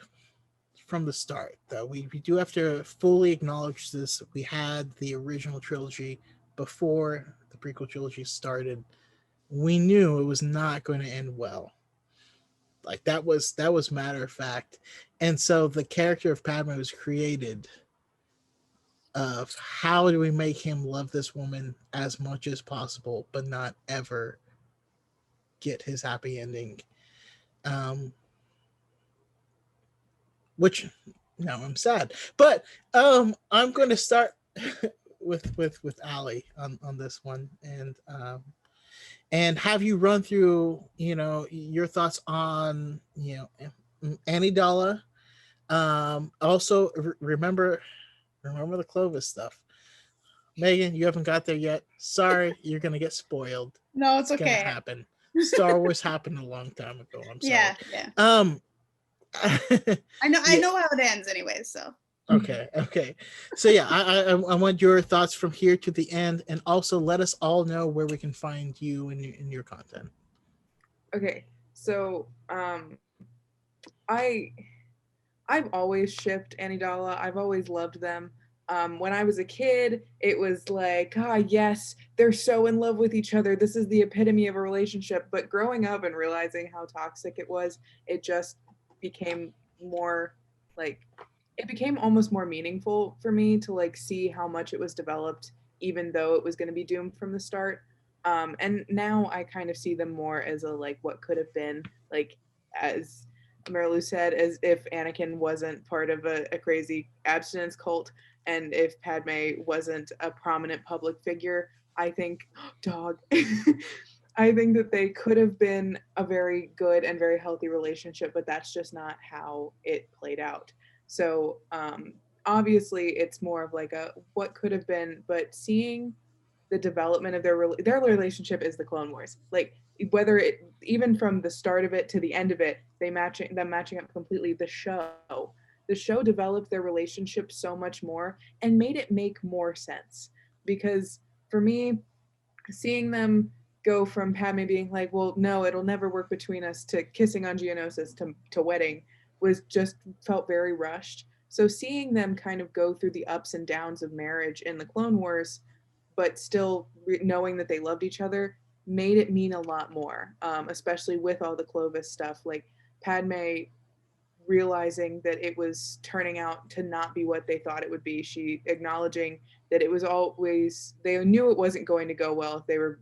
from the start, though. We do have to fully acknowledge this. We had the original trilogy before the prequel trilogy started. We knew it was not going to end well. Like that was matter of fact. And so the character of Padme was created of how do we make him love this woman as much as possible, but not ever get his happy ending. Which now I'm sad, but I'm going to start with Ali on this one, and have you run through your thoughts on Amidala. Also remember the Clovis stuff. Megan, you haven't got there yet. Sorry, you're gonna get spoiled. No, it's Gonna okay. happen. Star Wars happened a long time ago. I'm sorry. Yeah. I know how it ends anyway, so. Okay. So yeah, I want your thoughts from here to the end, and also let us all know where we can find you in your content. Okay, so I've always shipped Amidala. I've always loved them. When I was a kid, it was like, yes, they're so in love with each other. This is the epitome of a relationship. But growing up and realizing how toxic it was, it just became more like, it became almost more meaningful for me to like see how much it was developed, even though it was going to be doomed from the start. And now I kind of see them more as a like what could have been, like as Marilu said, as if Anakin wasn't part of a crazy abstinence cult, and if Padme wasn't a prominent public figure. I think, dog. I think that they could have been a very good and very healthy relationship, but that's just not how it played out. So obviously it's more of like a what could have been, but seeing the development of their relationship is the Clone Wars. Like whether it even from the start of it to the end of it, them matching up completely. The show developed their relationship so much more and made it make more sense. Because for me, seeing them go from Padme being like, well, no, it'll never work between us, to kissing on Geonosis to wedding was just felt very rushed. So seeing them kind of go through the ups and downs of marriage in the Clone Wars, but still knowing that they loved each other, made it mean a lot more, especially with all the Clovis stuff. Like Padme realizing that it was turning out to not be what they thought it would be. She acknowledging that it was always, they knew it wasn't going to go well if they were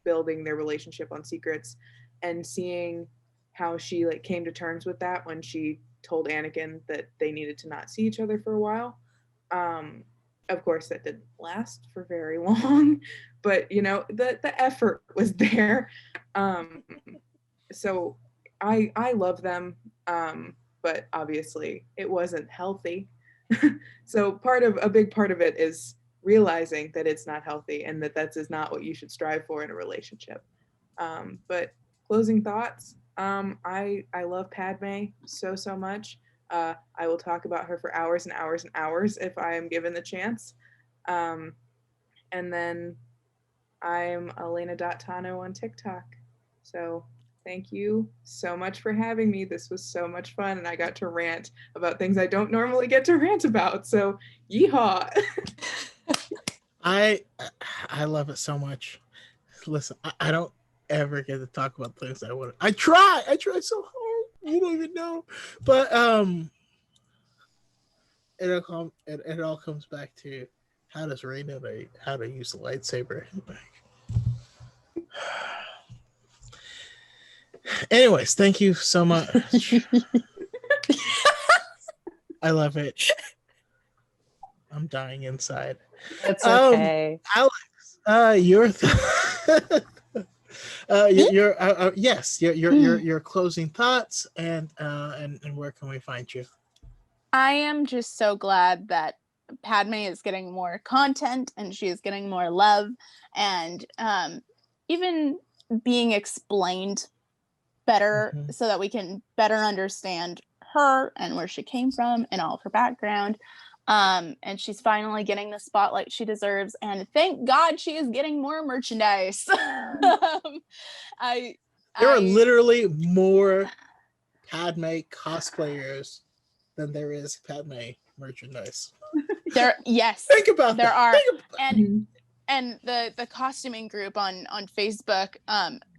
building their relationship on secrets, and seeing how she like came to terms with that when she told Anakin that they needed to not see each other for a while. Of course that didn't last for very long, but you know, the effort was there. So I love them, but obviously it wasn't healthy. So a big part of it is realizing that it's not healthy and that is not what you should strive for in a relationship. But closing thoughts, I love Padme so much. I will talk about her for hours and hours and hours if I am given the chance. And then I'm Elena.Tano on TikTok. So thank you so much for having me. This was so much fun, and I got to rant about things I don't normally get to rant about. So yeehaw. I love it so much. Listen, I don't ever get to talk about things I want. I try so hard. You don't even know. But it all comes back to, how does Rey know how to use the lightsaber? Anyways, thank you so much. I love it. I'm dying inside. That's okay. Alex, your closing thoughts, and where can we find you? I am just so glad that Padme is getting more content and she is getting more love, and even being explained better, so that we can better understand her and where she came from and all of her background. And she's finally getting the spotlight she deserves, and thank God she is getting more merchandise. There are literally more Padme cosplayers than there is Padme merchandise. Yes, think about there that. And the costuming group on Facebook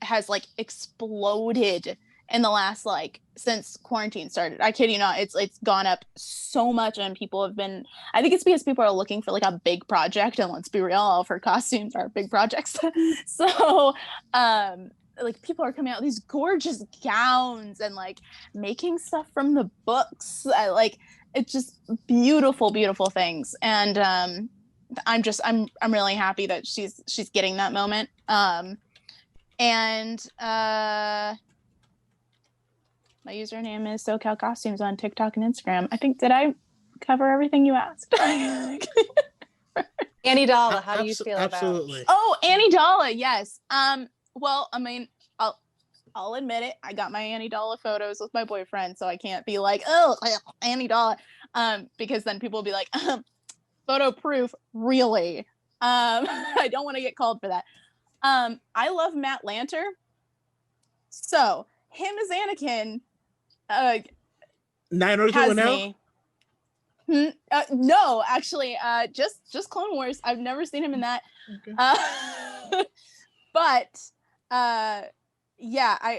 has like exploded in the last, like, since quarantine started. I kid you not, it's gone up so much, and people have been, I think it's because people are looking for like a big project, and let's be real, all of her costumes are big projects. So like people are coming out with these gorgeous gowns and like making stuff from the books. It's just beautiful things, and I'm really happy that she's getting that moment. My username is SoCal Costumes on TikTok and Instagram. I think, did I cover everything you asked? Annie Dalla, how do you feel absolutely. about? Oh, Annie Dalla, yes. Well, I mean, I'll admit it. I got my Annie Dalla photos with my boyfriend, so I can't be like, oh, Annie Dalla, because then people will be like, photo proof, really? I don't want to get called for that. I love Matt Lanter, so him as Anakin. 90210? No, actually, just Clone Wars. I've never seen him in that. Okay. But yeah,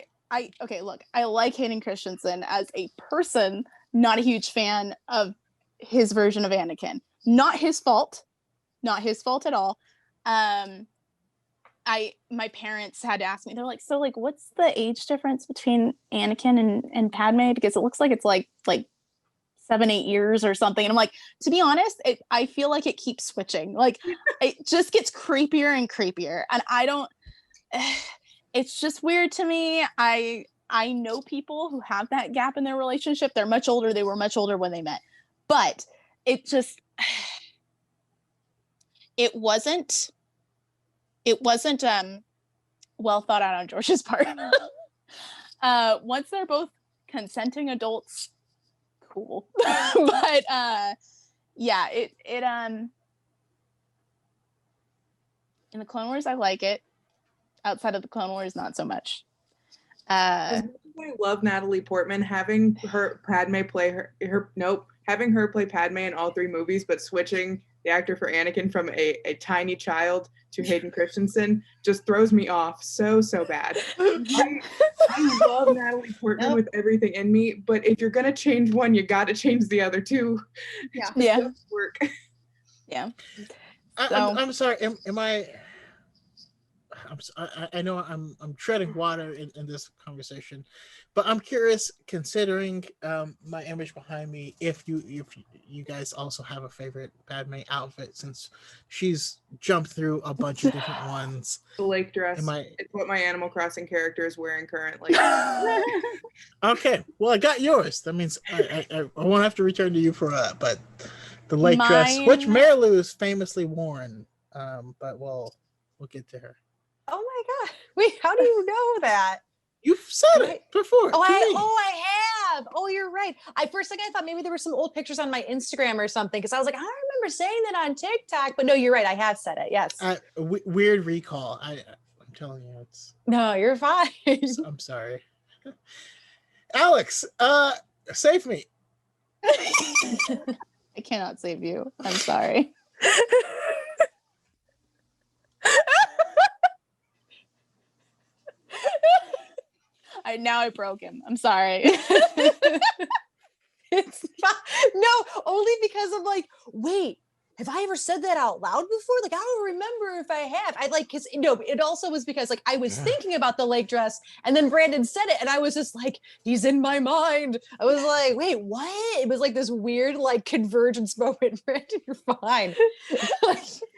okay, look, I like Hayden Christensen as a person, not a huge fan of his version of Anakin. Not his fault at all. My parents had to ask me, they're like, so like, what's the age difference between Anakin and Padme? Because it looks like it's like 7-8 years or something. And I'm like, to be honest, I feel like it keeps switching. Like it just gets creepier and creepier. And it's just weird to me. I know people who have that gap in their relationship. They're much older. They were much older when they met. But it just, it wasn't it wasn't well thought out on George's part. Once they're both consenting adults, cool. But yeah, it in the Clone Wars I like it. Outside of the Clone Wars, not so much. As much as I love Natalie Portman, having her play Padme in all 3 movies, but switching the actor for Anakin from a tiny child to Hayden Christensen just throws me off so bad. I love Natalie Portman with everything in me, but if you're gonna change one, you got to change the other 2. Yeah, it doesn't work. Yeah. I'm sorry. I know I'm treading water in this conversation, but I'm curious, considering my image behind me, if you guys also have a favorite Padme outfit, since she's jumped through a bunch of different ones. The lake dress. It's what my Animal Crossing character is wearing currently. Okay, well, I got yours. That means I won't have to return to you for that. But the lake dress, which Marilu is famously worn, but we'll get to her. Oh my god! Wait, how do you know that? You've said it before. I have. Oh, you're right. I thought maybe there were some old pictures on my Instagram or something, because I was like, I don't remember saying that on TikTok. But no, you're right. I have said it. Yes. Weird recall. I'm telling you, it's. No, you're fine. I'm sorry. Alex, save me. I cannot save you. I'm sorry. I broke him. I'm sorry. It's fine. No, only because I'm like, wait, have I ever said that out loud before? Like, I don't remember if I have. Because it also was because like I was thinking about the lake dress, and then Brandon said it, and I was just like, he's in my mind. I was like, wait, what? It was like this weird like convergence moment. Brandon, you're fine.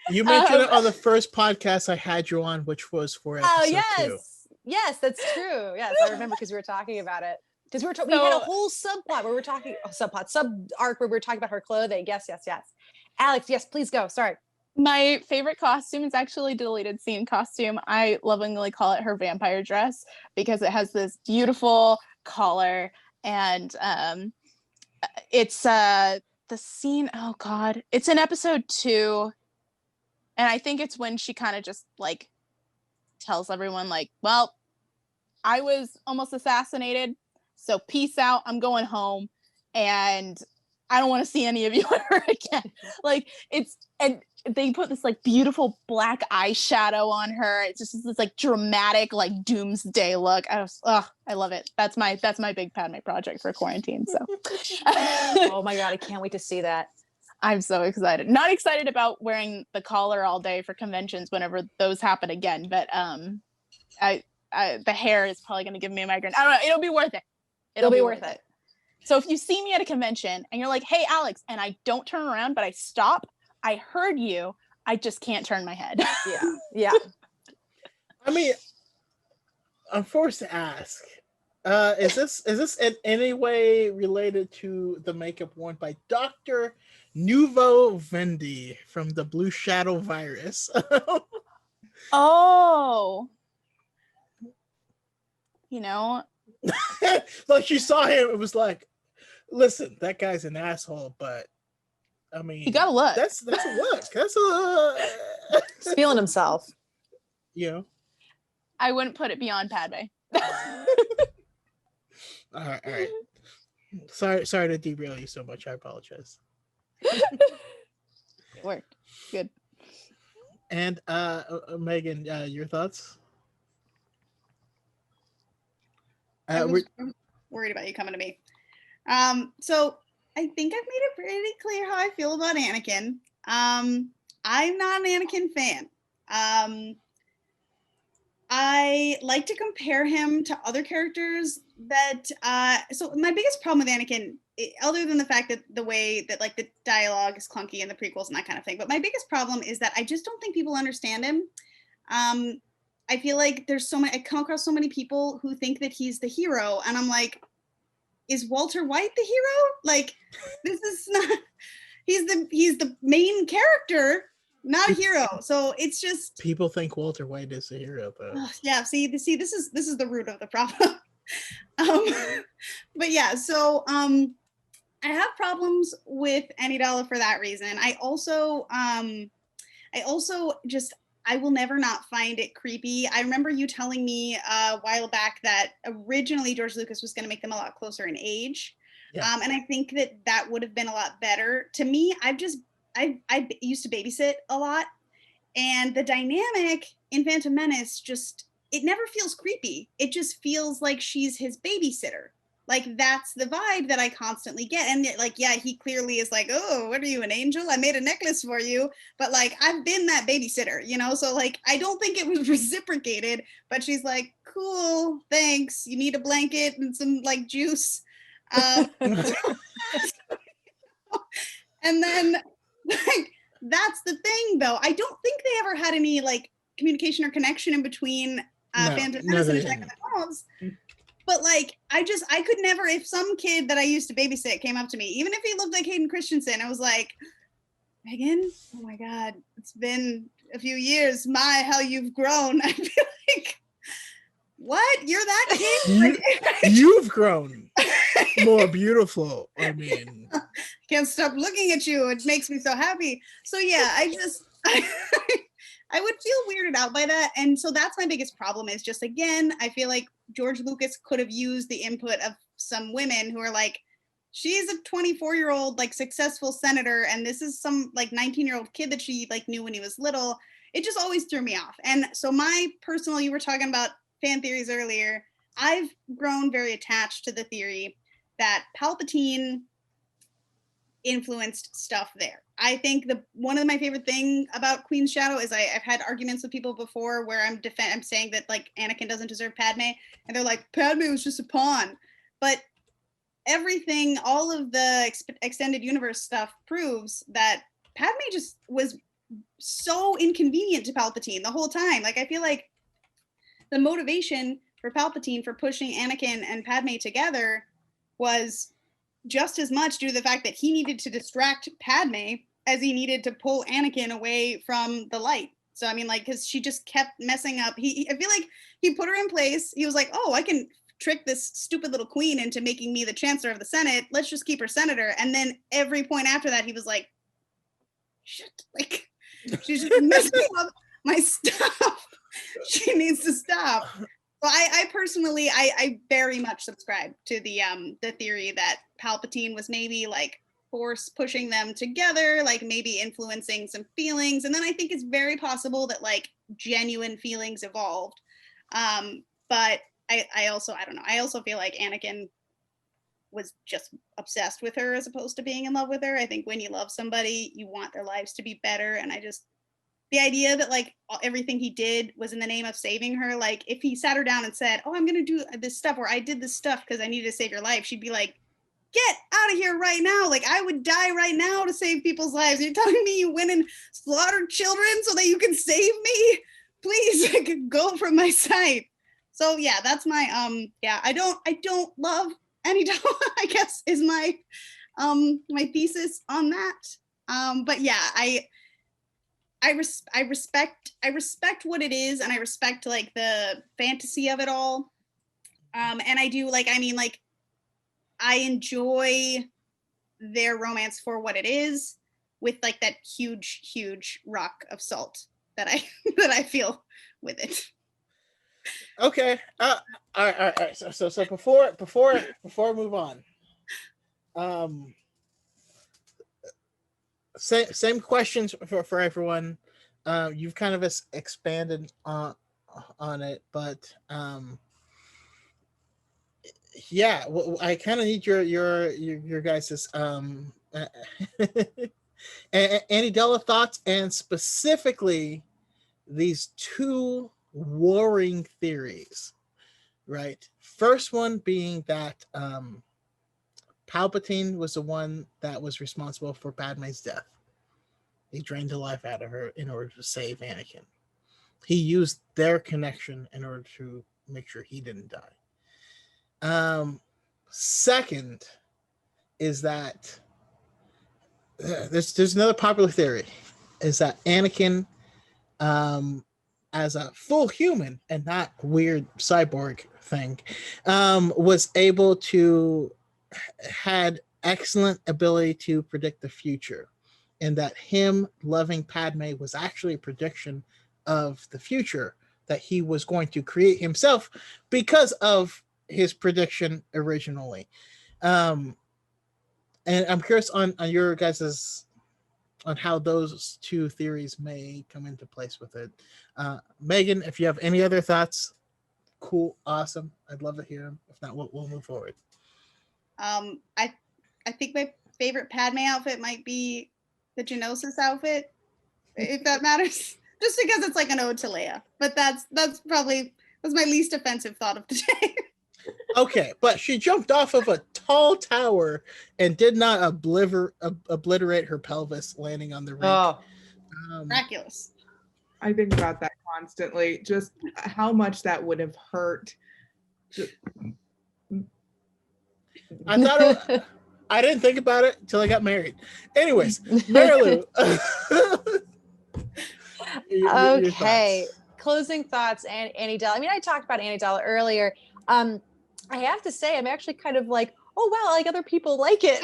You mentioned it on the first podcast I had you on, which was for episode 2. Yes, that's true. Yes, I remember, because we were talking about it. Because we had a whole subplot where we were talking, sub arc where we were talking about her clothing. Yes. Alex, yes, please go. Sorry. My favorite costume is actually deleted scene costume. I lovingly call it her vampire dress, because it has this beautiful collar, and it's the scene. Oh God, it's in episode 2, and I think it's when she kind of just like tells everyone like, well, I was almost assassinated, so peace out, I'm going home, and I don't want to see any of you ever again. Like, and they put this like beautiful black eyeshadow on her. It's just this like dramatic like doomsday look. I love it. That's my big Padme project for quarantine. So oh my god, I can't wait to see that. I'm so excited. Not excited about wearing the collar all day for conventions whenever those happen again, but the hair is probably going to give me a migraine. I don't know. It'll be worth it. It'll be worth it. So if you see me at a convention and you're like, hey, Alex, and I don't turn around, but I stop, I heard you, I just can't turn my head. Yeah. I mean, I'm forced to ask, is this in any way related to the makeup worn by Dr. Nuvo Vendi from the Blue Shadow virus? Oh. Like, you saw him, it was like, listen, that guy's an asshole, but I mean, he got a look. That's a look. That's a he's feeling himself. I wouldn't put it beyond Padme. All right. Sorry to derail you so much. I apologize. It worked. Good. And Megan, your thoughts? I'm worried about you coming to me. So I think I've made it pretty clear how I feel about Anakin. I'm not an Anakin fan. I like to compare him to other characters that, so my biggest problem with Anakin, other than the fact that the way that like the dialogue is clunky in the prequels and that kind of thing, but my biggest problem is that I just don't think people understand him. I feel like I come across so many people who think that he's the hero, and I'm like, is Walter White the hero? Like, this is not, he's the main character, not a hero. So it's just People think Walter White is a hero, though. yeah. See, this is the root of the problem. um, but yeah, so I have problems with Anidala for that reason. I also just I will never not find it creepy. I remember you telling me a while back that originally George Lucas was going to make them a lot closer in age. Yeah. And I think that would have been a lot better. To me, I used to babysit a lot, and the dynamic in Phantom Menace just, it never feels creepy. It just feels like she's his babysitter. Like that's the vibe that I constantly get. And like, yeah, he clearly is like, oh, what are you, an angel? I made a necklace for you. But like, I've been that babysitter, you know? So like, I don't think it was reciprocated, but she's like, cool, thanks. You need a blanket and some like juice. And then like, that's the thing though. I don't think they ever had any like communication or connection in between Phantom Menace and Attack of the Clones. But like, I could never, if some kid that I used to babysit came up to me, even if he looked like Hayden Christensen, I was like, Megan, oh my God, it's been a few years. My, how you've grown. I'd be like, what? You're that kid? You've grown more beautiful. I mean, can't stop looking at you. It makes me so happy. So yeah, I would feel weirded out by that. And so that's my biggest problem is just, again, I feel like George Lucas could have used the input of some women who are like, she's a 24-year-old like successful senator, and this is some like 19-year-old kid that she like knew when he was little. It just always threw me off. And so my personal, you were talking about fan theories earlier, I've grown very attached to the theory that Palpatine influenced stuff there. I think one of my favorite thing about Queen's Shadow is I've had arguments with people before where I'm saying that like Anakin doesn't deserve Padme, and they're like, Padme was just a pawn. But everything, all of the extended universe stuff proves that Padme just was so inconvenient to Palpatine the whole time. Like, I feel like the motivation for Palpatine for pushing Anakin and Padme together was just as much due to the fact that he needed to distract Padme as he needed to pull Anakin away from the light. So, I mean, like, because she just kept messing up. I feel like he put her in place. He was like, oh, I can trick this stupid little queen into making me the chancellor of the Senate. Let's just keep her senator. And then every point after that, he was like, shit, like, she's just messing up my stuff. She needs to stop. So I personally, I very much subscribe to the theory that Palpatine was maybe like force pushing them together, like maybe influencing some feelings. And then I think it's very possible that like genuine feelings evolved. But I also, I don't know. I also feel like Anakin was just obsessed with her as opposed to being in love with her. I think when you love somebody, you want their lives to be better. And the idea that like everything he did was in the name of saving her, like if he sat her down and said, oh, I'm going to do this stuff, or I did this stuff because I needed to save your life, she'd be like, get out of here right now. Like, I would die right now to save people's lives. You're telling me you went and slaughtered children so that you can save me? Please, like, go from my sight. So yeah, that's my yeah, I don't love Anidala, I guess is my my thesis on that. But yeah, I respect what it is, and I respect like the fantasy of it all. And I do like, I mean, like, I enjoy their romance for what it is, with like that huge rock of salt that I feel with it. Okay. All right. So before I move on, same questions for everyone. You've kind of expanded on it, but yeah, I kind of need your guys's Anidala thoughts, and specifically these two warring theories, right? First one being that Palpatine was the one that was responsible for Padme's death. He drained the life out of her in order to save Anakin. He used their connection in order to make sure he didn't die. Second is that there's another popular theory, is that Anakin, as a full human and not weird cyborg thing, was able to had excellent ability to predict the future, and that him loving Padme was actually a prediction of the future that he was going to create himself because of his prediction originally. Um, and I'm curious on your guys's on how those two theories may come into place with it. Megan, if you have any other thoughts, cool, awesome. I'd love to hear them. If not, we'll move forward. I think my favorite Padme outfit might be the Geonosis outfit, if that matters. Just because it's like an ode to Leia. But that's probably was my least offensive thought of today. Okay, but she jumped off of a tall tower and did not obliterate her pelvis, landing on the rink. Oh, Miraculous. I think about that constantly, just how much that would have hurt. I thought I didn't think about it until I got married. Anyways, Marilu. Okay. Closing thoughts and Annie Della. I mean, I talked about Annie Della earlier. I have to say, I'm actually kind of like, oh wow, like other people like it,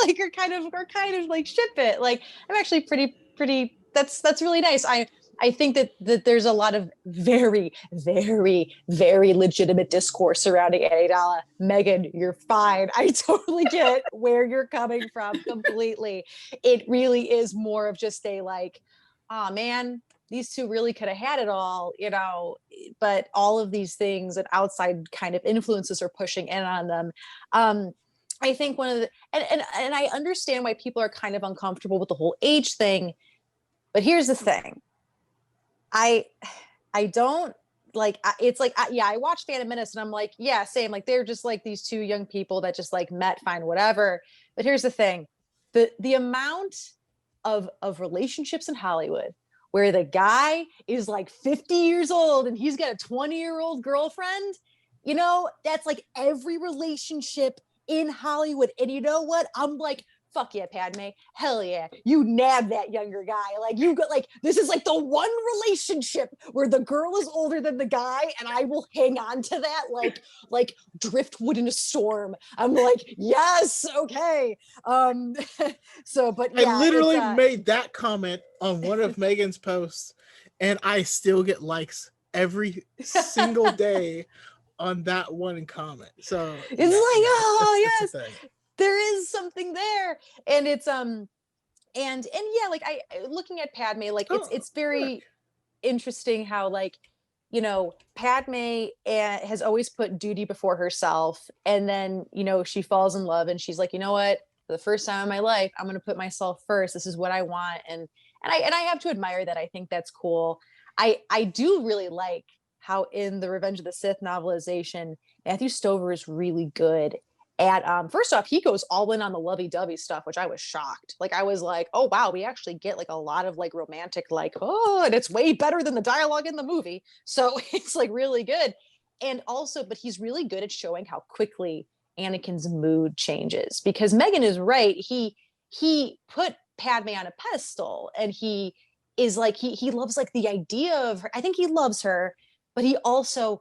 like or kind of like ship it. Like I'm actually pretty. That's really nice. I think that there's a lot of very, very, very legitimate discourse surrounding Annie Della. Megan, you're fine. I totally get where you're coming from completely. It really is more of just a like, oh man, these two really could have had it all, but all of these things and outside kind of influences are pushing in on them. I think one of the, and I understand why people are kind of uncomfortable with the whole age thing, but here's the thing. I don't like, it's like, yeah, I watched Phantom Menace and I'm like, yeah, same. Like they're just like these two young people that just like met, fine, whatever. But here's the thing, the amount of relationships in Hollywood where the guy is like 50 years old and he's got a 20-year-old girlfriend, that's like every relationship in Hollywood. And you know what? I'm like, fuck yeah, Padme. Hell yeah. You nab that younger guy. Like you got like, this is like the one relationship where the girl is older than the guy. And I will hang on to that like driftwood in a storm. I'm like, yes. Okay. So, but yeah, I literally made that comment on one of Megan's posts and I still get likes every single day on that one comment. So it's like, oh it's yes, there is something there. And it's and yeah, like I looking at Padme, like it's very interesting how like, Padme has always put duty before herself, and then she falls in love and she's like, you know what, for the first time in my life, I'm going to put myself first. This is what I want. And I have to admire that. I think that's cool. I do really like how in the Revenge of the Sith novelization, Matthew Stover is really good at first off, he goes all in on the lovey-dovey stuff, which I was shocked. Like I was like, oh wow, we actually get like a lot of like romantic, like, oh, and it's way better than the dialogue in the movie. So it's like really good. And also, but he's really good at showing how quickly Anakin's mood changes, because Megan is right. He put Padme on a pedestal and he is like, he loves like the idea of her. I think he loves her, but he also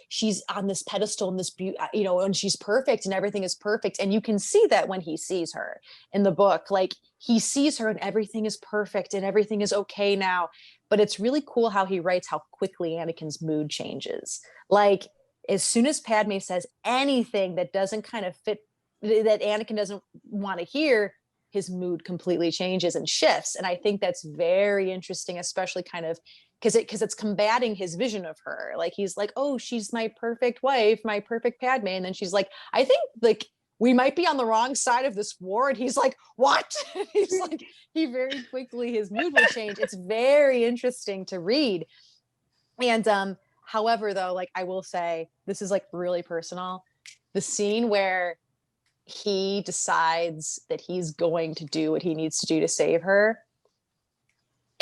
she's on this pedestal and this beauty, and she's perfect and everything is perfect. And you can see that when he sees her in the book, like he sees her and everything is perfect and everything is okay now. But it's really cool how he writes how quickly Anakin's mood changes. Like as soon as Padme says anything that doesn't kind of fit, that Anakin doesn't want to hear, his mood completely changes and shifts. And I think that's very interesting, especially kind of because it's combating his vision of her. Like he's like, oh, she's my perfect wife, my perfect Padme. And then she's like, I think like we might be on the wrong side of this war. And he's like, what? He's like, he very quickly, his mood will change. It's very interesting to read. And however, though, like I will say, this is like really personal. The scene where he decides that he's going to do what he needs to do to save her.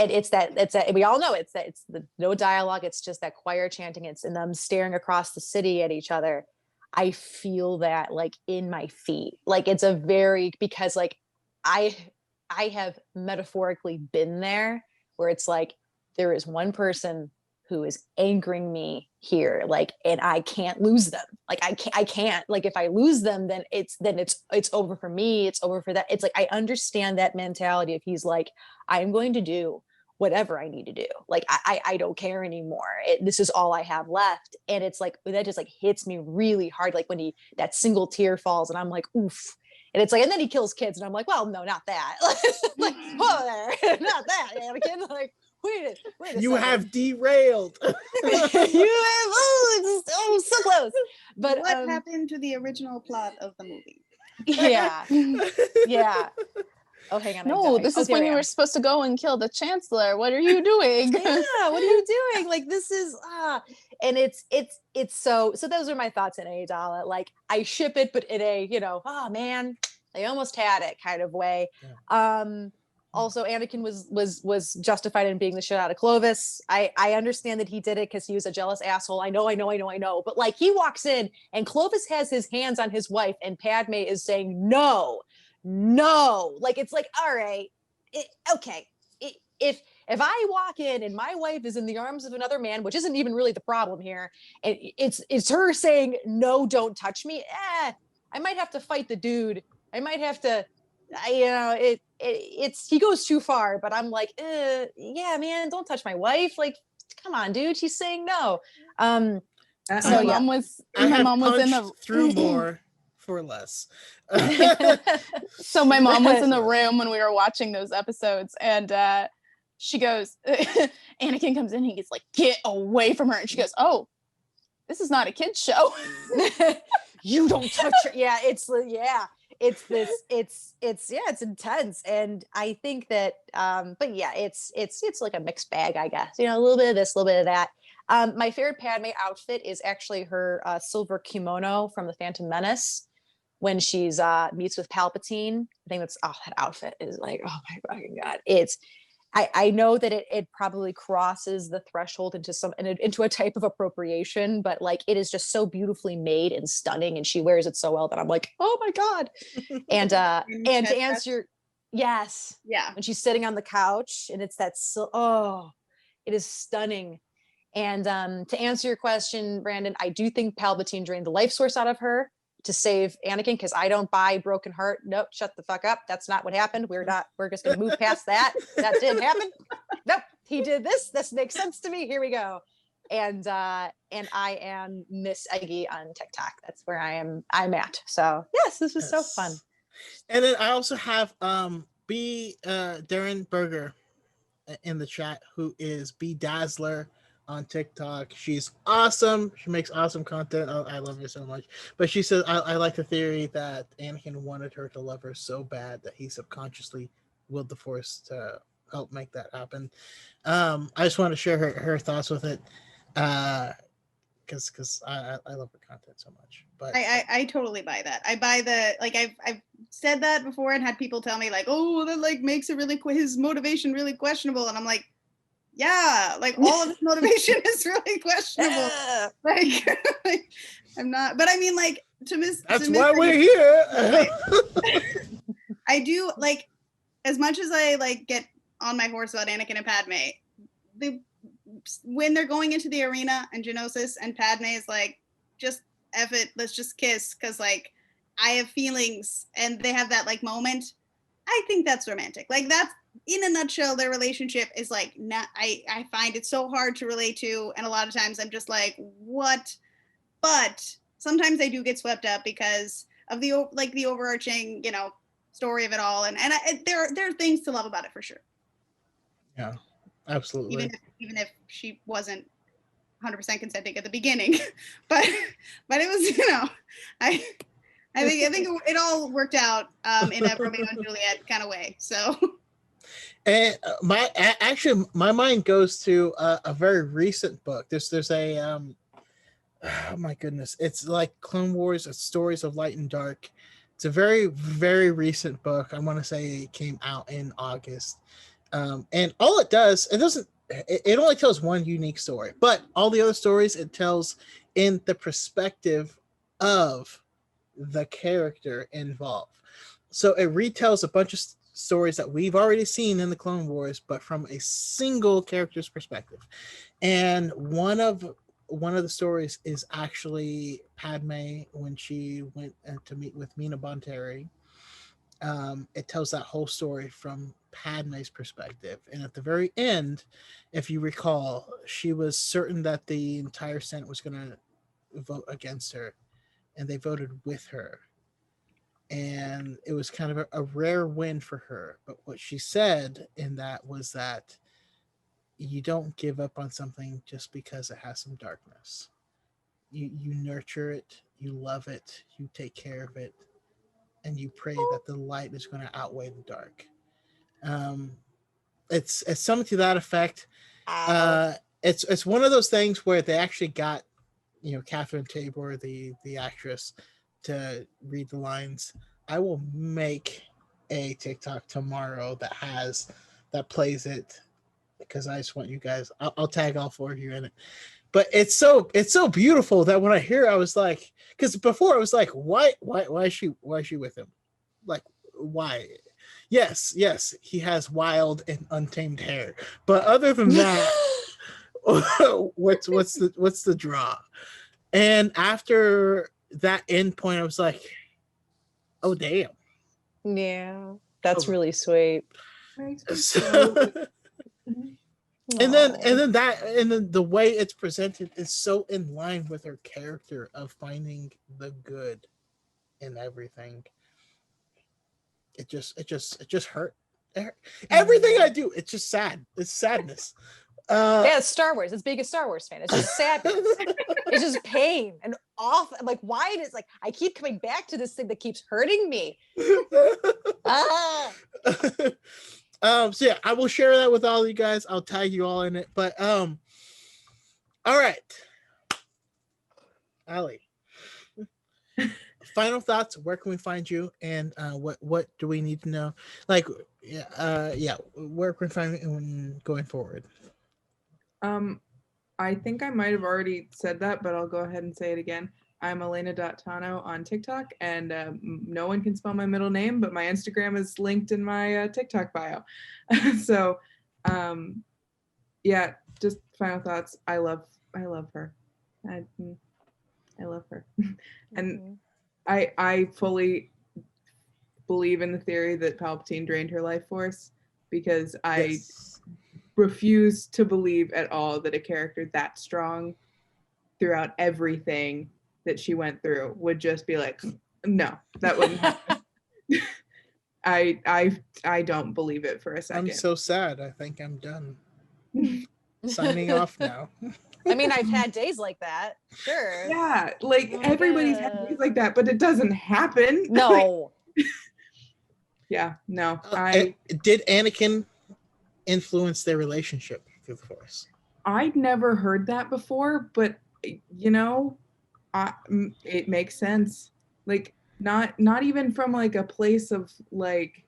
And it's that we all know it's the no dialogue. It's just that choir chanting. It's and them staring across the city at each other. I feel that like in my feet, like it's a very, because like I have metaphorically been there, where it's like there is one person who is angering me here, like, and I can't lose them. Like I can't, like, if I lose them, then it's over for me. It's over for that. It's like, I understand that mentality if he's like, I'm going to do whatever I need to do. Like, I don't care anymore. This is all I have left. And it's like, that just like hits me really hard. Like when that single tear falls and I'm like, oof. And it's like, and then he kills kids. And I'm like, well, no, not that. Like, whoa there, not that, Anakin. Like, wait a You second. have derailed. You have, oh, so close. But what happened to the original plot of the movie? Yeah. Yeah. Oh, hang on. No, this is when you were supposed to go and kill the Chancellor. What are you doing? Yeah, what are you doing? Like, this is and it's so those are my thoughts in Adala. Like, I ship it, but in a, oh man, they almost had it kind of way. Yeah. Also, Anakin was justified in being the shit out of Clovis. I understand that he did it because he was a jealous asshole. I know. But like, he walks in and Clovis has his hands on his wife, and Padme is saying no. Like, it's like, all right, okay. If I walk in and my wife is in the arms of another man, which isn't even really the problem here, and it's her saying no, don't touch me. I might have to fight the dude. I might have to. He goes too far, but I'm like, yeah, man, don't touch my wife. Like, come on, dude, she's saying no. So my mom was in the through more for less. So my mom was in the room when we were watching those episodes, and she goes, Anakin comes in, he's like, get away from her, and she goes, oh, this is not a kid's show. You don't touch her. Yeah, it's intense. And I think that but yeah, it's like a mixed bag, I guess. A little bit of this, a little bit of that. My favorite Padme outfit is actually her silver kimono from the Phantom Menace when she's meets with Palpatine. I think that outfit is like, oh my fucking god. I know that it probably crosses the threshold into a type of appropriation, but like, it is just so beautifully made and stunning, and she wears it so well that I'm like, oh my god. And and to answer yes, yeah, when she's sitting on the couch and it's that it is stunning. And to answer your question, Brandon, I do think Palpatine drained the life source out of her to save Anakin, because I don't buy broken heart. Nope, shut the fuck up. That's not what happened. We're just gonna move past that. That didn't happen. Nope, he did this. This makes sense to me. Here we go. And I am Miss Eggy on TikTok. That's where I'm at. So yes, this was so fun. And then I also have Darren Berger in the chat, who is B Dazzler on TikTok. She's awesome. She makes awesome content. I love her so much. But she says, I like the theory that Anakin wanted her to love her so bad that he subconsciously willed the Force to help make that happen. I just want to share her thoughts with it, because I love her content so much. But I totally buy that. I buy I've said that before and had people tell me like, oh, that like makes it really his motivation really questionable, and I'm like, yeah, like all of his motivation is really questionable. Like, I'm not, but I mean, like, that's why we're here. I do, like, as much as I like get on my horse about Anakin and Padme, when they're going into the arena and Geonosis and Padme is like, just F it, let's just kiss, because like I have feelings, and they have that like moment. I think that's romantic. Like, that's, in a nutshell, their relationship is like, I find it so hard to relate to, and a lot of times I'm just like, what? But sometimes I do get swept up because of the overarching, story of it all, and there are things to love about it for sure. Yeah, absolutely. Even if she wasn't 100% consenting at the beginning, but it was, I think it all worked out in a Romeo and Juliet kind of way. So. And my mind goes to a very recent book. There's a oh my goodness, it's like Clone Wars, Stories of Light and Dark. It's a very, very recent book. I want to say it came out in August, and all it does, it only tells one unique story, but all the other stories it tells in the perspective of the character involved. So it retells a bunch of stories that we've already seen in the Clone Wars, but from a single character's perspective. And one of the stories is actually Padme when she went to meet with Mina Bonteri. It tells that whole story from Padme's perspective. And at the very end, if you recall, she was certain that the entire Senate was going to vote against her, and they voted with her. And it was kind of a rare win for her. But what she said in that was that you don't give up on something just because it has some darkness. You nurture it, you love it, you take care of it, and you pray that the light is going to outweigh the dark. It's something to that effect. It's one of those things where they actually got, Catherine Tabor, the actress, to read the lines. I will make a TikTok tomorrow that plays it, because I just want you guys. I'll tag all four of you in it. But it's so beautiful that when I hear it, I was like, because before I was like, why is she with him? Like, why? Yes, he has wild and untamed hair. But other than that, what's the draw? And after that end point, I was like, oh damn. Yeah, that's really sweet. And then the way it's presented is so in line with her character of finding the good in everything. It just hurt. Everything I do, it's just sad. It's sadness. Yeah, it's Star Wars. It's big as Star Wars fan. It's just sadness. It's just pain and off. Like, why it is like I keep coming back to this thing that keeps hurting me. So yeah, I will share that with all of you guys. I'll tag you all in it. But all right, Allie. Final thoughts. Where can we find you, and what do we need to know? Like, where can we find you going forward? I think I might have already said that, but I'll go ahead and say it again. I'm Elena.Tano on TikTok, and no one can spell my middle name, but my Instagram is linked in my TikTok bio. So, yeah, just final thoughts. I love her. I love her. And I fully believe in the theory that Palpatine drained her life force, because I refuse to believe at all that a character that strong throughout everything that she went through would just be like, no, that wouldn't happen. I don't believe it for a second. I'm so sad. I think I'm done. Signing off now. I mean, I've had days like that. Sure. Yeah, like everybody's had days like that, but it doesn't happen. No. Yeah, no. Did Anakin influence their relationship through the Force? I'd never heard that before, but it makes sense. Like not even from like a place of like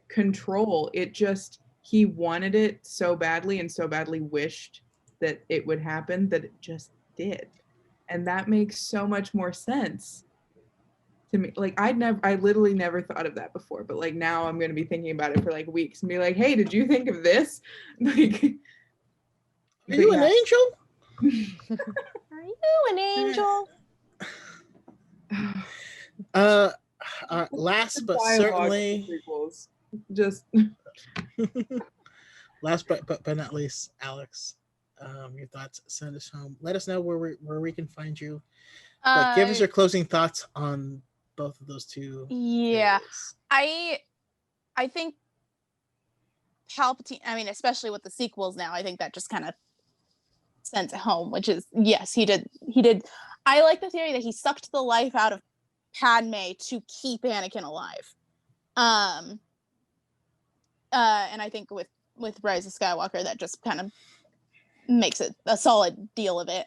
control. It just, he wanted it so badly and so badly wished that it would happen that it just did. And that makes so much more sense to me. Like I literally never thought of that before, but like now I'm going to be thinking about it for like weeks and be like, hey, did you think of this? Like, are you an angel? Are you an angel? Last but certainly, just last but not least, Alex, your thoughts. Send us home. Let us know where we can find you. But give us your closing thoughts on both of those two. Yeah, areas. I think Palpatine. I mean, especially with the sequels now, I think that just kind of sends it home. Which is, yes, he did. I like the theory that he sucked the life out of Padme to keep Anakin alive. And I think with Rise of Skywalker, that just kind of makes it a solid deal of it.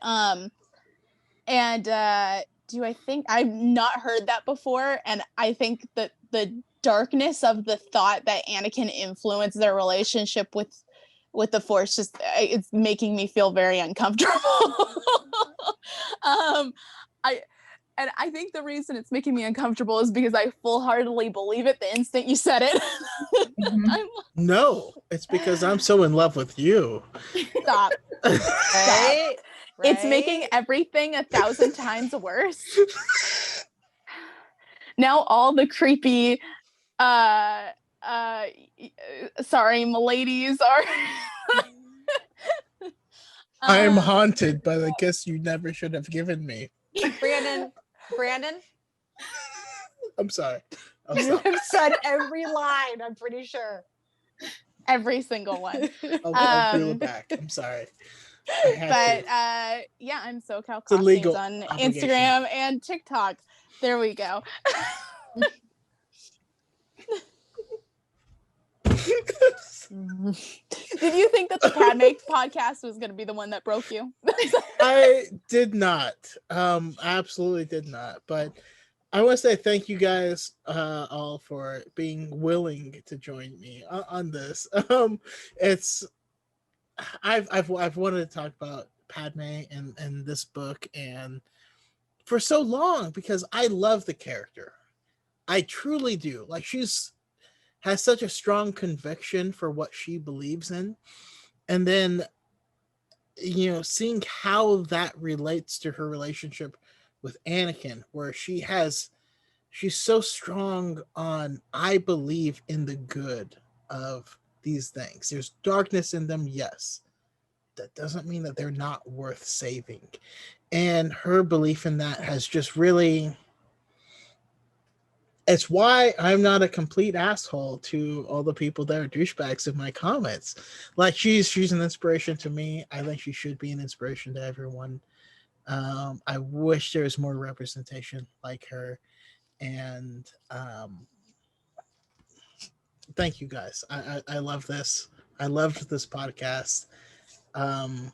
And do I think I've not heard that before? And I think that the darkness of the thought that Anakin influenced their relationship with the Force just it's making me feel very uncomfortable. And I think the reason it's making me uncomfortable is because I full-heartedly believe it the instant you said it. Mhm. No, it's because I'm so in love with you. Stop. Right? It's making Right? everything 1,000 times worse. Now all the creepy sorry, miladies are I'm Um, haunted by the kiss you never should have given me. Brandon, I'm sorry. I'm you sorry. have said every line, I'm pretty sure. every single one. I'll reel it back. I'm sorry. I had But to. yeah, I'm SoCal It's a Costumes legal on obligation. Instagram and TikTok. There we go. Did you think that the Padme podcast was going to be the one that broke you? I did not. Absolutely did not. But I want to say thank you guys all for being willing to join me on this. It's I've wanted to talk about Padme and this book and for so long because I love the character. I truly do. Like she's has such a strong conviction for what she believes in. And then seeing how that relates to her relationship with Anakin, where she's so strong on I believe in the good of these things. There's darkness in them, yes. That doesn't mean that they're not worth saving. And her belief in that has just really it's why I'm not a complete asshole to all the people that are douchebags in my comments. Like she's an inspiration to me. I think she should be an inspiration to everyone. I wish there was more representation like her. And thank you guys. I love this. I loved this podcast. Um,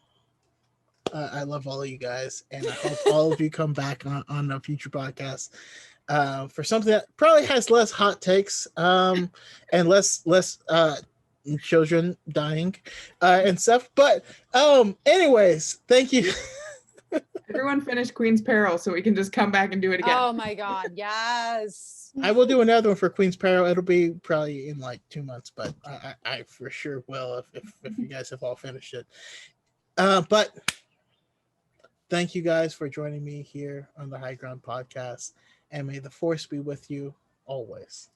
I love all of you guys, and I hope all of you come back on a future podcast for something that probably has less hot takes and less children dying and stuff. But anyways, thank you. Everyone finish Queen's Peril so we can just come back and do it again. Oh my God, yes. I will do another one for Queen's Peril. It'll be probably in like 2 months, but I for sure will if you guys have all finished it. But thank you guys for joining me here on the High Ground podcast, and may the force be with you always.